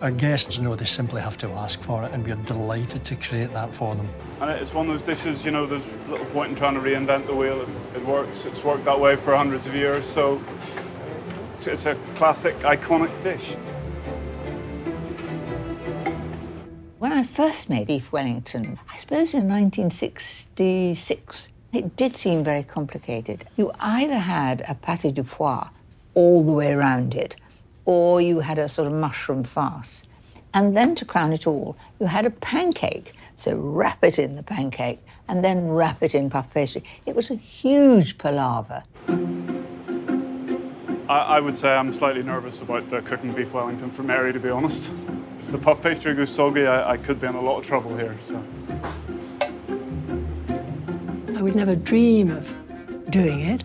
S18: Our guests know they simply have to ask for it, and we're delighted to create that for them.
S19: And it's one of those dishes, you know, there's little point in trying to reinvent the wheel. It works. It's worked that way for hundreds of years, so it's a classic, iconic dish.
S2: When I first made beef Wellington, I suppose in 1966, it did seem very complicated. You either had a pâté de foie all the way around it, or you had a sort of mushroom farce. And then to crown it all, you had a pancake. So wrap it in the pancake and then wrap it in puff pastry. It was a huge palaver.
S19: I would say I'm slightly nervous about cooking beef Wellington for Mary, to be honest. If the puff pastry goes soggy, I could be in a lot of trouble here. So.
S12: I would never dream of doing it.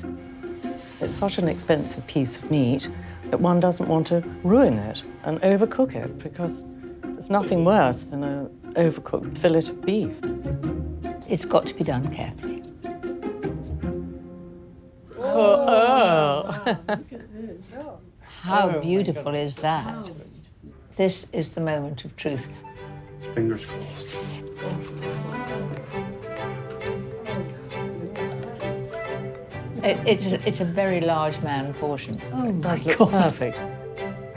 S3: It's such an expensive piece of meat that one doesn't want to ruin it and overcook it, because there's nothing worse than an overcooked fillet of beef.
S2: It's got to be done carefully. How beautiful is that? This is the moment of truth.
S19: Fingers crossed.
S2: It's a very large man portion.
S12: Oh,
S3: It does
S12: my
S3: look
S12: God.
S3: perfect.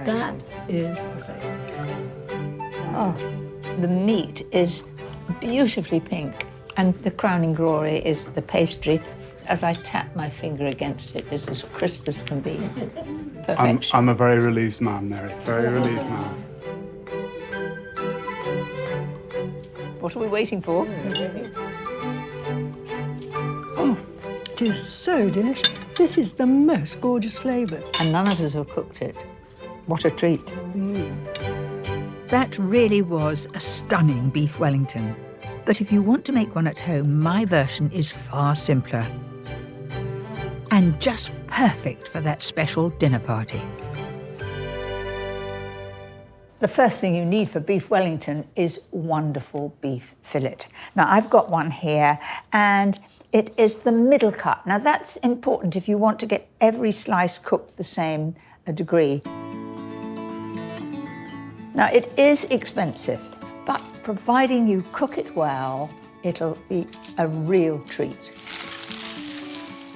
S12: That is perfect.
S2: Oh, the meat is beautifully pink, and the crowning glory is the pastry. As I tap my finger against it, it's as crisp as can be. Perfection.
S19: I'm a very relieved man, Mary. Very relieved man.
S2: What are we waiting for?
S12: Oh, it is so delicious. This is the most gorgeous flavour.
S2: And none of us have cooked it. What a treat.
S1: That really was a stunning beef Wellington. But if you want to make one at home, my version is far simpler. And just perfect for that special dinner party.
S2: The first thing you need for beef Wellington is wonderful beef fillet. Now, I've got one here, and it is the middle cut. Now, that's important if you want to get every slice cooked the same degree. Now, it is expensive, but providing you cook it well, it'll be a real treat.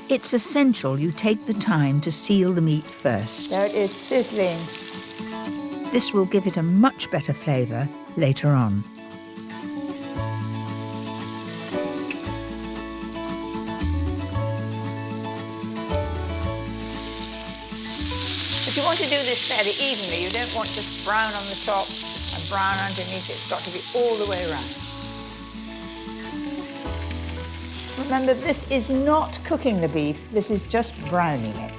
S1: It's essential you take the time to seal the meat first.
S2: There it is, sizzling.
S1: This will give it a much better flavour later on.
S2: But you want to do this fairly evenly. You don't want just brown on the top and brown underneath. It's got to be all the way around. Remember, this is not cooking the beef. This is just browning it.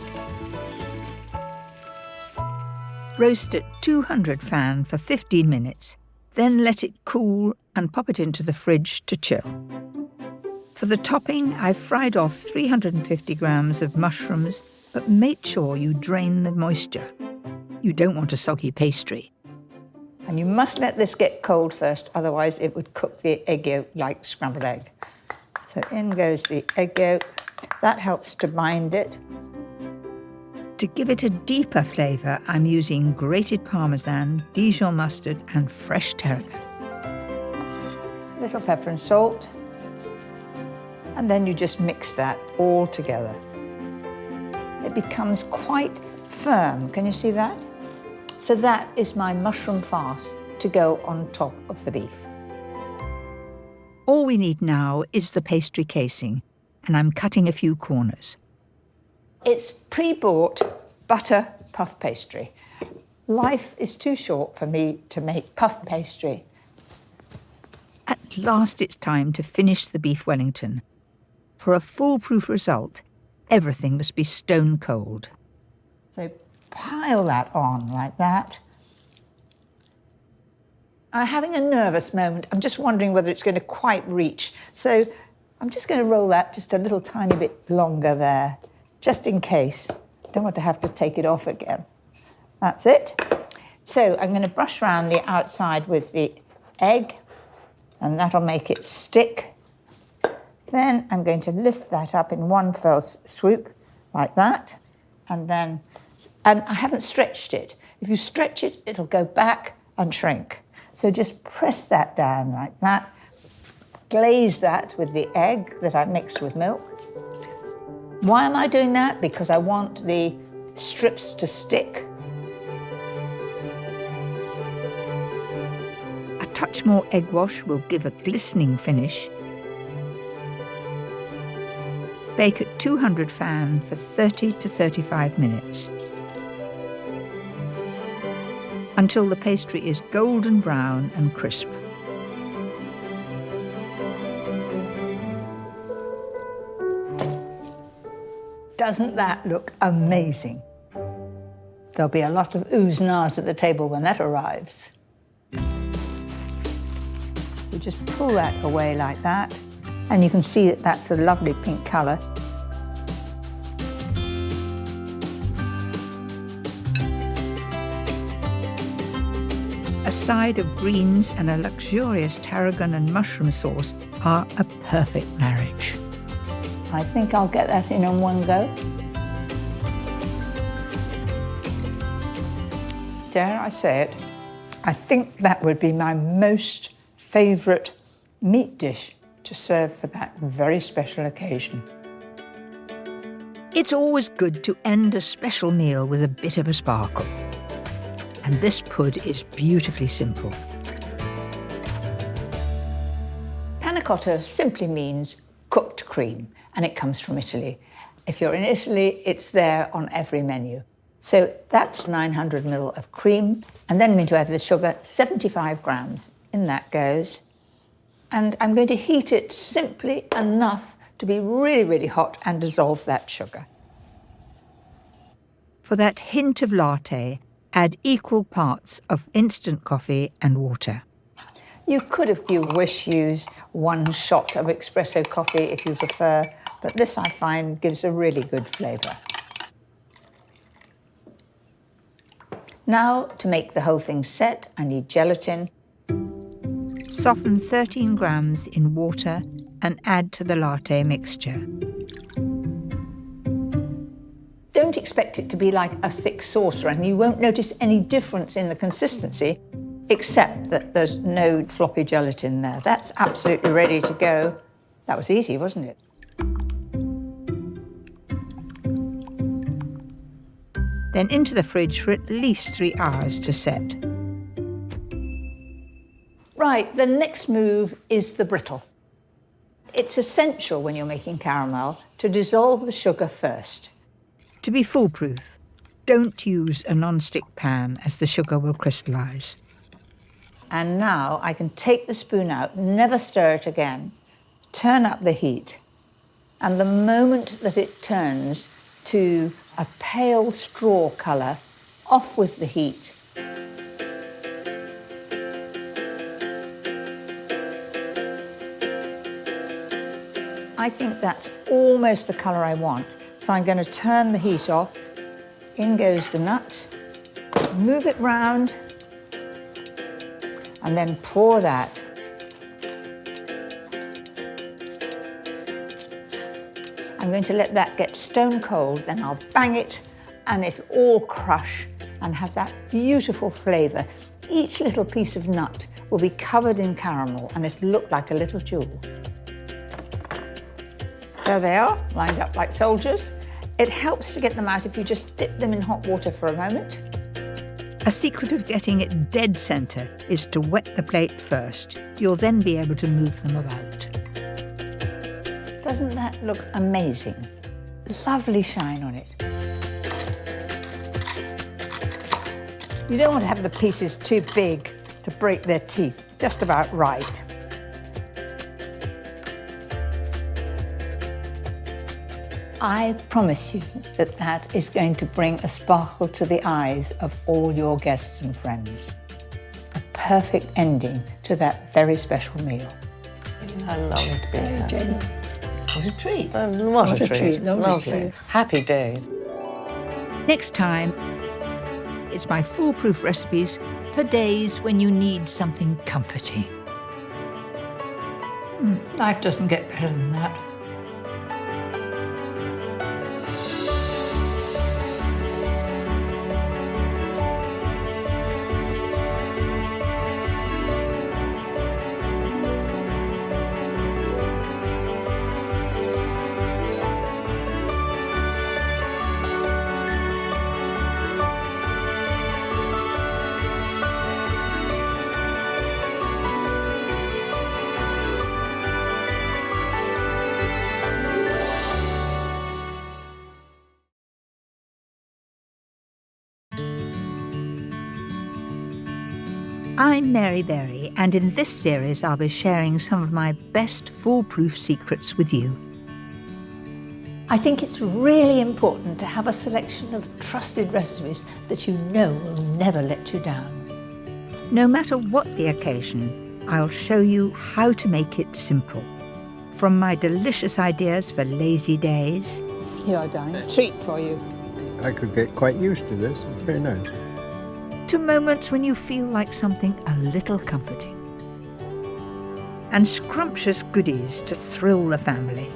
S1: Roast at 200 fan for 15 minutes, then let it cool and pop it into the fridge to chill. For the topping, I've fried off 350 grams of mushrooms, but make sure you drain the moisture. You don't want a soggy pastry.
S2: And you must let this get cold first, otherwise it would cook the egg yolk like scrambled egg. So in goes the egg yolk. That helps to bind it.
S1: To give it a deeper flavour, I'm using grated parmesan, Dijon mustard and fresh tarragon.
S2: Little pepper and salt. And then you just mix that all together. It becomes quite firm. Can you see that? So that is my mushroom farce to go on top of the beef.
S1: All we need now is the pastry casing, and I'm cutting a few corners.
S2: It's pre-bought butter puff pastry. Life is too short for me to make puff pastry.
S1: At last it's time to finish the beef Wellington. For a foolproof result, everything must be stone cold.
S2: So pile that on like that. I'm having a nervous moment. I'm just wondering whether it's going to quite reach. So I'm just going to roll that just a little tiny bit longer there, just in case. Don't want to have to take it off again. That's it. So I'm going to brush around the outside with the egg, and that'll make it stick. Then I'm going to lift that up in one fell swoop, like that. And I haven't stretched it. If you stretch it, it'll go back and shrink. So just press that down like that. Glaze that with the egg that I mixed with milk. Why am I doing that? Because I want the strips to stick.
S1: A touch more egg wash will give a glistening finish. Bake at 200 fan for 30 to 35 minutes. until the pastry is golden brown and crisp.
S2: Doesn't that look amazing? There'll be a lot of oohs and ahs at the table when that arrives. You just pull that away like that, and you can see that that's a lovely pink colour.
S1: A side of greens and a luxurious tarragon and mushroom sauce are a perfect marriage.
S2: I think I'll get that in on one go. Dare I say it, I think that would be my most favourite meat dish to serve for that very special occasion.
S1: It's always good to end a special meal with a bit of a sparkle. And this pud is beautifully simple.
S2: Panacotta simply means cooked cream, and it comes from Italy. If you're in Italy, it's there on every menu. So that's 900 ml of cream, and then I'm going to add the sugar, 75 grams. In that goes. And I'm going to heat it simply enough to be really, really hot and dissolve that sugar.
S1: For that hint of latte, add equal parts of instant coffee and water.
S2: You could, if you wish, use 1 shot of espresso coffee if you prefer, but this I find gives a really good flavour. Now, to make the whole thing set, I need gelatin.
S1: Soften 13 grams in water and add to the latte mixture.
S2: Don't expect it to be like a thick sauce, and you won't notice any difference in the consistency, except that there's no floppy gelatin there. That's absolutely ready to go. That was easy, wasn't it?
S1: Then into the fridge for at least 3 hours to set.
S2: Right, the next move is the brittle. It's essential when you're making caramel to dissolve the sugar first.
S1: To be foolproof, don't use a non-stick pan as the sugar will crystallise.
S2: And now I can take the spoon out, never stir it again, turn up the heat, and the moment that it turns to a pale straw colour, off with the heat. I think that's almost the colour I want. So I'm going to turn the heat off. In goes the nuts. Move it round. And then pour that. I'm going to let that get stone cold, then I'll bang it and it'll all crush and have that beautiful flavour. Each little piece of nut will be covered in caramel and it'll look like a little jewel. There they are, lined up like soldiers. It helps to get them out if you just dip them in hot water for a moment.
S1: A secret of getting it dead centre is to wet the plate first. You'll then be able to move them about.
S2: Doesn't that look amazing? Lovely shine on it. You don't want to have the pieces too big to break their teeth, just about right. I promise you that that is going to bring a sparkle to the eyes of all your guests and friends. A perfect ending to that very special meal.
S3: I love to be here.
S2: Jane. What a treat.
S3: What a treat.
S2: Lovely.
S3: Happy days.
S1: Next time, it's my foolproof recipes for days when you need something comforting.
S2: Life doesn't get better than that.
S1: I'm Mary Berry, and in this series I'll be sharing some of my best foolproof secrets with you.
S2: I think it's really important to have a selection of trusted recipes that you know will never let you down.
S1: No matter what the occasion, I'll show you how to make it simple. From my delicious ideas for lazy days.
S2: Here, darling, treat for you.
S6: I could get quite used to this. It's very nice.
S1: To moments when you feel like something a little comforting. And scrumptious goodies to thrill the family.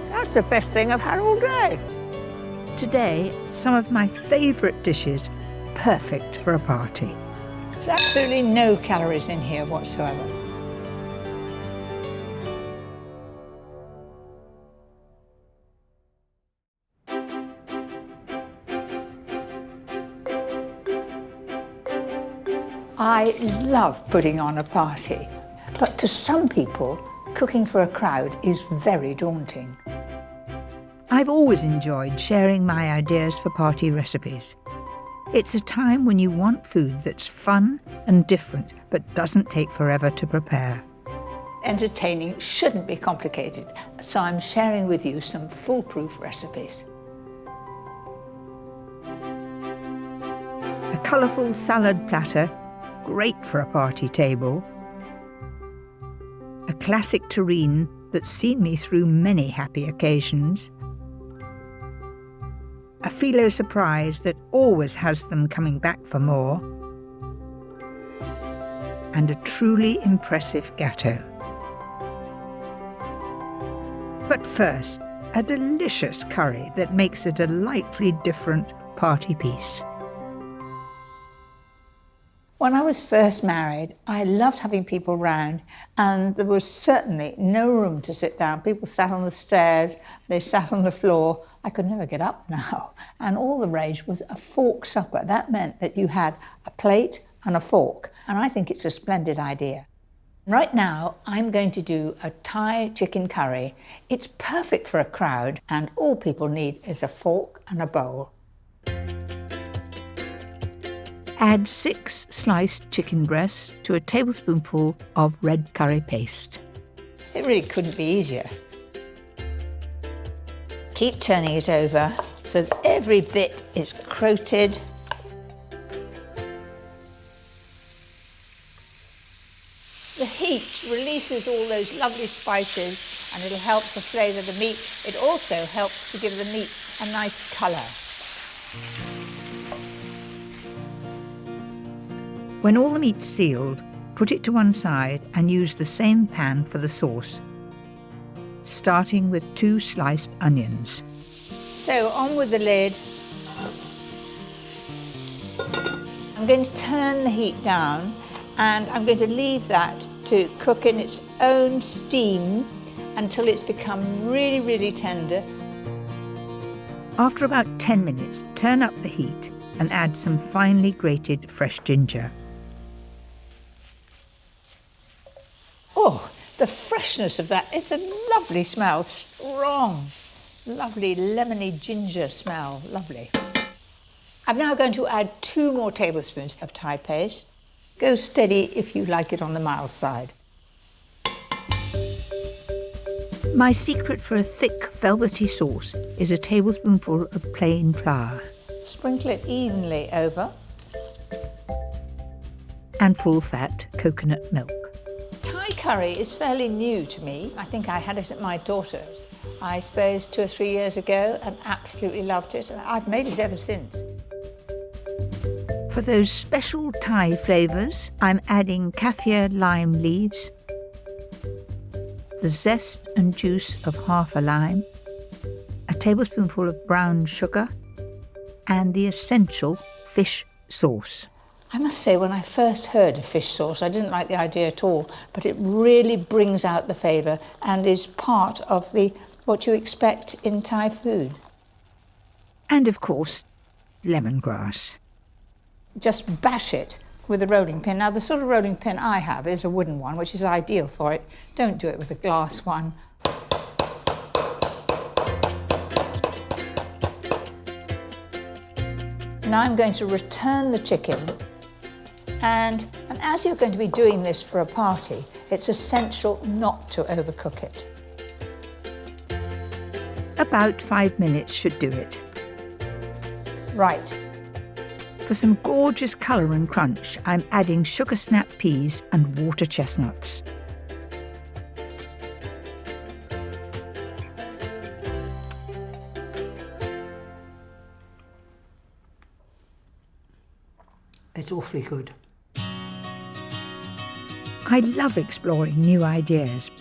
S2: That's the best thing I've had all day.
S1: Today, some of my favourite dishes, perfect for a party.
S2: There's absolutely no calories in here whatsoever. I love putting on a party, but to some people, cooking for a crowd is very daunting.
S1: I've always enjoyed sharing my ideas for party recipes. It's a time when you want food that's fun and different, but doesn't take forever to prepare.
S2: Entertaining shouldn't be complicated, so I'm sharing with you some foolproof recipes.
S1: A colourful salad platter, great for a party table. A classic terrine that's seen me through many happy occasions. A phyllo surprise that always has them coming back for more. And a truly impressive gâteau. But first, a delicious curry that makes a delightfully different party piece.
S2: When I was first married, I loved having people round, and there was certainly no room to sit down. People sat on the stairs, they sat on the floor. I could never get up now. And all the rage was a fork supper. That meant that you had a plate and a fork, and I think it's a splendid idea. Right now, I'm going to do a Thai chicken curry. It's perfect for a crowd, and all people need is a fork and a bowl.
S1: Add 6 sliced chicken breasts to a tablespoonful of red curry paste.
S2: It really couldn't be easier. Keep turning it over so that every bit is coated. The heat releases all those lovely spices and it'll help to flavour the meat. It also helps to give the meat a nice colour.
S1: When all the meat's sealed, put it to one side and use the same pan for the sauce, starting with 2 sliced onions.
S2: So on with the lid. I'm going to turn the heat down and I'm going to leave that to cook in its own steam until it's become really, really tender.
S1: After about 10 minutes, turn up the heat and add some finely grated fresh ginger.
S2: Oh, the freshness of that. It's a lovely smell, strong, lovely lemony ginger smell, lovely. I'm now going to add 2 more tablespoons of Thai paste. Go steady if you like it on the mild side.
S1: My secret for a thick, velvety sauce is a tablespoonful of plain flour.
S2: Sprinkle it evenly over.
S1: And full-fat coconut milk.
S2: Thai curry is fairly new to me. I think I had it at my daughter's, I suppose 2 or 3 years ago, and absolutely loved it. And I've made it ever since.
S1: For those special Thai flavours, I'm adding kaffir lime leaves, the zest and juice of half a lime, a tablespoonful of brown sugar, and the essential fish sauce.
S2: I must say, when I first heard of fish sauce, I didn't like the idea at all, but it really brings out the flavour and is part of what you expect in Thai food.
S1: And of course, lemongrass.
S2: Just bash it with a rolling pin. Now, the sort of rolling pin I have is a wooden one, which is ideal for it. Don't do it with a glass one. Now I'm going to return the chicken And as you're going to be doing this for a party, it's essential not to overcook it.
S1: About 5 minutes should do it.
S2: Right.
S1: For some gorgeous colour and crunch, I'm adding sugar snap peas and water chestnuts.
S2: It's awfully good.
S1: I love exploring new ideas,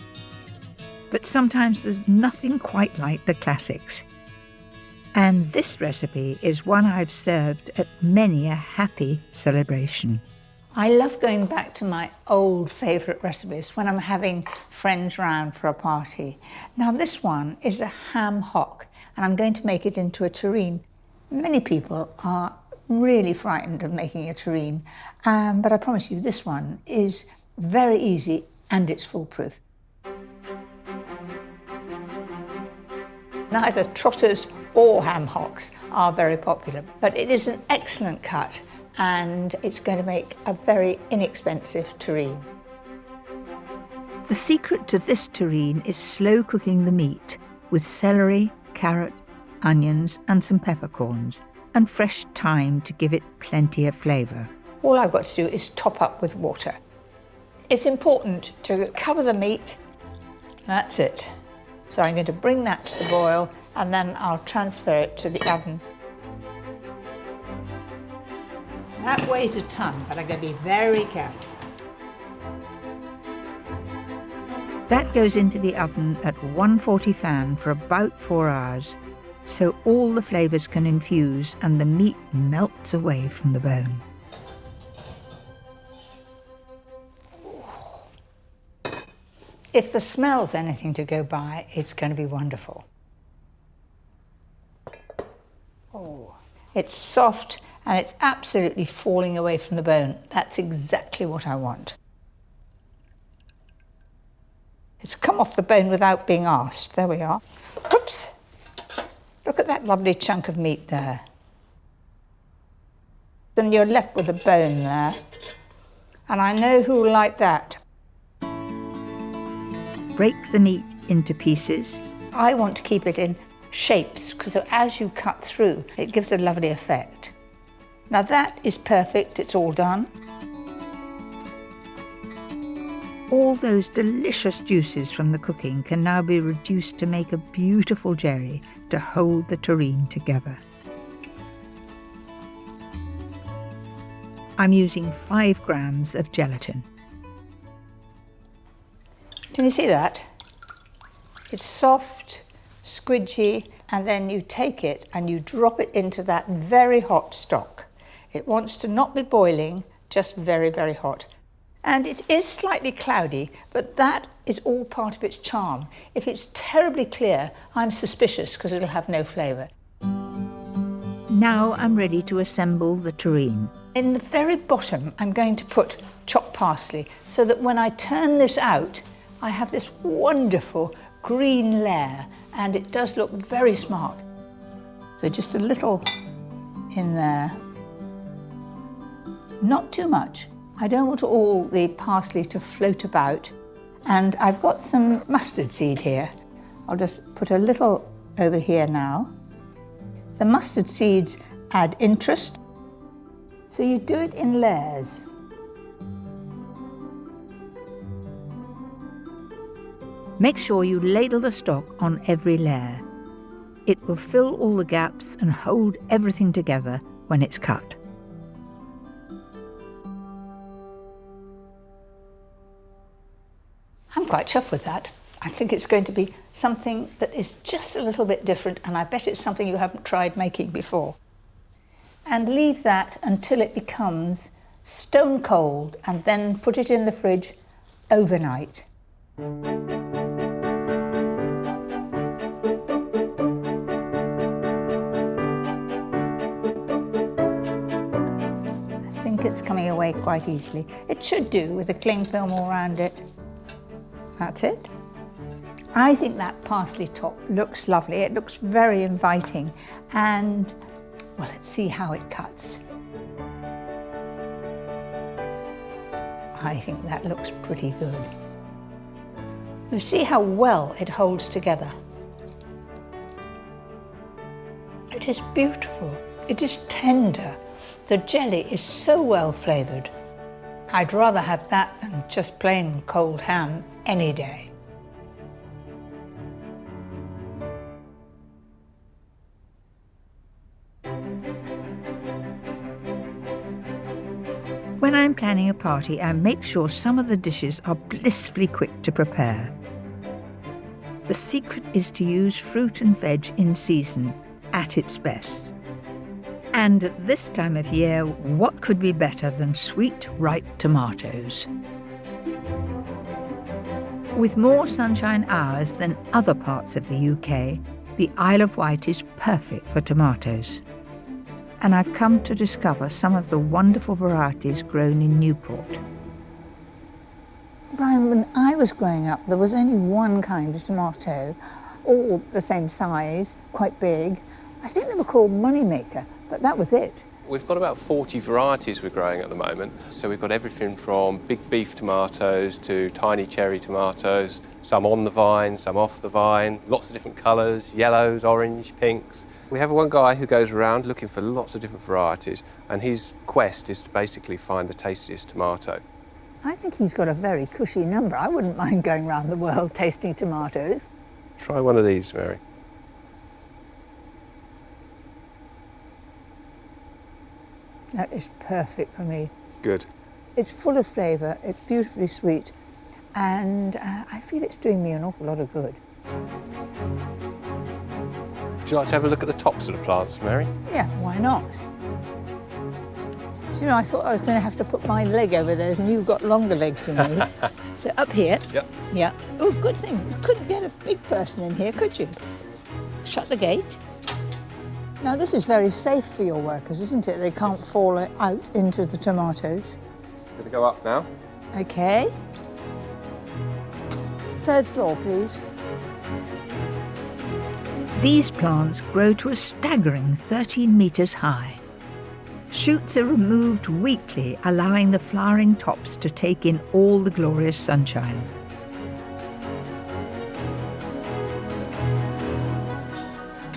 S1: but sometimes there's nothing quite like the classics. And this recipe is one I've served at many a happy celebration.
S2: I love going back to my old favourite recipes when I'm having friends round for a party. Now this one is a ham hock, and I'm going to make it into a terrine. Many people are really frightened of making a terrine, but I promise you this one is very easy and it's foolproof. Neither trotters or ham hocks are very popular, but it is an excellent cut and it's going to make a very inexpensive terrine.
S1: The secret to this terrine is slow cooking the meat with celery, carrot, onions and some peppercorns and fresh thyme to give it plenty of flavour.
S2: All I've got to do is top up with water. It's important to cover the meat. That's it. So I'm going to bring that to the boil and then I'll transfer it to the oven. That weighs a ton, but I'm going to be very careful.
S1: That goes into the oven at 140 fan for about 4 hours, so all the flavours can infuse and the meat melts away from the bone.
S2: If the smell's anything to go by, it's going to be wonderful. Oh, it's soft and it's absolutely falling away from the bone. That's exactly what I want. It's come off the bone without being asked. There we are. Oops. Look at that lovely chunk of meat there. Then you're left with a bone there. And I know who will like that.
S1: Break the meat into pieces.
S2: I want to keep it in shapes because as you cut through, it gives a lovely effect. Now that is perfect, it's all done.
S1: All those delicious juices from the cooking can now be reduced to make a beautiful jerry to hold the terrine together. I'm using 5 grams of gelatin.
S2: Can you see that? It's soft, squidgy, and then you take it and you drop it into that very hot stock. It wants to not be boiling, just very, very hot. And it is slightly cloudy, but that is all part of its charm. If it's terribly clear, I'm suspicious because it'll have no flavour.
S1: Now I'm ready to assemble the terrine.
S2: In the very bottom, I'm going to put chopped parsley so that when I turn this out, I have this wonderful green layer and it does look very smart. So just a little in there. Not too much. I don't want all the parsley to float about. And I've got some mustard seed here. I'll just put a little over here now. The mustard seeds add interest. So you do it in layers.
S1: Make sure you ladle the stock on every layer. It will fill all the gaps and hold everything together when it's cut.
S2: I'm quite chuffed with that. I think it's going to be something that is just a little bit different, and I bet it's something you haven't tried making before. And leave that until it becomes stone cold, and then put it in the fridge overnight. I think it's coming away quite easily. It should do with the cling film all around it. That's it. I think that parsley top looks lovely. It looks very inviting. And, well, let's see how it cuts. I think that looks pretty good. You see how well it holds together. It is beautiful. It is tender. The jelly is so well flavoured. I'd rather have that than just plain cold ham any day.
S1: When I'm planning a party, I make sure some of the dishes are blissfully quick to prepare. The secret is to use fruit and veg in season at its best. And at this time of year, what could be better than sweet, ripe tomatoes? With more sunshine hours than other parts of the UK, the Isle of Wight is perfect for tomatoes. And I've come to discover some of the wonderful varieties grown in Newport.
S2: Brian, when I was growing up, there was only one kind of tomato, all the same size, quite big. I think they were called Moneymaker, but that was it.
S11: We've got about 40 varieties we're growing at the moment. So we've got everything from big beef tomatoes to tiny cherry tomatoes, some on the vine, some off the vine, lots of different colours, yellows, orange, pinks. We have one guy who goes around looking for lots of different varieties, and his quest is to basically find the tastiest tomato.
S2: I think he's got a very cushy number. I wouldn't mind going around the world tasting tomatoes.
S11: Try one of these, Mary.
S2: That is perfect for me.
S11: Good.
S2: It's full of flavour, it's beautifully sweet, and I feel it's doing me an awful lot of good.
S11: Would you like to have a look at the tops of the plants, Mary?
S2: Yeah, why not? Do you know, I thought I was going to have to put my leg over theirs, and you've got longer legs than me. So up here.
S11: Yep.
S2: Yeah. Oh, good thing. You couldn't get a big person in here, could you? Shut the gate. Now, this is very safe for your workers, isn't it? They can't fall out into the tomatoes.
S11: Going to go up now.
S2: OK. Third floor, please.
S1: These plants grow to a staggering 13 metres high. Shoots are removed weekly, allowing the flowering tops to take in all the glorious sunshine.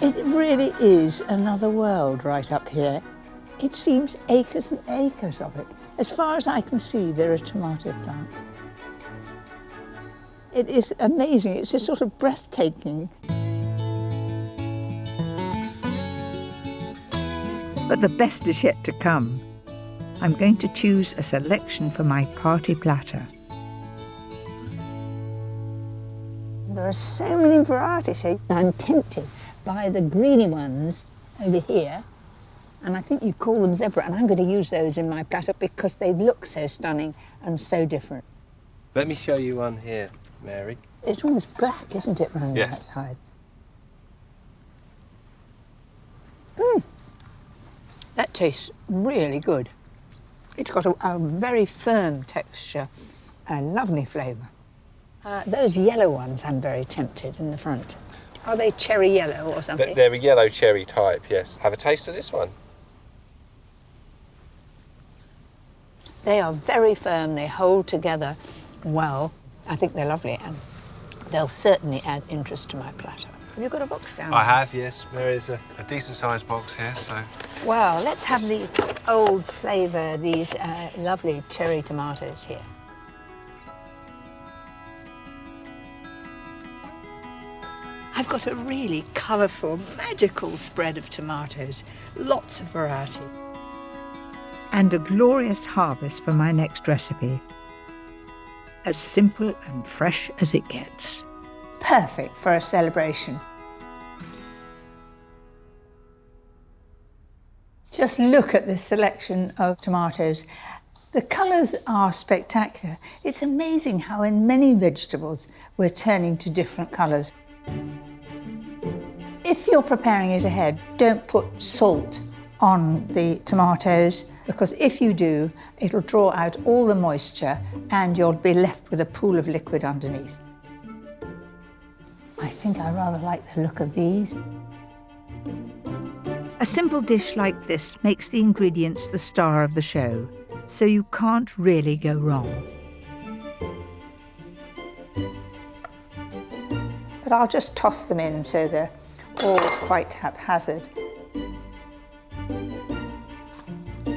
S2: It really is another world right up here. It seems acres and acres of it. As far as I can see, there are tomato plants. It is amazing. It's just sort of breathtaking.
S1: But the best is yet to come. I'm going to choose a selection for my party platter.
S2: There are so many varieties here. I'm tempted by the greeny ones over here, and I think you call them zebra, and I'm going to use those in my platter because they look so stunning and so different.
S11: Let me show you one here, Mary.
S2: It's almost black, isn't it, round the outside? That tastes really good. It's got a very firm texture, a lovely flavour. Those yellow ones, I'm very tempted in the front. Are they cherry yellow or something?
S11: They're a yellow cherry type, yes. Have a taste of this one.
S2: They are very firm, they hold together well. I think they're lovely, and they'll certainly add interest to my platter. Have you got a box down there?
S11: I have, yes. There is a decent sized box here, so.
S2: Well, let's have the old flavour, these lovely cherry tomatoes here. I've got a really colourful, magical spread of tomatoes, lots of variety.
S1: And a glorious harvest for my next recipe. As simple and fresh as it gets.
S2: Perfect for a celebration. Just look at this selection of tomatoes. The colours are spectacular. It's amazing how in many vegetables we're turning to different colours. If you're preparing it ahead, don't put salt on the tomatoes, because if you do, it'll draw out all the moisture and you'll be left with a pool of liquid underneath. I think I rather like the look of these.
S1: A simple dish like this makes the ingredients the star of the show, so you can't really go wrong.
S2: but I'll just toss them in so they're all quite haphazard.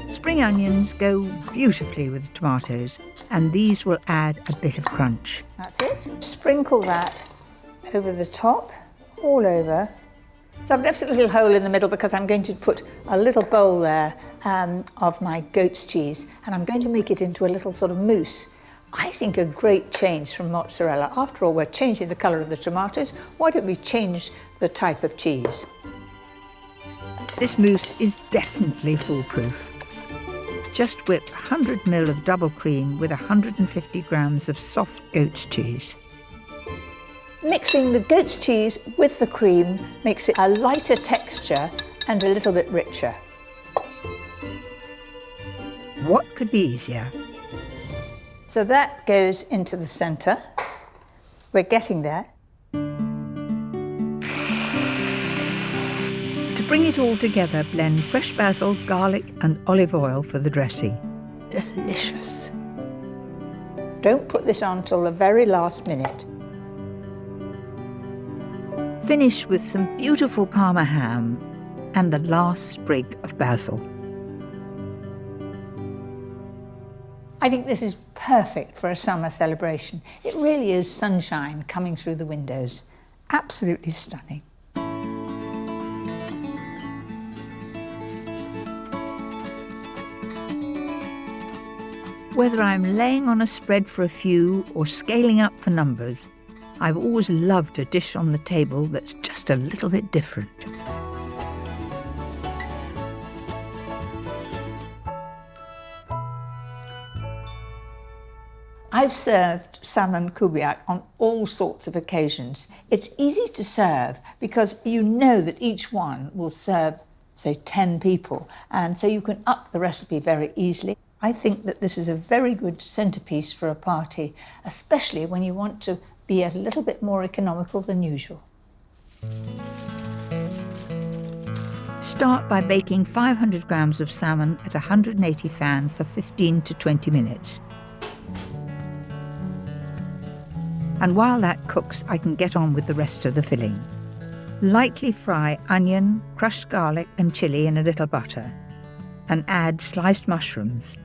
S1: Spring onions go beautifully with tomatoes, and these will add a bit of crunch.
S2: That's it. Sprinkle that over the top, all over. So I've left a little hole in the middle because I'm going to put a little bowl there of my goat's cheese, and I'm going to make it into a little sort of mousse. I think a great change from mozzarella. After all, we're changing the colour of the tomatoes. Why don't we change the type of cheese?
S1: This mousse is definitely foolproof. Just whip 100 ml of double cream with 150 grams of soft goat's cheese.
S2: Mixing the goat's cheese with the cream makes it a lighter texture and a little bit richer.
S1: What could be easier?
S2: So that goes into the centre. We're getting there.
S1: To bring it all together, blend fresh basil, garlic and olive oil for the dressing. Delicious.
S2: Don't put this on till the very last minute.
S1: Finish with some beautiful Parma ham and the last sprig of basil.
S2: I think this is perfect for a summer celebration. It really is sunshine coming through the windows. Absolutely stunning.
S1: Whether I'm laying on a spread for a few or scaling up for numbers, I've always loved a dish on the table that's just a little bit different.
S2: I've served salmon Koubiaka on all sorts of occasions. It's easy to serve because you know that each one will serve, say, 10 people, and so you can up the recipe very easily. I think that this is a very good centrepiece for a party, especially when you want to be a little bit more economical than usual.
S1: Start by baking 500 grams of salmon at 180 fan for 15 to 20 minutes. And while that cooks, I can get on with the rest of the filling. Lightly fry onion, crushed garlic and chilli in a little butter, and add sliced mushrooms.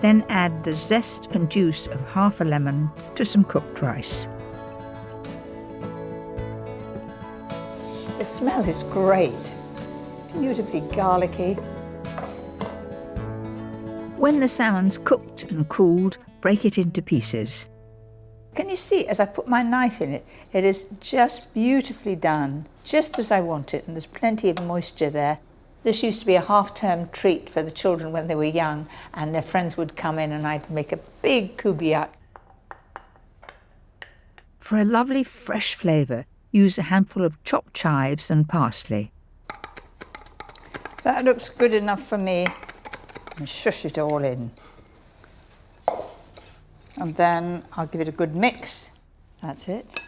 S1: Then add the zest and juice of half a lemon to some cooked rice.
S2: The smell is great, beautifully garlicky.
S1: When the salmon's cooked and cooled, break it into pieces.
S2: Can you see, as I put my knife in it, it is just beautifully done, just as I want it, and there's plenty of moisture there. This used to be a half-term treat for the children when they were young, and their friends would come in and I'd make a big Koubiaka.
S1: For a lovely fresh flavour, use a handful of chopped chives and parsley.
S2: That looks good enough for me. And shush it all in. And then I'll give it a good mix. That's it.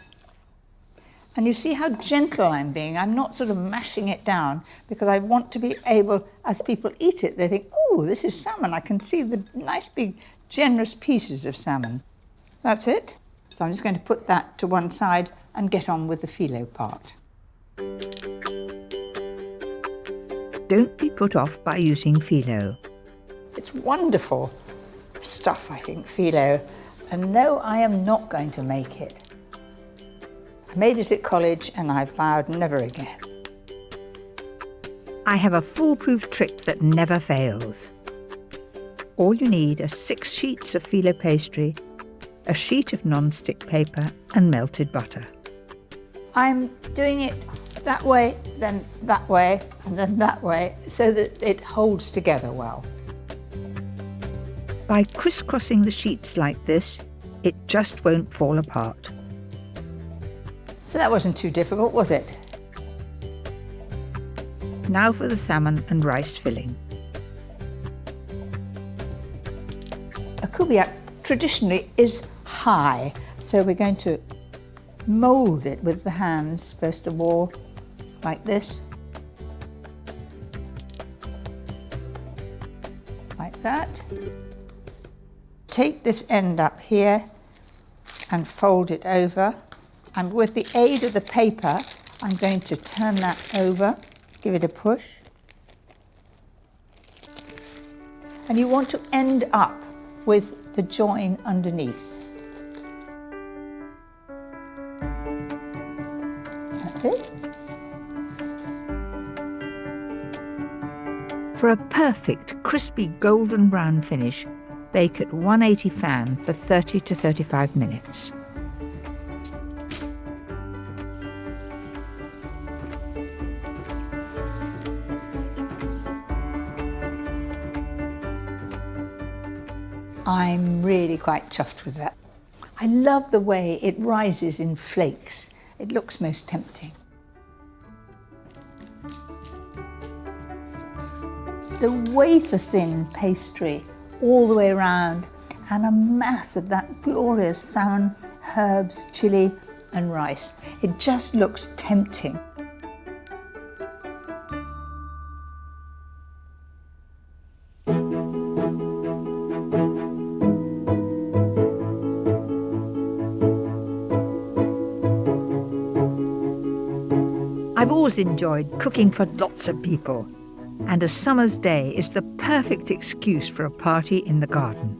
S2: And you see how gentle I'm being. I'm not sort of mashing it down because I want to be able, as people eat it, they think, oh, this is salmon. I can see the nice big generous pieces of salmon. That's it. So I'm just going to put that to one side and get on with the phyllo part.
S1: Don't be put off by using phyllo.
S2: It's wonderful stuff, I think, phyllo. And no, I am not going to make it. I made it at college and I vowed never again.
S1: I have a foolproof trick that never fails. All you need are 6 sheets of phyllo pastry, a sheet of non-stick paper and melted butter.
S2: I'm doing it that way, then that way, and then that way, so that it holds together well.
S1: By crisscrossing the sheets like this, it just won't fall apart.
S2: So that wasn't too difficult, was it?
S1: Now for the salmon and rice filling.
S2: A Koubiaka traditionally is high, so we're going to mould it with the hands, first of all, like this. Like that. Take this end up here and fold it over. And with the aid of the paper, I'm going to turn that over, give it a push. And you want to end up with the join underneath. That's it.
S1: For a perfect crispy golden brown finish, bake at 180 fan for 30 to 35 minutes.
S2: I'm really quite chuffed with that. I love the way it rises in flakes. It looks most tempting. The wafer-thin pastry all the way around, and a mass of that glorious salmon, herbs, chilli and rice. It just looks tempting.
S1: I've always enjoyed cooking for lots of people, and a summer's day is the perfect excuse for a party in the garden.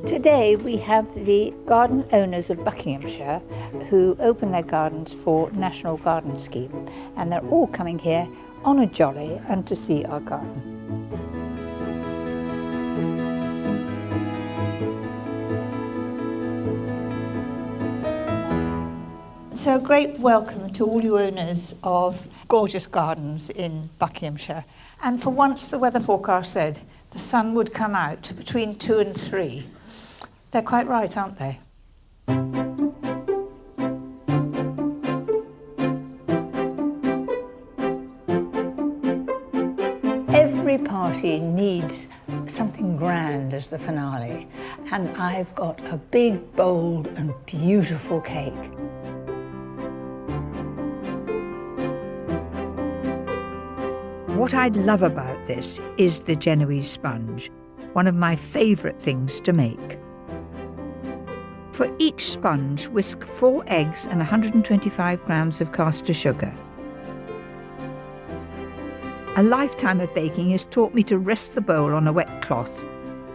S2: Today we have the garden owners of Buckinghamshire who open their gardens for National Garden Scheme, and they're all coming here on a jolly and to see our garden. So a great welcome to all you owners of gorgeous gardens in Buckinghamshire. And for once the weather forecast said the sun would come out between 2 and 3. They're quite right, aren't they? Every party needs something grand as the finale, and I've got a big, bold and beautiful cake.
S1: What I love about this is the Genoese sponge, one of my favourite things to make. For each sponge, whisk 4 eggs and 125 grams of caster sugar. A lifetime of baking has taught me to rest the bowl on a wet cloth,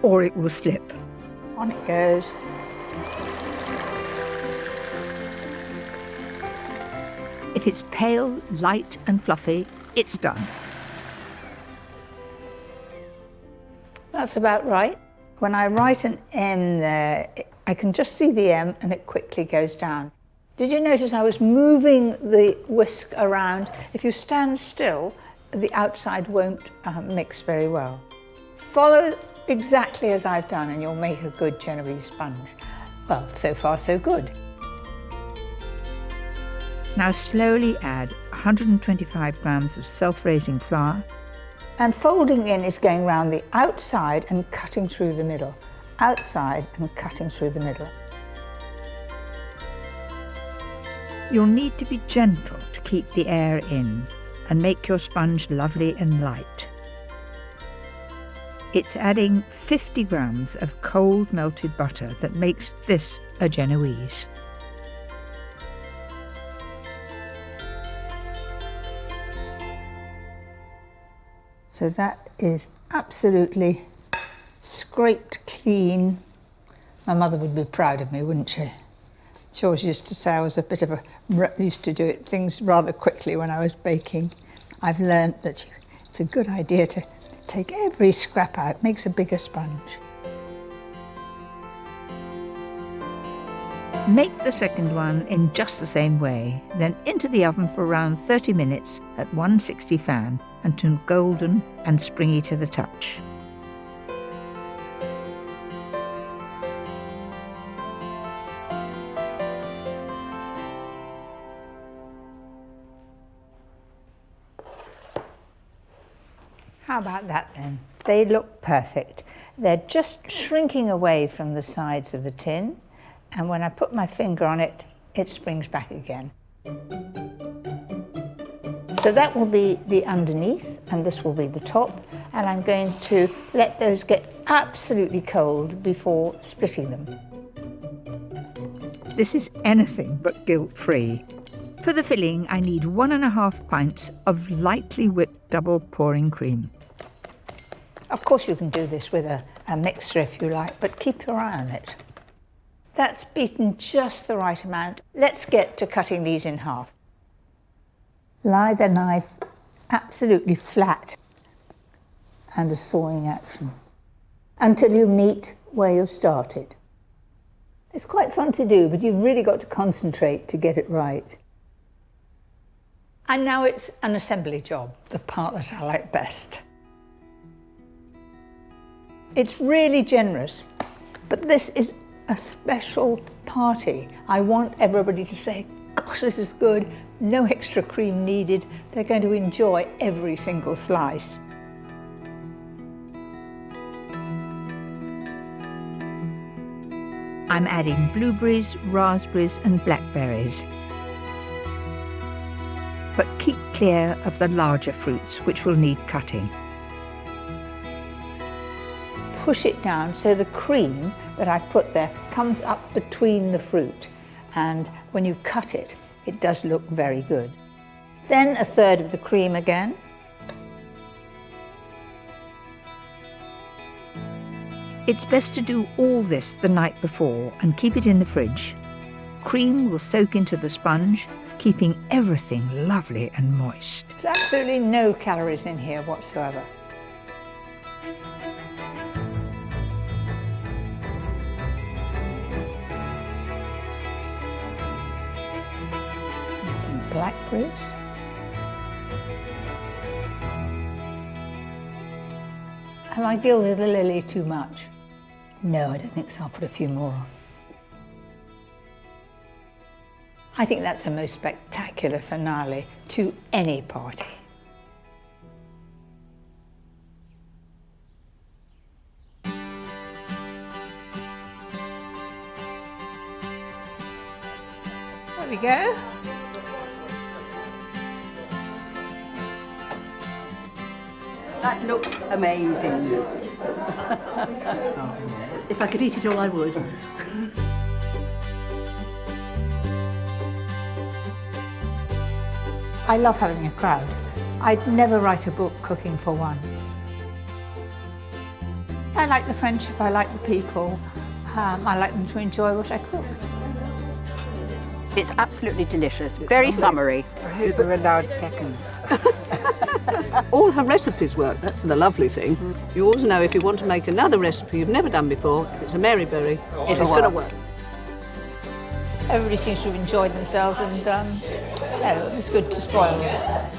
S1: or it will slip.
S2: On it goes.
S1: If it's pale, light and fluffy, it's done.
S2: That's about right. When I write an M there, I can just see the M and it quickly goes down. Did you notice I was moving the whisk around? If you stand still, the outside won't mix very well. Follow exactly as I've done and you'll make a good Genoese sponge. Well, so far so good.
S1: Now slowly add 125 grams of self-raising flour.
S2: And folding in is going round the outside and cutting through the middle. Outside and cutting through the middle.
S1: You'll need to be gentle to keep the air in and make your sponge lovely and light. It's adding 50 grams of cold melted butter that makes this a Genoese.
S2: So that is absolutely scraped clean. My mother would be proud of me, wouldn't she? She always used to say I was a bit of a... used to do things rather quickly when I was baking. I've learnt that it's a good idea to take every scrap out, makes a bigger sponge.
S1: Make the second one in just the same way, then into the oven for around 30 minutes at 160 fan until golden and springy to the touch.
S2: How about that then? They look perfect. They're just shrinking away from the sides of the tin, and when I put my finger on it, it springs back again. So that will be the underneath, and this will be the top, and I'm going to let those get absolutely cold before splitting them.
S1: This is anything but guilt-free. For the filling, I need 1.5 pints of lightly whipped double pouring cream.
S2: Of course you can do this with a mixer if you like, but keep your eye on it. That's beaten just the right amount. Let's get to cutting these in half. Lie the knife absolutely flat and a sawing action until you meet where you started. It's quite fun to do, but you've really got to concentrate to get it right. And now it's an assembly job, the part that I like best. It's really generous, but this is a special party. I want everybody to say, gosh, this is good, no extra cream needed. They're going to enjoy every single slice.
S1: I'm adding blueberries, raspberries and blackberries. But keep clear of the larger fruits, which will need cutting.
S2: Push it down so the cream that I've put there comes up between the fruit, and when you cut it, it does look very good. Then 1/3 of the cream again.
S1: It's best to do all this the night before and keep it in the fridge. Cream will soak into the sponge, keeping everything lovely and moist.
S2: There's absolutely no calories in here whatsoever. And some blackberries. Have I gilded the lily too much? No, I don't think so. I'll put a few more on. I think that's a most spectacular finale to any party. There we go.
S20: That looks amazing. If I could eat it all, I would.
S2: I love having a crowd. I'd never write a book cooking for one. I like the friendship, I like the people. I like them to enjoy what I cook.
S20: It's absolutely delicious, very summery.
S17: I hope we're allowed seconds.
S21: All her recipes work, that's the lovely thing. You always know if you want to make another recipe you've never done before, if it's a Maryberry, it's going to work.
S2: Everybody seems to have enjoyed themselves, and it's good to spoil them.